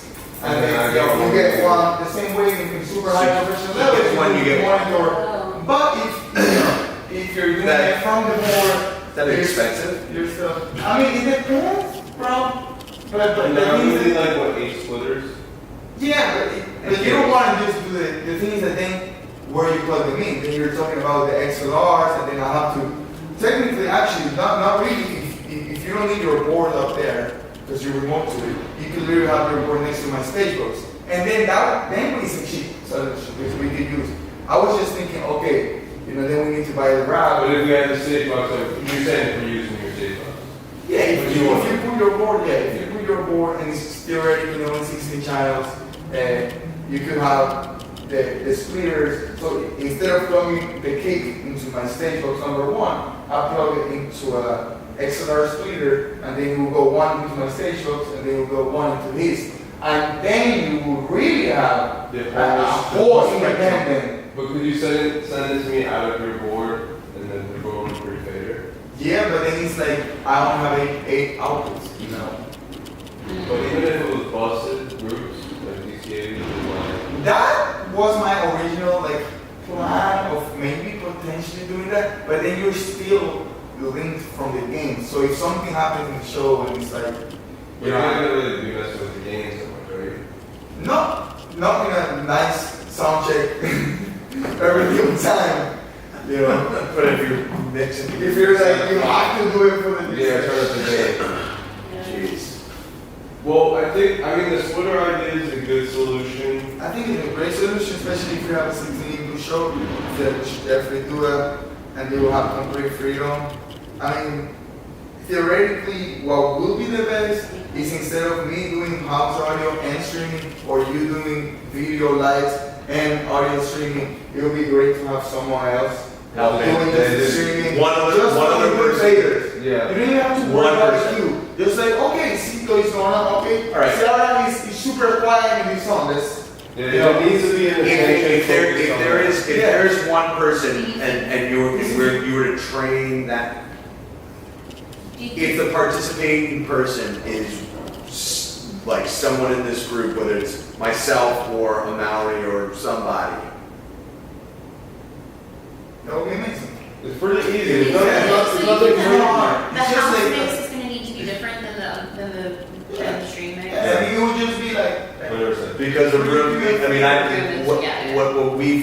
S6: And then you get one the same way in super high professional level.
S1: You get one, you get one.
S3: Oh.
S6: But if you're doing
S1: That-
S6: it from the board,
S1: Is that expensive?
S6: you're still. I mean, it depends, bro. But
S2: And
S6: the
S2: they're
S6: thing
S2: really
S6: is,
S2: like what, 8 splitters?
S6: yeah, but you don't want to just do the thing is the thing where you plug them in. Then you're talking about the XLRs, and then I have to technically, actually, not really. If you don't need your board up there, because you're remote to it, you can literally have your board next to my stage box. And then we some cheap solution, which we could use. I was just thinking, okay, then we need to buy the route.
S2: But if we had the stage box, like, you're saying we're using your stage box.
S6: Yeah, if you put your board, if you put your board and it's theoretically only 16 channels, you could have the splitters. So instead of plugging the kick into my stage box number 1, I plug it into a XLR splitter, and then you will go one into my stage box, and then you will go one into his. And then you will really have
S2: The
S6: a whole independent.
S2: But could you send it to me out of your board and then the board would be fader?
S6: Yeah, but then it's like, I don't have eight outputs,
S2: But even if it was busted groups, like DCA, like,
S6: That was my original plan of maybe potentially doing that, but then you're still linked from the game. So if something happens in the show and it's like,
S2: you're not gonna really be messing with the game so much, right?
S6: not in a nice sound check every single time,
S1: But if you're mixing.
S6: If you're like, you have to do it for the
S2: Yeah, turn up the game.
S1: Jeez.
S2: Well, I mean, the splitter idea is a good solution.
S6: I think it's a great solution, especially if you have a 16 English show, that you should definitely do it, and you will have complete freedom. I mean, theoretically, what will be the best is instead of me doing house audio and streaming, or you doing video lights and audio streaming, it would be great to have someone else doing the streaming.
S1: One other person.
S6: You
S2: Yeah.
S6: don't even have to
S1: One
S6: worry about
S1: person.
S6: the queue. Just like, okay, Cinco is going on, okay.
S1: All right.
S6: Sarah is super quiet in this song.
S2: Yeah, it needs to be an
S1: If
S2: attention
S1: there is one person and you were to train that, if the participating person is like someone in this group, whether it's myself or a Mallory or somebody,
S6: That would be amazing.
S2: It's pretty easy. It's
S6: Yeah.
S2: nothing crazy.
S3: The
S6: It's just
S3: house
S6: like-
S3: mix is gonna need to be different than the stream mix.
S6: Yeah, it would just be like,
S2: 100%.
S1: because the room, I mean,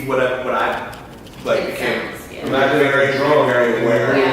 S1: what I like
S3: It
S1: became
S3: sounds, yeah.
S2: Imagine
S1: very, very aware.
S2: You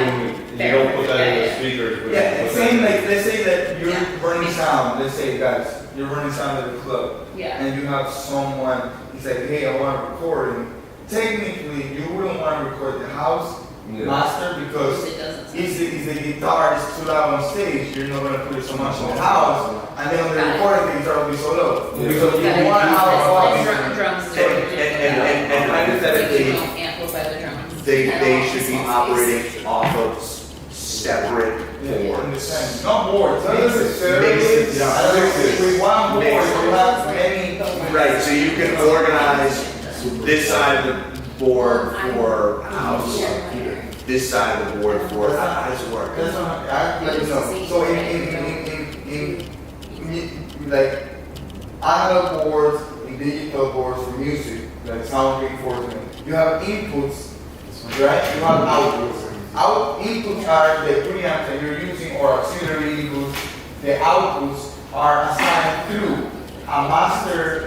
S2: don't put that in the speakers. but you
S6: yeah,
S2: put
S6: same
S2: that-
S6: like, let's say that you're
S3: Yeah.
S6: running sound, let's say guys, you're running sound at the club,
S3: Yeah.
S6: and you have someone, he's like, hey, I want to record, and technically, you wouldn't want to record the house
S2: Yeah.
S6: master, because
S3: It doesn't.
S6: if the guitar is too loud on stage, you're not gonna put it so much in the house, and then on the recording, the guitar will be so low.
S2: Yeah.
S6: Because you
S3: Got it.
S6: want to have a
S3: Like drums.
S1: And hypothetically,
S3: Amplify the drums.
S1: they should be operating off of separate
S6: Yeah,
S1: boards.
S6: understand. Not boards, not necessarily.
S1: Mixes, yeah.
S6: I don't know, with one board,
S1: Mixes.
S6: you have many.
S1: Right, so you can organize this side of the board for house, this side of the board for, how does it work?
S6: That's not, I let you know. So in like analog boards and digital boards for music, like sound reinforcement, you have inputs right? You have outputs. Inputs are the preamps that you're using or auxiliary inputs. The outputs are assigned through a master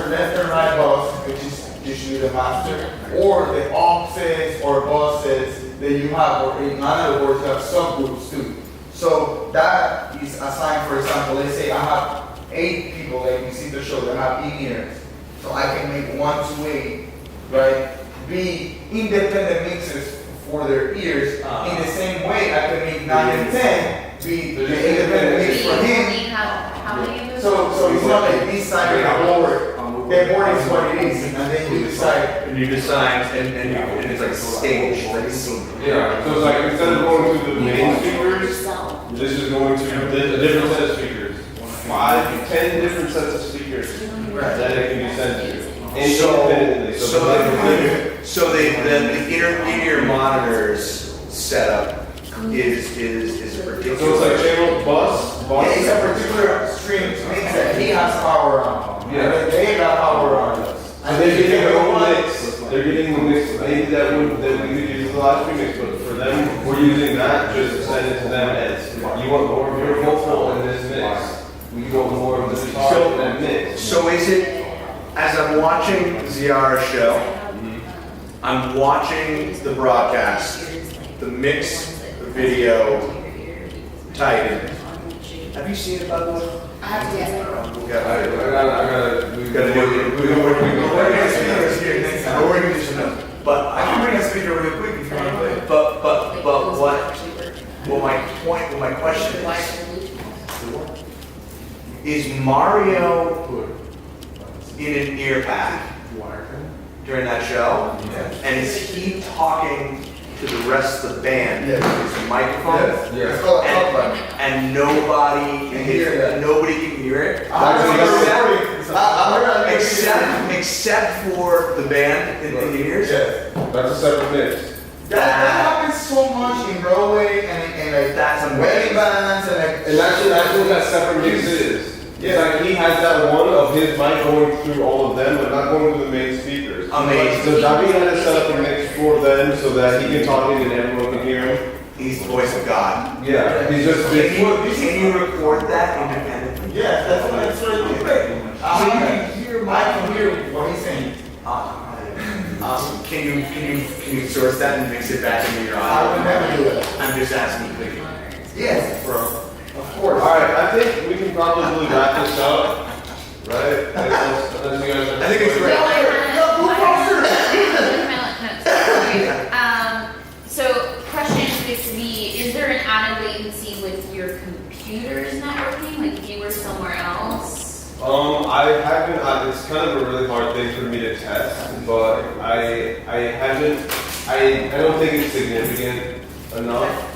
S6: left and right bus, which is usually the master, or the auxes or buses that you have, or in other words, you have subgroups too. So that is assigned, for example, let's say I have 8 people, like you see the show, that have in-ears. So I can make 1 to 8, right, be independent mixes for their ears. In the same way, I can make 9 and 10 be the independent mix
S3: So
S6: for
S3: you
S6: him.
S3: only have how many of those?
S6: So it's not like this side of the board. The board is what it is, and then you decide.
S1: And you decide, and it's like stage, like
S2: Yeah, so it's like instead of going to the main speakers, this is going to a different set of speakers. 5, 10 different sets of speakers that it can be sent to. Independently.
S1: So the in-ear monitors setup is a particular.
S2: So it's like channel bus.
S6: Yeah, it's a particular stream mix that he has power on.
S2: Yeah.
S6: And they got power on.
S2: And they're getting their own mix. They're getting the mix maybe that we could use the live stream mix, but for them, we're using that just to send it to them as you want more of your vocal in this mix. We want more of this guitar in that mix.
S1: So is it, as I'm watching Ziara's show, I'm watching the broadcast, the mix video Titan. Have you seen it, by the way?
S3: I have to get it.
S1: We gotta
S2: We've
S1: do it. We're working this enough. But
S6: I can bring a speaker real quick if you want to play.
S1: but what my question is Mario in an ear pack during that show? And is he talking to the rest of the band?
S6: Yes.
S1: His microphone?
S2: Yes.
S6: It's called a talkback.
S1: And nobody
S6: Can hear that.
S1: nobody can hear it? Except for the band in the ears?
S6: Yes.
S2: That's a separate mix.
S6: That happens so much in Broadway and like
S1: That's amazing.
S6: wedding bands and like.
S2: And that's what that separate mix is. It's like he has that one of his mic going through all of them, but not going to the main speakers.
S1: Amazing.
S2: So David had to set up a mix for them so that he can talk in and everyone can hear him.
S1: He's the voice of God.
S2: Yeah, he's just
S1: Can you record that independently?
S6: Yeah, that's what it's really good. I can hear what he's saying.
S1: Awesome. Can you source that and mix it back into your
S6: I would
S1: audio?
S6: never do that.
S1: I'm just asking quickly.
S6: Yes, bro. Of course.
S2: Alright, I think we can probably wrap this up, right? Unless you guys
S1: I think it's great.
S3: So question is is there an added latency with your computers not working? Like if you were somewhere else?
S2: I haven't, it's kind of a really hard thing for me to test, but I don't think it's significant enough.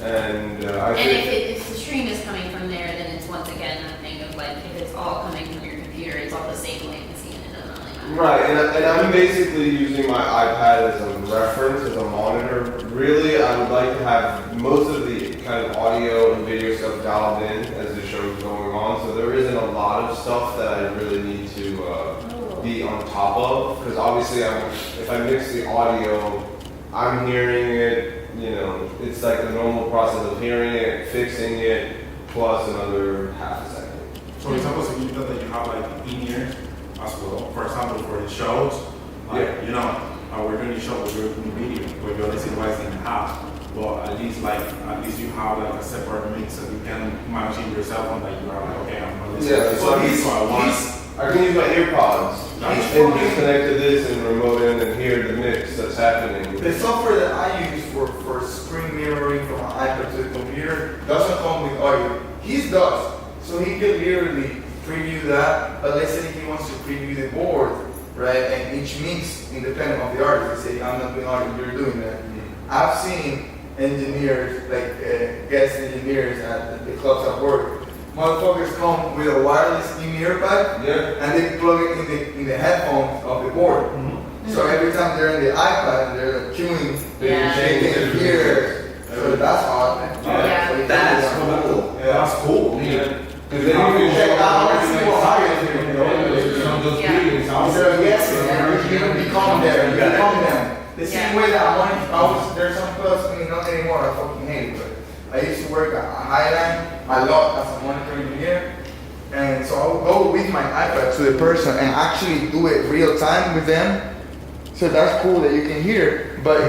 S2: And I
S3: And
S2: think,
S3: if the stream is coming from there, then it's once again a thing of like, if it's all coming from your computer, it's all the same latency and it doesn't really matter.
S2: right, and I'm basically using my iPad as a reference, as a monitor. Really, I would like to have most of the kind of audio and video stuff dialed in as the show is going on, so there isn't a lot of stuff that I really need to be on top of, because obviously if I mix the audio, I'm hearing it, you know, it's like the normal process of hearing it, fixing it, plus another half a second.
S5: For example, so you know that you have like in-ears as well. For example, for the shows, like,
S2: Yeah.
S5: you know, we're doing the show, we're doing video, where you're listening what's in the house. But at least you have like a separate mix so you can imagine yourself on that you are like, okay, I'm gonna listen to this.
S2: So
S5: So I want.
S2: I can use my earpods and just connect to this and remote in and hear the mix that's happening.
S6: The software that I use for screen mirroring from an iPad to the computer doesn't come with audio. His does. So he can literally preview that, but let's say he wants to preview the board, right? And each mix independent of the artist. They say, I'm not doing audio, you're doing that. I've seen engineers, like guest engineers at the clubs at work. Motherfuckers come with a wireless in-ear pad,
S2: Yeah.
S6: and they plug it in the headphones of the board. So every time they're in the iPad, they're like queuing,
S3: Yeah.
S6: they can hear. So that's odd.
S3: Yeah.
S6: So
S1: That's
S6: cool.
S5: That's cool.
S2: Because then you can
S6: Check out how many people hire here, you know?
S3: Yeah.
S6: Instead of guessing, you become there, you become them. The same me, not anymore, I fucking hate it, but I used to work at Highline a lot as a monitor engineer. And so I would go with my iPad to the person and actually do it real time with them. So that's cool that you can hear, but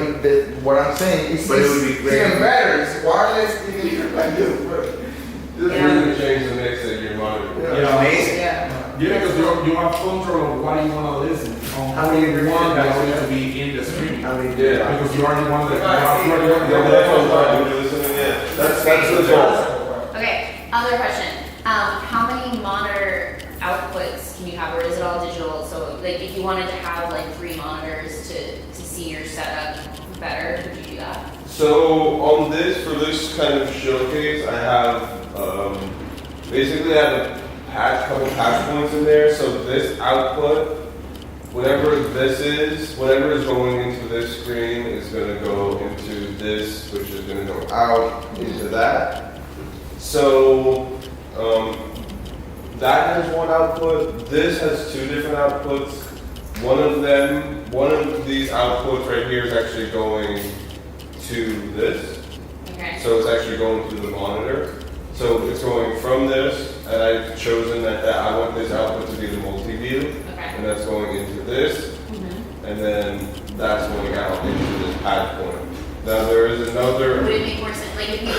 S6: what I'm saying is
S1: But it would be
S6: it's
S1: great.
S6: even better. It's wireless, you can hear like this, bro.
S2: It's really change the mix that you're monitoring.
S5: Yeah.
S1: Amazing.
S7: Yeah.
S5: Yeah, because you have control of what you want to listen.
S1: How many
S5: you want
S1: guys
S5: that
S1: you
S5: to be in the stream.
S1: I mean,
S2: Yeah.
S5: Because you already want that. You already want
S2: Yeah, that's what I'm trying to listen to, yeah.
S1: That's the goal.
S3: Okay, other question. How many monitor outputs can you have, or is it all digital? So like if you wanted to have like 3 monitors to see your setup better, could you do that?
S2: So on this, for this kind of showcase, I have, basically I have a couple patch points in there. So this output, whatever this is, whatever is going into this screen is gonna go into this, which is gonna go out into that. So, that has one output, this has 2 different outputs. One of these outputs right here is actually going to this.
S3: Okay.
S2: So it's actually going to the monitor. So it's going from this, and I've chosen that I want this output to be the multi-view,
S3: Okay.
S2: and that's going into this,
S3: Mhm.
S2: and then that's going out into this pad point. Now there is
S3: Would
S2: another,
S3: it make more sense, like if you,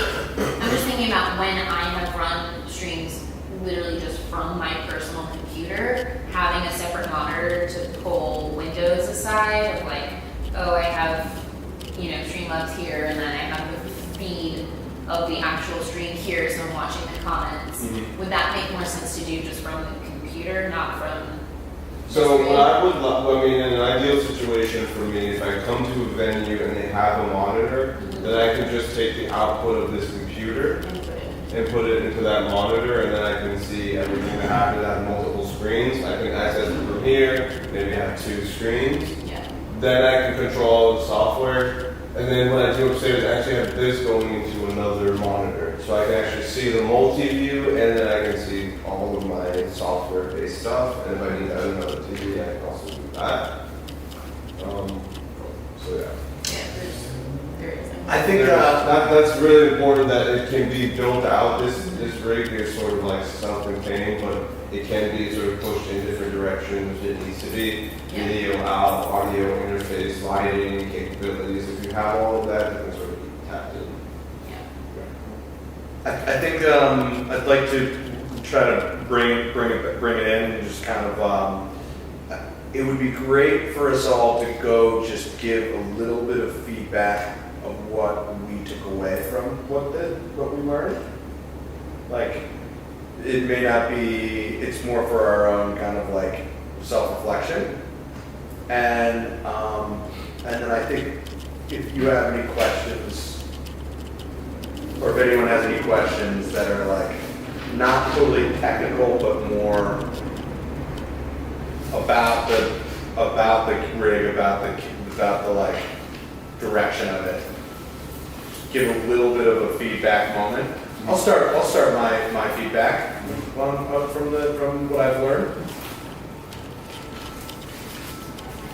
S3: I'm just thinking about when I have run streams literally just from my personal computer, having a separate monitor to pull windows aside of like, oh, I have, Streamlabs here, and then I have the feed of the actual stream here, so I'm watching the comments.
S2: Mhm.
S3: Would that make more sense to do just from the computer, not from?
S2: so what I would love, I mean, in an ideal situation for me, if I come to a venue and they have a monitor, then I can just take the output of this computer and put it into that monitor, and then I can see everything that happened on multiple screens. I can access it from here, maybe have 2 screens.
S3: Yeah.
S2: Then I can control all the software, and then when I do upstairs, I actually have this going into another monitor. So I can actually see the multi-view, and then I can see all of my software-based stuff, and if I need to add another TV, I can also do that. So yeah.
S3: Yeah, there is.
S1: I think,
S2: That's really important that it can be built out. This rig is sort of like self-contained, but it can be sort of pushed in different directions. It needs to be
S3: Yeah.
S2: video out, audio interface, lighting capabilities. If you have all of that, you can sort of tap in.
S3: Yeah.
S1: I think I'd like to try to bring it in and just kind of. It would be great for us all to go just give a little bit of feedback of what we took away from what we learned. Like, it may not be. It's more for our own kind of like self-reflection. And then I think if you have any questions, or if anyone has any questions that are like not totally technical, but more about the rig, about the like direction of it, give a little bit of a feedback moment. I'll start my feedback from what I've learned.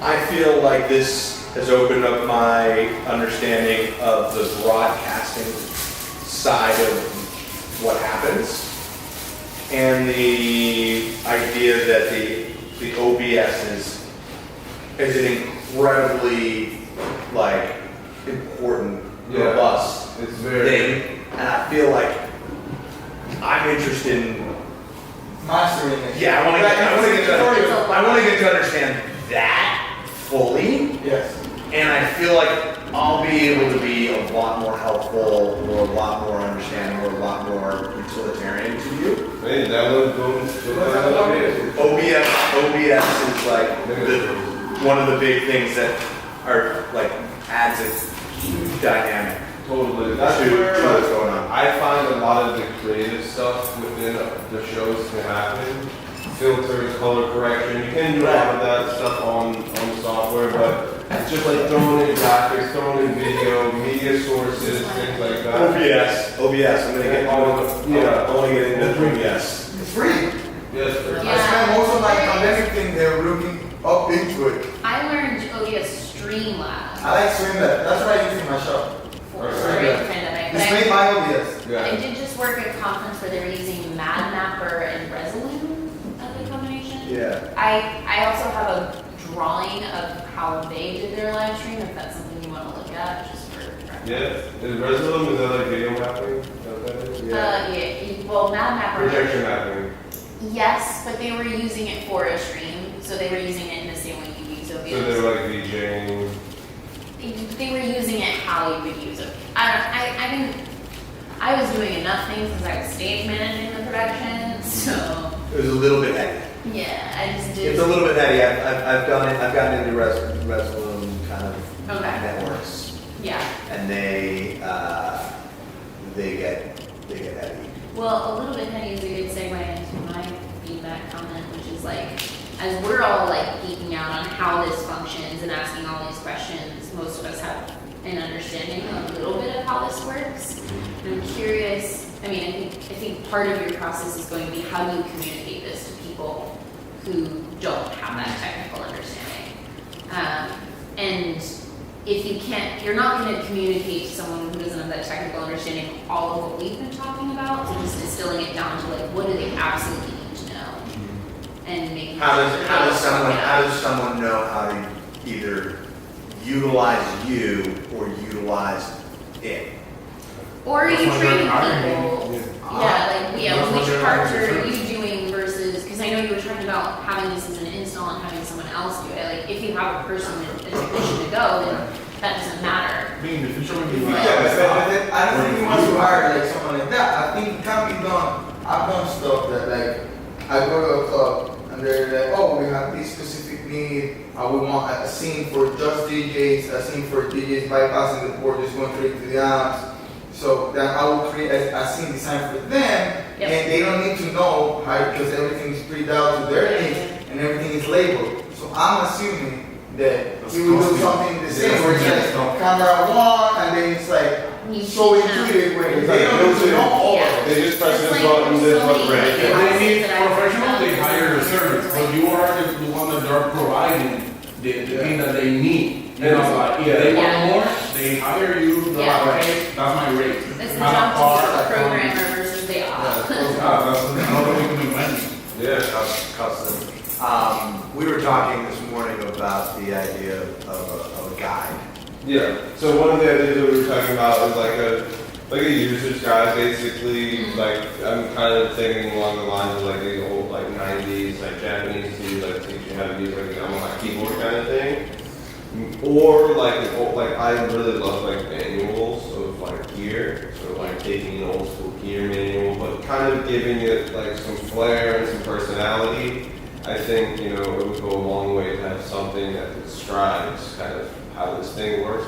S1: I feel like this has opened up my understanding of the broadcasting side of what happens, and the idea that the OBS is an incredibly like important,
S2: Yeah.
S1: robust
S2: It's very.
S1: thing, and I feel like I'm interested in.
S6: Mastering it.
S1: Yeah, I want to get to understand that fully,
S6: Yes.
S1: and I feel like I'll be able to be a lot more helpful, or a lot more understanding, or a lot more utilitarian to you.
S2: Hey, download boom.
S1: OBS is like one of the big things that are like adds a huge dynamic
S2: Totally.
S1: to
S2: That's
S1: to
S2: where
S1: what's going on.
S2: I find a lot of the creative stuff within the shows can happen. Filters, color correction. You can do a lot of that stuff on the software, but it's just like throwing in graphics, throwing in video, media sources, things like that.
S1: OBS. I'm gonna get. I want to get into OBS.
S6: It's free.
S2: Yes, sir.
S6: I spent most of my pandemic thing there looking up into it.
S3: I learned OBS Streamlabs.
S6: I like Streamlabs. That's what I use in my shop.
S3: For
S6: mild, yes.
S2: Yeah.
S3: I did just work at a conference where they were using MadMapper and Resolute as a combination.
S1: Yeah.
S3: I also have a drawing of how they did their live stream, if that's something you want to look at, just for reference.
S2: Yeah, is Resolum, is that like video mapping? Is that what that is?
S3: Well, MadMapper.
S2: Projection mapping.
S3: Yes, but they were using it for a stream, so they were using it in the same way you use OBS.
S2: So they were like DJing.
S3: They were using it how you would use it. I didn't. I was doing enough things because I was stage managing the production, so
S1: It was a little bit heady.
S3: yeah, I just did.
S1: It's a little bit heady. I've done it. I've gotten into Resolum kind of
S3: Okay.
S1: networks,
S3: Yeah.
S1: and they get heavy.
S3: Well, a little bit heady is a good segue into my feedback comment, which is like, as we're all like geeking out on how this functions and asking all these questions, most of us have an understanding a little bit of how this works. And I'm curious, I mean, I think part of your process is going to be how do you communicate this to people who don't have that technical understanding. And if you can't, you're not going to communicate to someone who doesn't have that technical understanding all of what we've been talking about, so just distilling it down to like, what do they absolutely need to know? And making
S1: How
S3: sure
S1: does someone know how to either utilize you or utilize it?
S3: Or are you
S5: That's what
S3: training
S5: they're hiring,
S3: people?
S5: yeah.
S3: Yeah,
S5: That's what
S3: which
S5: they're
S3: parts
S5: hiring
S3: are
S5: for.
S3: you doing versus, because I know you were talking about having this as an install and having someone else do it. Like, if you have a person, a technician to go, then that doesn't matter.
S5: I mean, in the future, when you
S6: Yeah, but I don't think you want to hire like someone like that. I think it can be done. I've done stuff that like, I go to a club and they're like, oh, we have this specific need. We want a scene for just DJs, a scene for DJs bypassing the board, just going straight to the amps. So then I will create a scene design for them,
S3: Yep.
S6: and they don't need to know how, because everything is pre-dialed to their needs and everything is labeled. So I'm assuming that
S5: That's
S6: we will do
S5: costly.
S6: something the same, where it's
S5: Yeah.
S6: like camera one, and then it's like
S3: You
S6: so
S3: teach them.
S6: intuitive where
S2: It's
S6: they
S2: like
S6: don't need to know all of
S3: Yeah.
S6: it.
S2: They just press
S3: It's
S2: this
S3: like
S2: button,
S3: so
S2: this
S3: many
S2: button, right?
S5: If they need
S3: that I-
S5: professional, they hire a service, but you are the one that they're providing the thing that they need. You know, like, if they
S3: Yeah.
S5: want more, they hire you, they're
S3: Yeah.
S5: like, hey, that's my rate.
S3: It's the
S5: I'm a
S3: job
S5: car,
S3: to be a
S5: I come-
S3: programmer versus the op.
S5: That's another way to make money.
S2: Yeah.
S1: Custom. We were talking this morning about the idea of a guide.
S2: Yeah. So one of the ideas that we were talking about is like a user's guide, basically. Like I'm kind of thinking along the lines of like the old like 90s like Japanese dudes like teach you how to use like a keyboard kind of thing. Or like I really love like manuals of like gear, so like taking an old school gear manual, but kind of giving it like some flair and some personality. I think it would go a long way to have something that describes kind of how this thing works,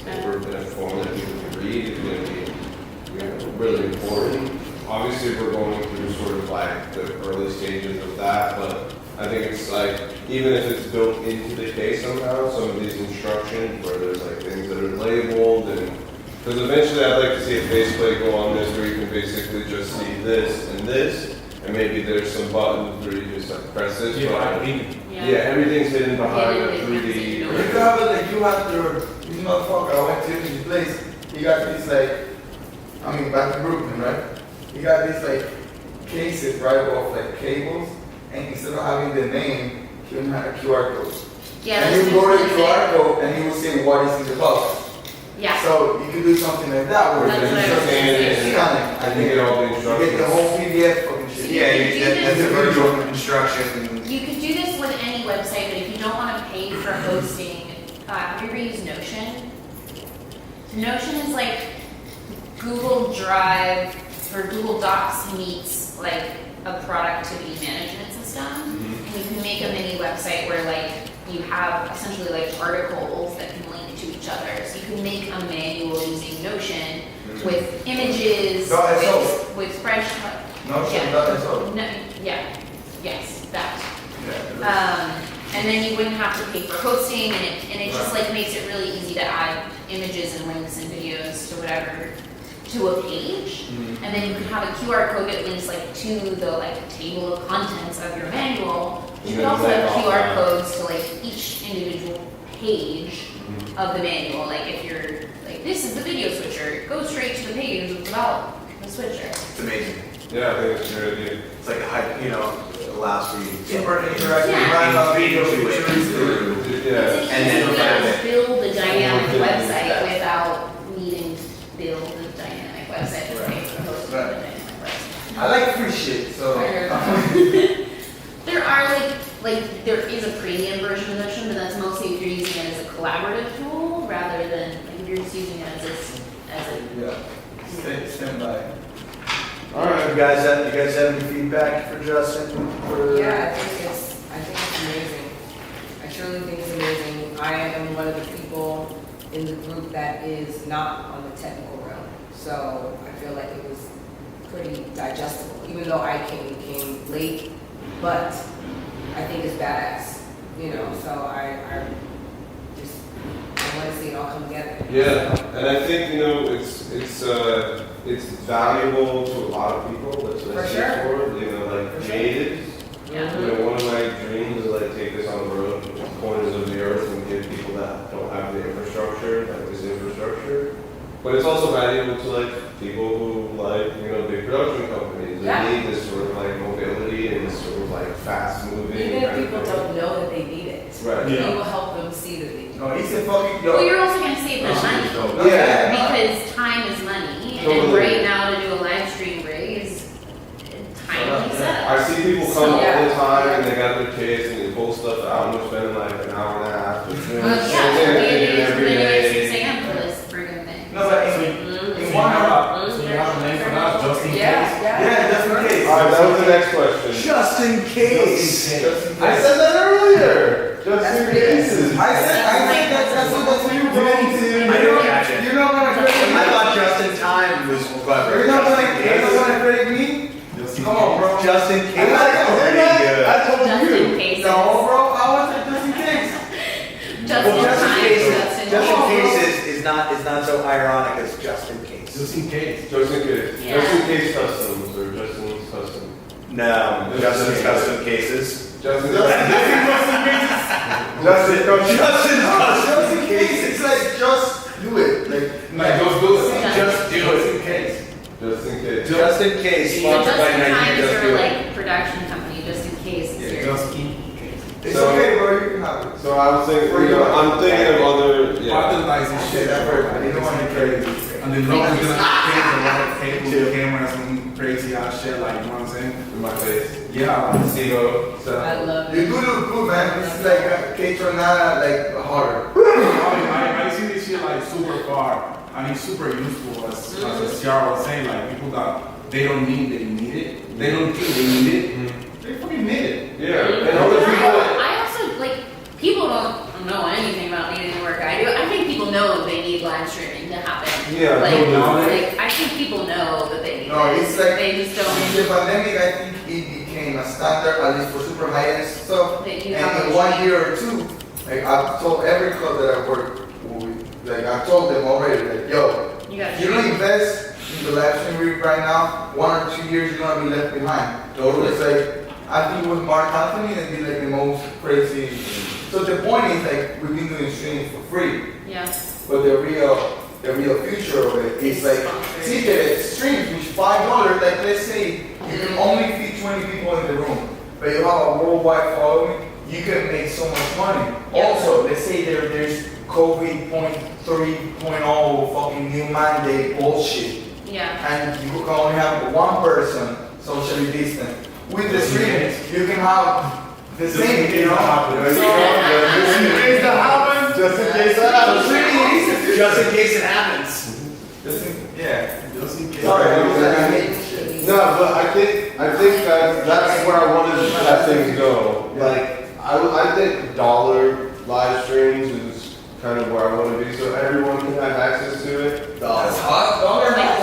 S2: and we're in a form that people can read is going to be really important. Obviously, we're going through sort of like the early stages of that, but I think it's like, even if it's built into the case somehow, some of these instructions where there's like things that are labeled, and because eventually I'd like to see a faceplate go on this where you can basically just see this and this, and maybe there's some buttons where you just like press this button. Yeah, everything's hidden behind a 3D.
S6: You have it like you have this motherfucker. I went to his place. He got these back in Brooklyn, right? He got these like cases right off like cables, and instead of having the name, he would have a QR code.
S3: Yeah,
S6: And
S3: that's
S6: he would go to the
S3: usually
S6: QR code and he would say what is in the box.
S3: Yeah.
S6: So you could do something like that where
S3: That's
S6: it's
S3: what I
S6: just
S3: was thinking.
S6: scanning.
S2: I think it all the
S6: You
S2: instructions.
S6: get the whole PDF fucking shit.
S1: Yeah,
S3: You can do
S1: that's a
S3: this-
S1: virtual instruction.
S3: You could do this with any website, but if you don't want to pay for hosting, have you ever used Notion? Notion is like Google Drive or Google Docs meets like a productivity management system. And you can make a mini website where like you have essentially like articles that can link to each other. So you can make a manual using Notion with images,
S6: .so.
S3: with spreadsheet.
S6: Notion.so.
S3: No, yeah, yes, that.
S6: Yeah.
S3: And then you wouldn't have to pay for hosting, and it just like makes it really easy to add images and links and videos to whatever, to a page. And then you could have a QR code that links like to the like table of contents of your manual. You could also have QR codes to like each individual page of the manual. Like if you're like, this is the video switcher, go straight to the page Canadians without the sweatshirt.
S1: It's amazing.
S2: Yeah, I think it's a good idea.
S1: It's like a high, you know, it allows for you to get
S6: Super interactive,
S3: Yeah.
S6: random
S1: Feed
S6: video
S1: into it.
S6: pictures.
S2: Yeah.
S3: It's
S1: And then
S3: easy
S1: have
S3: to build a dynamic
S2: Yeah.
S3: website without needing to build a dynamic website, just pay for hosting a
S6: Right.
S3: dynamic website.
S6: I like free shit, so.
S3: There are like there is a premium version of Notion, but that's mostly if you're using it as a collaborative tool rather than like if you're just using it as a
S6: Yeah. Stand by.
S1: All right, you guys have any feedback for Justin?
S7: Yeah, I think it's amazing. I truly think it's amazing. I am one of the people in the group that is not on the technical realm. So I feel like it was pretty digestible, even though I came late, but I think it's badass, you know, so I want to see it all come together.
S2: Yeah, and I think, you know, it's valuable to a lot of people, that's what I
S7: For
S2: see
S7: sure.
S2: for it, you know, like
S7: For sure.
S2: natives.
S3: Yeah.
S2: You know, one of my dreams is like take this on the road, to corners of the earth and give people that don't have the infrastructure, like this infrastructure. But it's also valuable to like people who like, you know, big production companies. They
S7: Yeah.
S2: need this sort of like mobility and this sort of like fast moving.
S7: Even if people don't know that they need it,
S2: Right.
S7: you will help them see that they do.
S6: No, it's a fucking,
S3: Well,
S6: yo.
S3: you're also gonna save them money.
S2: Yeah.
S3: Because time is money, and
S2: Totally.
S3: right now to do a live stream rig is timely setup.
S2: I see people come all
S7: Yeah.
S2: the time and they got their kids and they pull stuff out and they're spending like an hour and a half. Just doing
S3: Yeah,
S2: the same thing
S3: maybe
S2: every
S3: it's
S2: day.
S3: 6 a.m. for this friggin' thing.
S6: No, but
S5: So
S6: in
S5: you
S6: one hour.
S5: have, so you have a name for that, just in case?
S6: Yeah, just in case.
S2: All right, that was the next question.
S1: Just in case.
S6: Just in
S2: I
S6: case.
S2: said that earlier. Just
S7: That's
S2: in
S7: pretty
S2: cases.
S6: I said that's what you bro.
S1: I didn't catch it.
S6: You're not gonna credit me.
S1: I thought just in time was clever.
S6: You're not gonna credit me?
S5: Just in
S6: Come on,
S5: case.
S6: bro.
S1: Just in case.
S6: I like it.
S1: Pretty good.
S2: I told
S3: Just
S2: you.
S3: in case.
S6: No, bro, I want it just in case.
S3: Just
S1: Well,
S3: in
S1: just in
S3: time,
S1: case,
S3: just in
S1: just in
S3: time.
S1: case is not so ironic as just in case.
S5: Just in case.
S2: Just in case.
S3: Yeah.
S2: Just in case customs or just in custom.
S1: No, just in custom cases.
S2: Just in
S1: Just in custom
S6: Just in case, it's like, just do it. Like,
S5: Like, just do it.
S3: Just
S1: do
S5: Just
S1: it.
S5: in case.
S2: Just in case.
S1: Just in case,
S3: So
S1: sponsored
S3: just
S1: by
S3: in
S1: Nike,
S3: time is
S1: just do
S3: your
S1: it.
S3: like production company, just in case. is
S5: Yeah,
S3: your-
S5: just in case.
S6: it's
S2: So-
S6: okay, bro, you can have it.
S2: So I was thinking, you know, I'm thinking of other, yeah.
S5: Advertising shit.
S6: You don't want to credit me.
S5: And then look, we're gonna change a lot of cable cameras and crazy ass shit, like, you know what I'm saying?
S2: In my face.
S5: Yeah, like,
S2: Zero.
S7: I love
S6: You
S7: it.
S6: do look good, man. It's like a K-Tornado, like harder.
S5: I see this shit like super far, and it's super useful as Ciara was saying, like people that they don't need it, they don't think they need it, they fucking need it.
S2: Yeah. And other people.
S3: I also like people don't know anything about needing the work I do. I think people know they need live streaming to happen.
S2: Yeah,
S3: like,
S5: totally.
S3: like I think people know that they need
S6: No,
S3: this.
S6: it's like,
S3: they just
S6: in
S3: don't.
S6: the pandemic, I think it became a standard, at least for super high-end stuff.
S3: That you have
S6: And in
S3: a
S6: 1
S3: machine.
S6: year or two, like I've told every club that I work with, like I told them already, like, yo,
S3: You got
S6: if you don't invest in the live stream rig right now, 1 or 2 years you're gonna be left behind.
S2: Totally.
S6: It's like, I think with Mark Anthony, it'd be like the most crazy. So the point is like, we've been doing streaming for free,
S3: Yeah.
S6: but the real future of it is like, ticket streams, which $5, like let's say, you can only feed 20 people in the room, but you have a worldwide following, you can make so much money.
S3: Yeah.
S6: Also, let's say there's COVID 0.3.0 fucking new mandate bullshit,
S3: Yeah.
S6: and you can only have one person socially distant. With the streaming, you can have the same, you know?
S2: Just in case that happens. Just in case that
S6: So
S2: happens.
S6: streaming is
S1: Just in case it happens.
S6: yeah.
S5: Just in case.
S6: Sorry, I hate this shit.
S2: No, but I think that's where I wanted to have things go. Like I think dollar live streams is kind of where I want to be, so everyone can have access to it.
S6: That's hot. Dollar
S3: Like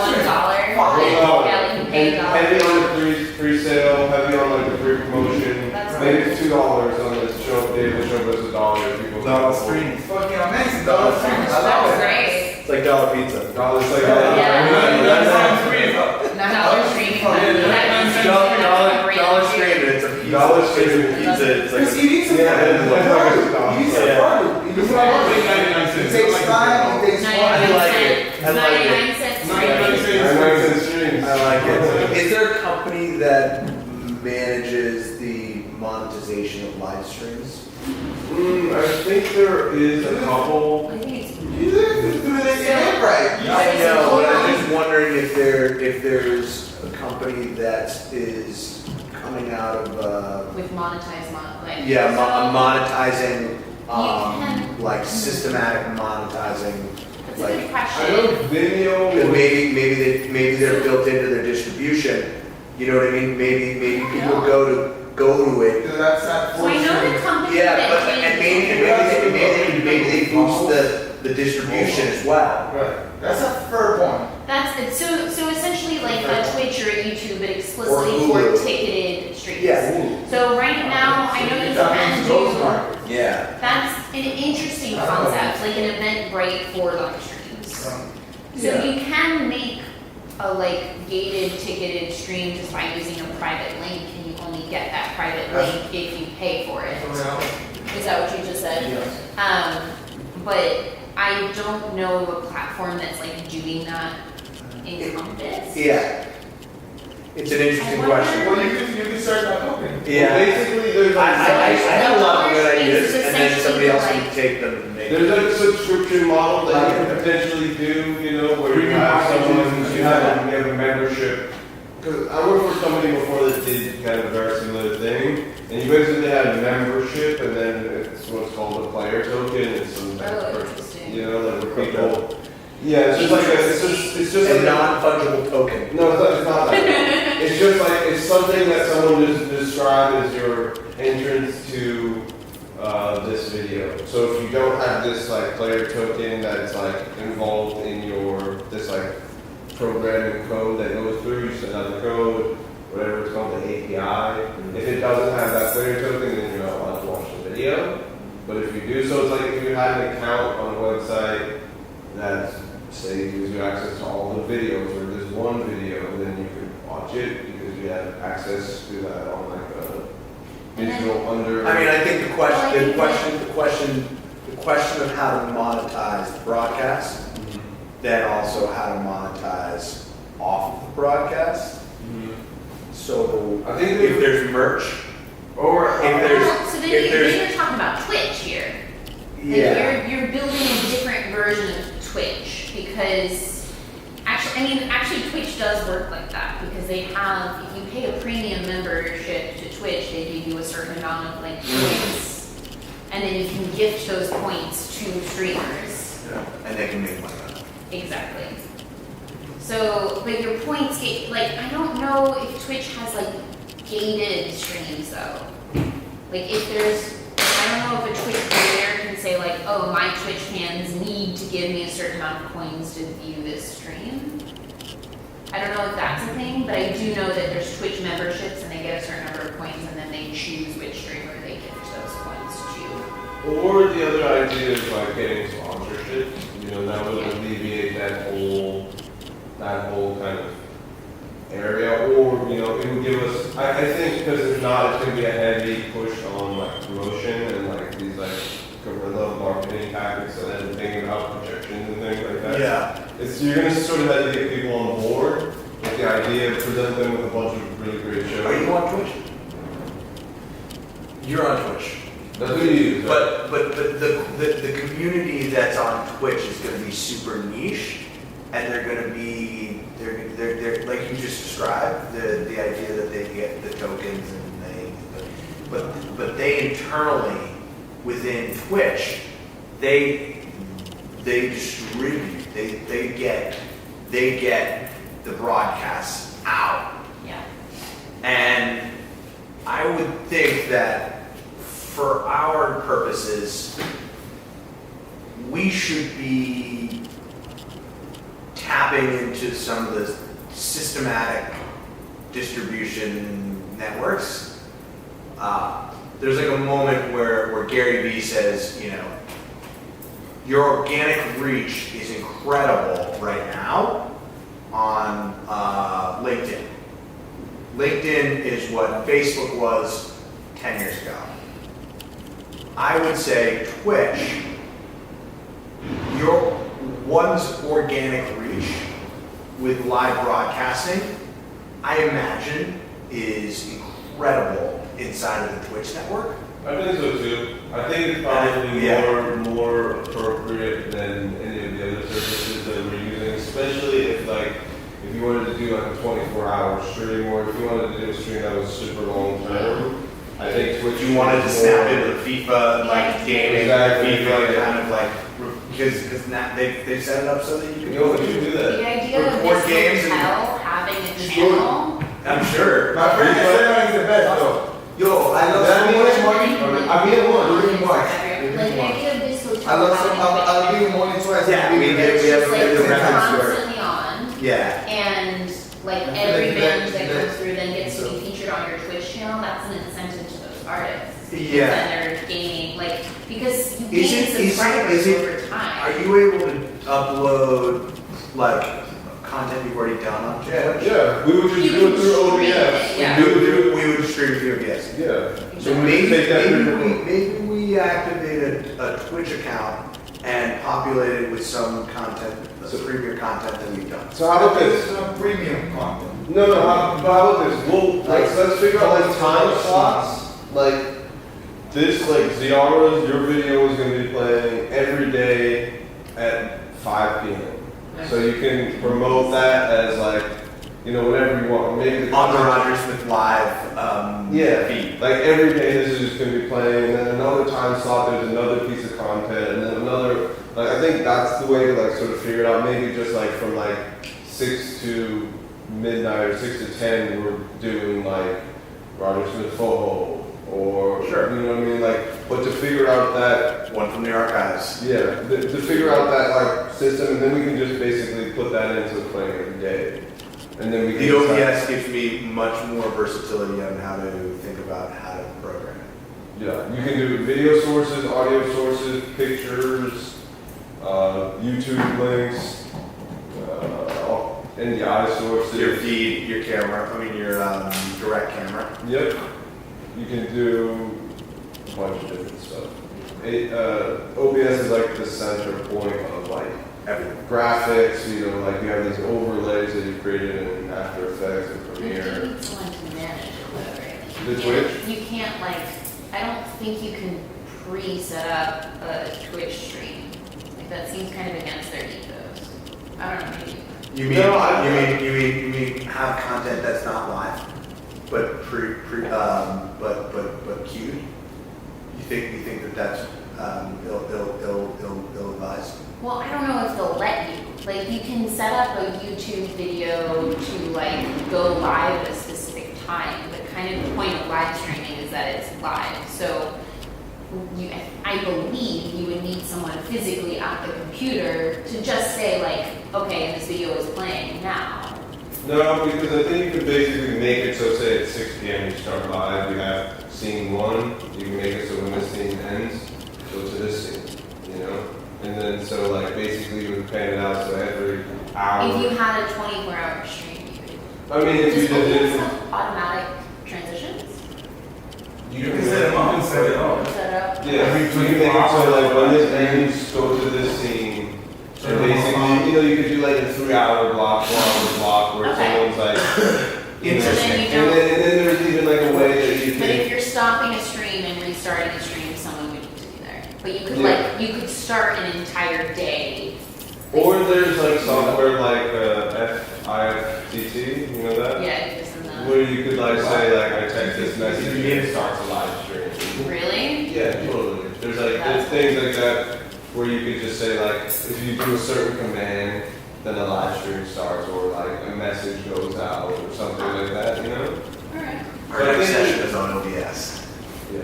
S3: $1. Yeah, you can pay
S2: And
S3: $1.
S2: heavy on the pre-sale, heavy on like the pre-promotion.
S3: That's
S2: Maybe it's $2 on the show. Daily show goes $1. People
S5: Dollar stream.
S6: It's fucking amazing. Dollar stream. I love
S3: That's
S6: it.
S3: great.
S1: It's like dollar pizza.
S2: Dollars like
S3: Yeah.
S7: Now,
S3: Dollar streaming.
S1: Dollar stream, it's a pizza.
S2: Dollar stream.
S1: Pizza, it's like
S6: Because
S1: a
S6: it is a
S2: Yeah,
S6: product.
S2: it's like a dollar.
S6: It is a
S1: Yeah.
S6: product. It is a product. It takes time, it takes money.
S3: 99
S1: like
S3: cents.
S1: it. I like it.
S3: 99 cents.
S5: 99 cents.
S2: $0.99 streams.
S1: I like it. Is there a company that manages the monetization of live streams?
S2: I think there is a couple.
S3: I think it's
S6: You didn't do it right.
S1: I know, but I'm just wondering if there's a company that is coming out of,
S3: with monetized like.
S1: monetizing,
S3: can-
S1: like systematic monetizing.
S3: That's a good
S2: I
S3: question.
S2: know Vimeo.
S1: Because maybe they're built into their distribution. You know what I mean? Maybe people go to it.
S6: Because that's not
S3: So I know the
S6: fortunate.
S3: company
S1: Yeah,
S3: that
S1: but
S3: did.
S1: and maybe they boost the distribution as well.
S6: Right. That's a fair point.
S3: That's it. So essentially like a Twitch or a YouTube, but explicitly
S1: Or
S3: for
S1: Hulu.
S3: ticketed streams.
S1: Yeah.
S3: So right now, I know you
S6: That
S3: can
S6: means those
S3: do.
S6: markets.
S1: Yeah.
S3: That's an interesting
S6: I don't know.
S3: concept, like an Eventbrite for live streams. So
S1: Yeah.
S3: you can make a like gated ticketed stream just by using a private link, and you only get that private link if you pay for it. Is that what you just said?
S6: Yes.
S3: But I don't know of a platform that's like doing that in Compass.
S1: Yeah. It's an interesting
S3: I wonder-
S1: question.
S6: Well, you can start that company.
S1: Yeah.
S2: Basically, there's
S1: I
S2: like,
S1: have a lot of good
S3: It's
S1: ideas, and then
S3: essentially
S1: somebody else
S3: like-
S1: can take them and make.
S2: there's like a subscription model that you can potentially do, you know, where you have someone, you have a membership. Because I worked for somebody before that did kind of a very similar thing, and you basically had a membership, and then it's what's called a player token, it's some type
S3: Oh,
S2: of,
S3: interesting.
S2: you know, like where people, yeah, it's just like a, it's just
S1: A
S2: like
S1: non-fungible token.
S2: no, it's not that. It's just like, it's something that someone just described as your entrance to this video. So if you don't have this like player token that's like involved in your, this like programming code that goes through, you send out the code, whatever it's called, the API. If it doesn't have that player token, then you're not allowed to watch the video. But if you do, so it's like if you had an account on a website that say gives you access to all the videos, or there's one video, then you can watch it because you have access to that on like a digital under.
S1: I mean, I think the question of how to monetize the broadcast, then also how to monetize off of the broadcast. So
S2: I think
S1: if there's merch,
S2: or
S1: if there's,
S3: Well, so then
S1: if there's,
S3: you're talking about Twitch here. Like
S1: yeah,
S3: you're building a different version of Twitch because actually Twitch does work like that because they have, if you pay a premium membership to Twitch, they give you a certain amount of like points, and then you can gift those points to streamers.
S1: and they can make money on it.
S3: Exactly. So, but your points get, like, I don't know if Twitch has like gated streams though. Like if there's, I don't know if a Twitch player can say like, oh, my Twitch fans need to give me a certain amount of coins to view this stream. I don't know if that's a thing, but I do know that there's Twitch memberships and they get a certain number of coins and then they choose which streamer they gift those coins to.
S2: or the other idea is like getting sponsorship. You know, that would alleviate that whole kind of area, or you know, it would give us. I think because if not, it's going to be a heavy push on like promotion and like these like guerrilla marketing tactics and then thinking about projections and things like that.
S1: Yeah,
S2: It's, you're going to sort of have to get people on board with the idea, present them with a bunch of really great shows.
S1: are you on Twitch? You're on Twitch.
S2: That's what you use. Right?
S1: But the community that's on Twitch is gonna be super niche, and they're gonna be, they're, like you just described, the idea that they get the tokens and but they internally, within Twitch, they distribute, they get the broadcasts out.
S3: Yeah.
S1: And I would think that for our purposes, we should be tapping into some of the systematic distribution networks. There's like a moment where Gary Vee says, you know, your organic reach is incredible right now on LinkedIn. LinkedIn is what Facebook was 10 years ago. I would say Twitch, your one's organic reach
S8: with live broadcasting, I imagine is incredible inside of the Twitch network.
S2: I think so too. I think it's probably
S8: Yeah.
S2: more appropriate than any of the other services that we're using, especially if you wanted to do like a 24-hour stream, or if you wanted to do a stream that was super long term. I think Twitch.
S8: If you wanted to snap into the FIFA like gaming,
S2: Exactly,
S8: FIFA
S2: yeah.
S8: kind of like because now they set it up so that you
S2: You know,
S8: can.
S2: you do that.
S3: The idea of
S8: Record
S3: this
S8: games and-
S3: hotel having a channel.
S8: I'm sure.
S6: My friend is the best though.
S8: Yo, I love
S2: That
S8: so much
S2: means-
S8: money.
S6: I mean, one.
S3: Like
S6: Doing one.
S3: the idea of this hotel
S6: I love some,
S3: having
S6: I'll give you money twice.
S8: Yeah, we did.
S3: it's
S8: We have
S3: just like
S8: the record store.
S3: constantly on,
S8: Yeah.
S3: and like
S6: I feel
S3: every
S6: like
S3: band
S6: that-
S3: that
S6: that-
S3: comes through then gets to be featured on your Twitch channel. That's an incentive to those artists.
S8: Yeah.
S3: And they're gaining because you
S8: Is
S3: gain
S8: it-
S3: subscribers
S8: is it-
S3: over time.
S8: Are you able to upload like content you've already done on Twitch?
S2: Yeah, we would just
S3: You
S2: do it
S3: can
S2: through
S3: stream
S2: OBS.
S3: it, yeah.
S8: We would stream it through OBS.
S2: Yeah.
S8: So
S2: we
S8: maybe,
S2: take that through-
S8: maybe we activate a Twitch account and populate it with some content, some premium content that we've done.
S2: So how about this?
S6: Some premium content.
S2: No, but how about this? Let's figure out like time slots. Like this, like Ziara's, your video is going to be playing every day at 5 p.m. So you can promote that as like, whatever you want. Maybe the
S8: On the Roger Smith Live
S2: Yeah,
S8: feed.
S2: like every day this is just going to be playing, and then another time slot there's another piece of content, and then another, like I think that's the way to like sort of figure it out, maybe just like from like 6 to midnight or 6 to 10 we're doing like Roger Smith Foho, or,
S8: Sure.
S2: you know what I mean, like, but to figure out that,
S8: One from the archives.
S2: yeah, to figure out that like system, and then we can just basically put that into playing every day, and then we can
S8: The
S2: decide-
S8: OBS gives me much more versatility on how to think about how to program it.
S2: Yeah, you can do video sources, audio sources, pictures, YouTube links, NDI sources.
S8: Your feed, your camera, your direct camera.
S2: Yep. You can do a bunch of different stuff. OBS is like the center point of like
S8: Everything.
S2: graphics, like you have these overlays that you created in After Effects and
S3: You
S2: Premiere.
S3: need someone to manage it, though, right?
S2: The
S3: You
S2: Twitch?
S3: can't- You can't I don't think you can pre-set up a Twitch stream. Like that seems kind of against their ethos. I don't know, maybe.
S8: You mean,
S2: No, I-
S8: you mean have content that's not live, but but queued? You think that that's ill advised?
S3: Well, I don't know if they'll let you. Like, you can set up a YouTube video to go live at a specific time, but kind of the point of live streaming is that it's live. So I believe you would need someone physically at the computer to just say okay, this video is playing now.
S2: No, because I think you could basically make it so say at 6 p.m. you start live, you have scene 1, you can make it so when this scene ends, go to this scene, And then so basically you would plan it out so every hour.
S3: If you had a 24-hour stream, you could.
S2: I mean, if you
S3: Does OBS
S2: did it,
S3: have automatic transitions?
S5: You can set them up. You can set it up.
S3: Set up?
S2: yeah, you can make it so when this ends, go to this scene. And basically, you could do a 3-hour block, 4-hour block where
S3: Okay.
S2: someone's
S3: Interesting.
S2: and then there's even a way that you
S3: But if
S2: can.
S3: you're stopping a stream and restarting a stream, someone would need to be there. But you could
S2: Yeah.
S3: you could start an entire day.
S2: Or there's software like FIFTT, you know that?
S3: Yeah, you just in the.
S2: Where you could say I text this message and it starts a live stream.
S3: Really?
S2: Yeah, totally. There's things like that where you could just say if you do a certain command, then a live stream starts or a message goes out or something like that,
S3: Alright.
S8: Our next session is on OBS.
S2: Yeah,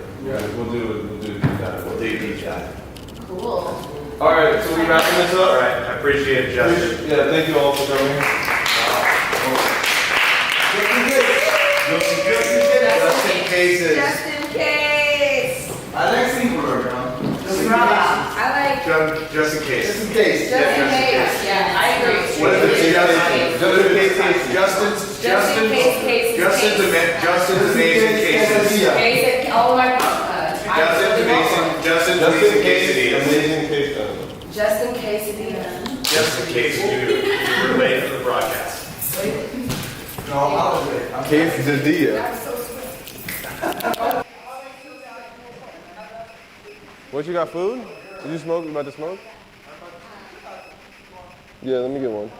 S2: we'll do that.
S8: We'll do deep dive.
S3: Cool.
S2: All right, so we wrapping this
S8: All
S2: up.
S8: right, I appreciate it, Justin.
S2: Yeah, thank you all for coming.
S8: Just in cases.
S7: Just in case.
S6: I like singular,
S7: I like
S8: Just in case.
S6: Just in case.
S7: just in case.
S3: Yeah, I agree.
S8: What is it?
S7: Just in case.
S8: Justin's amazing cases.
S7: Case, oh my God.
S8: Justin's amazing quesadillas.
S2: Amazing case study.
S7: Just in case it is.
S8: Just in case you were late for the broadcast.
S2: Quesadilla. What, you got food? Did you smoke? You about to smoke? Yeah, let me get one.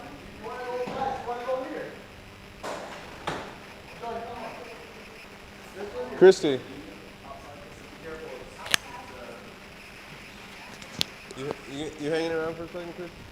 S2: Christy. You hanging around for a second, Christy?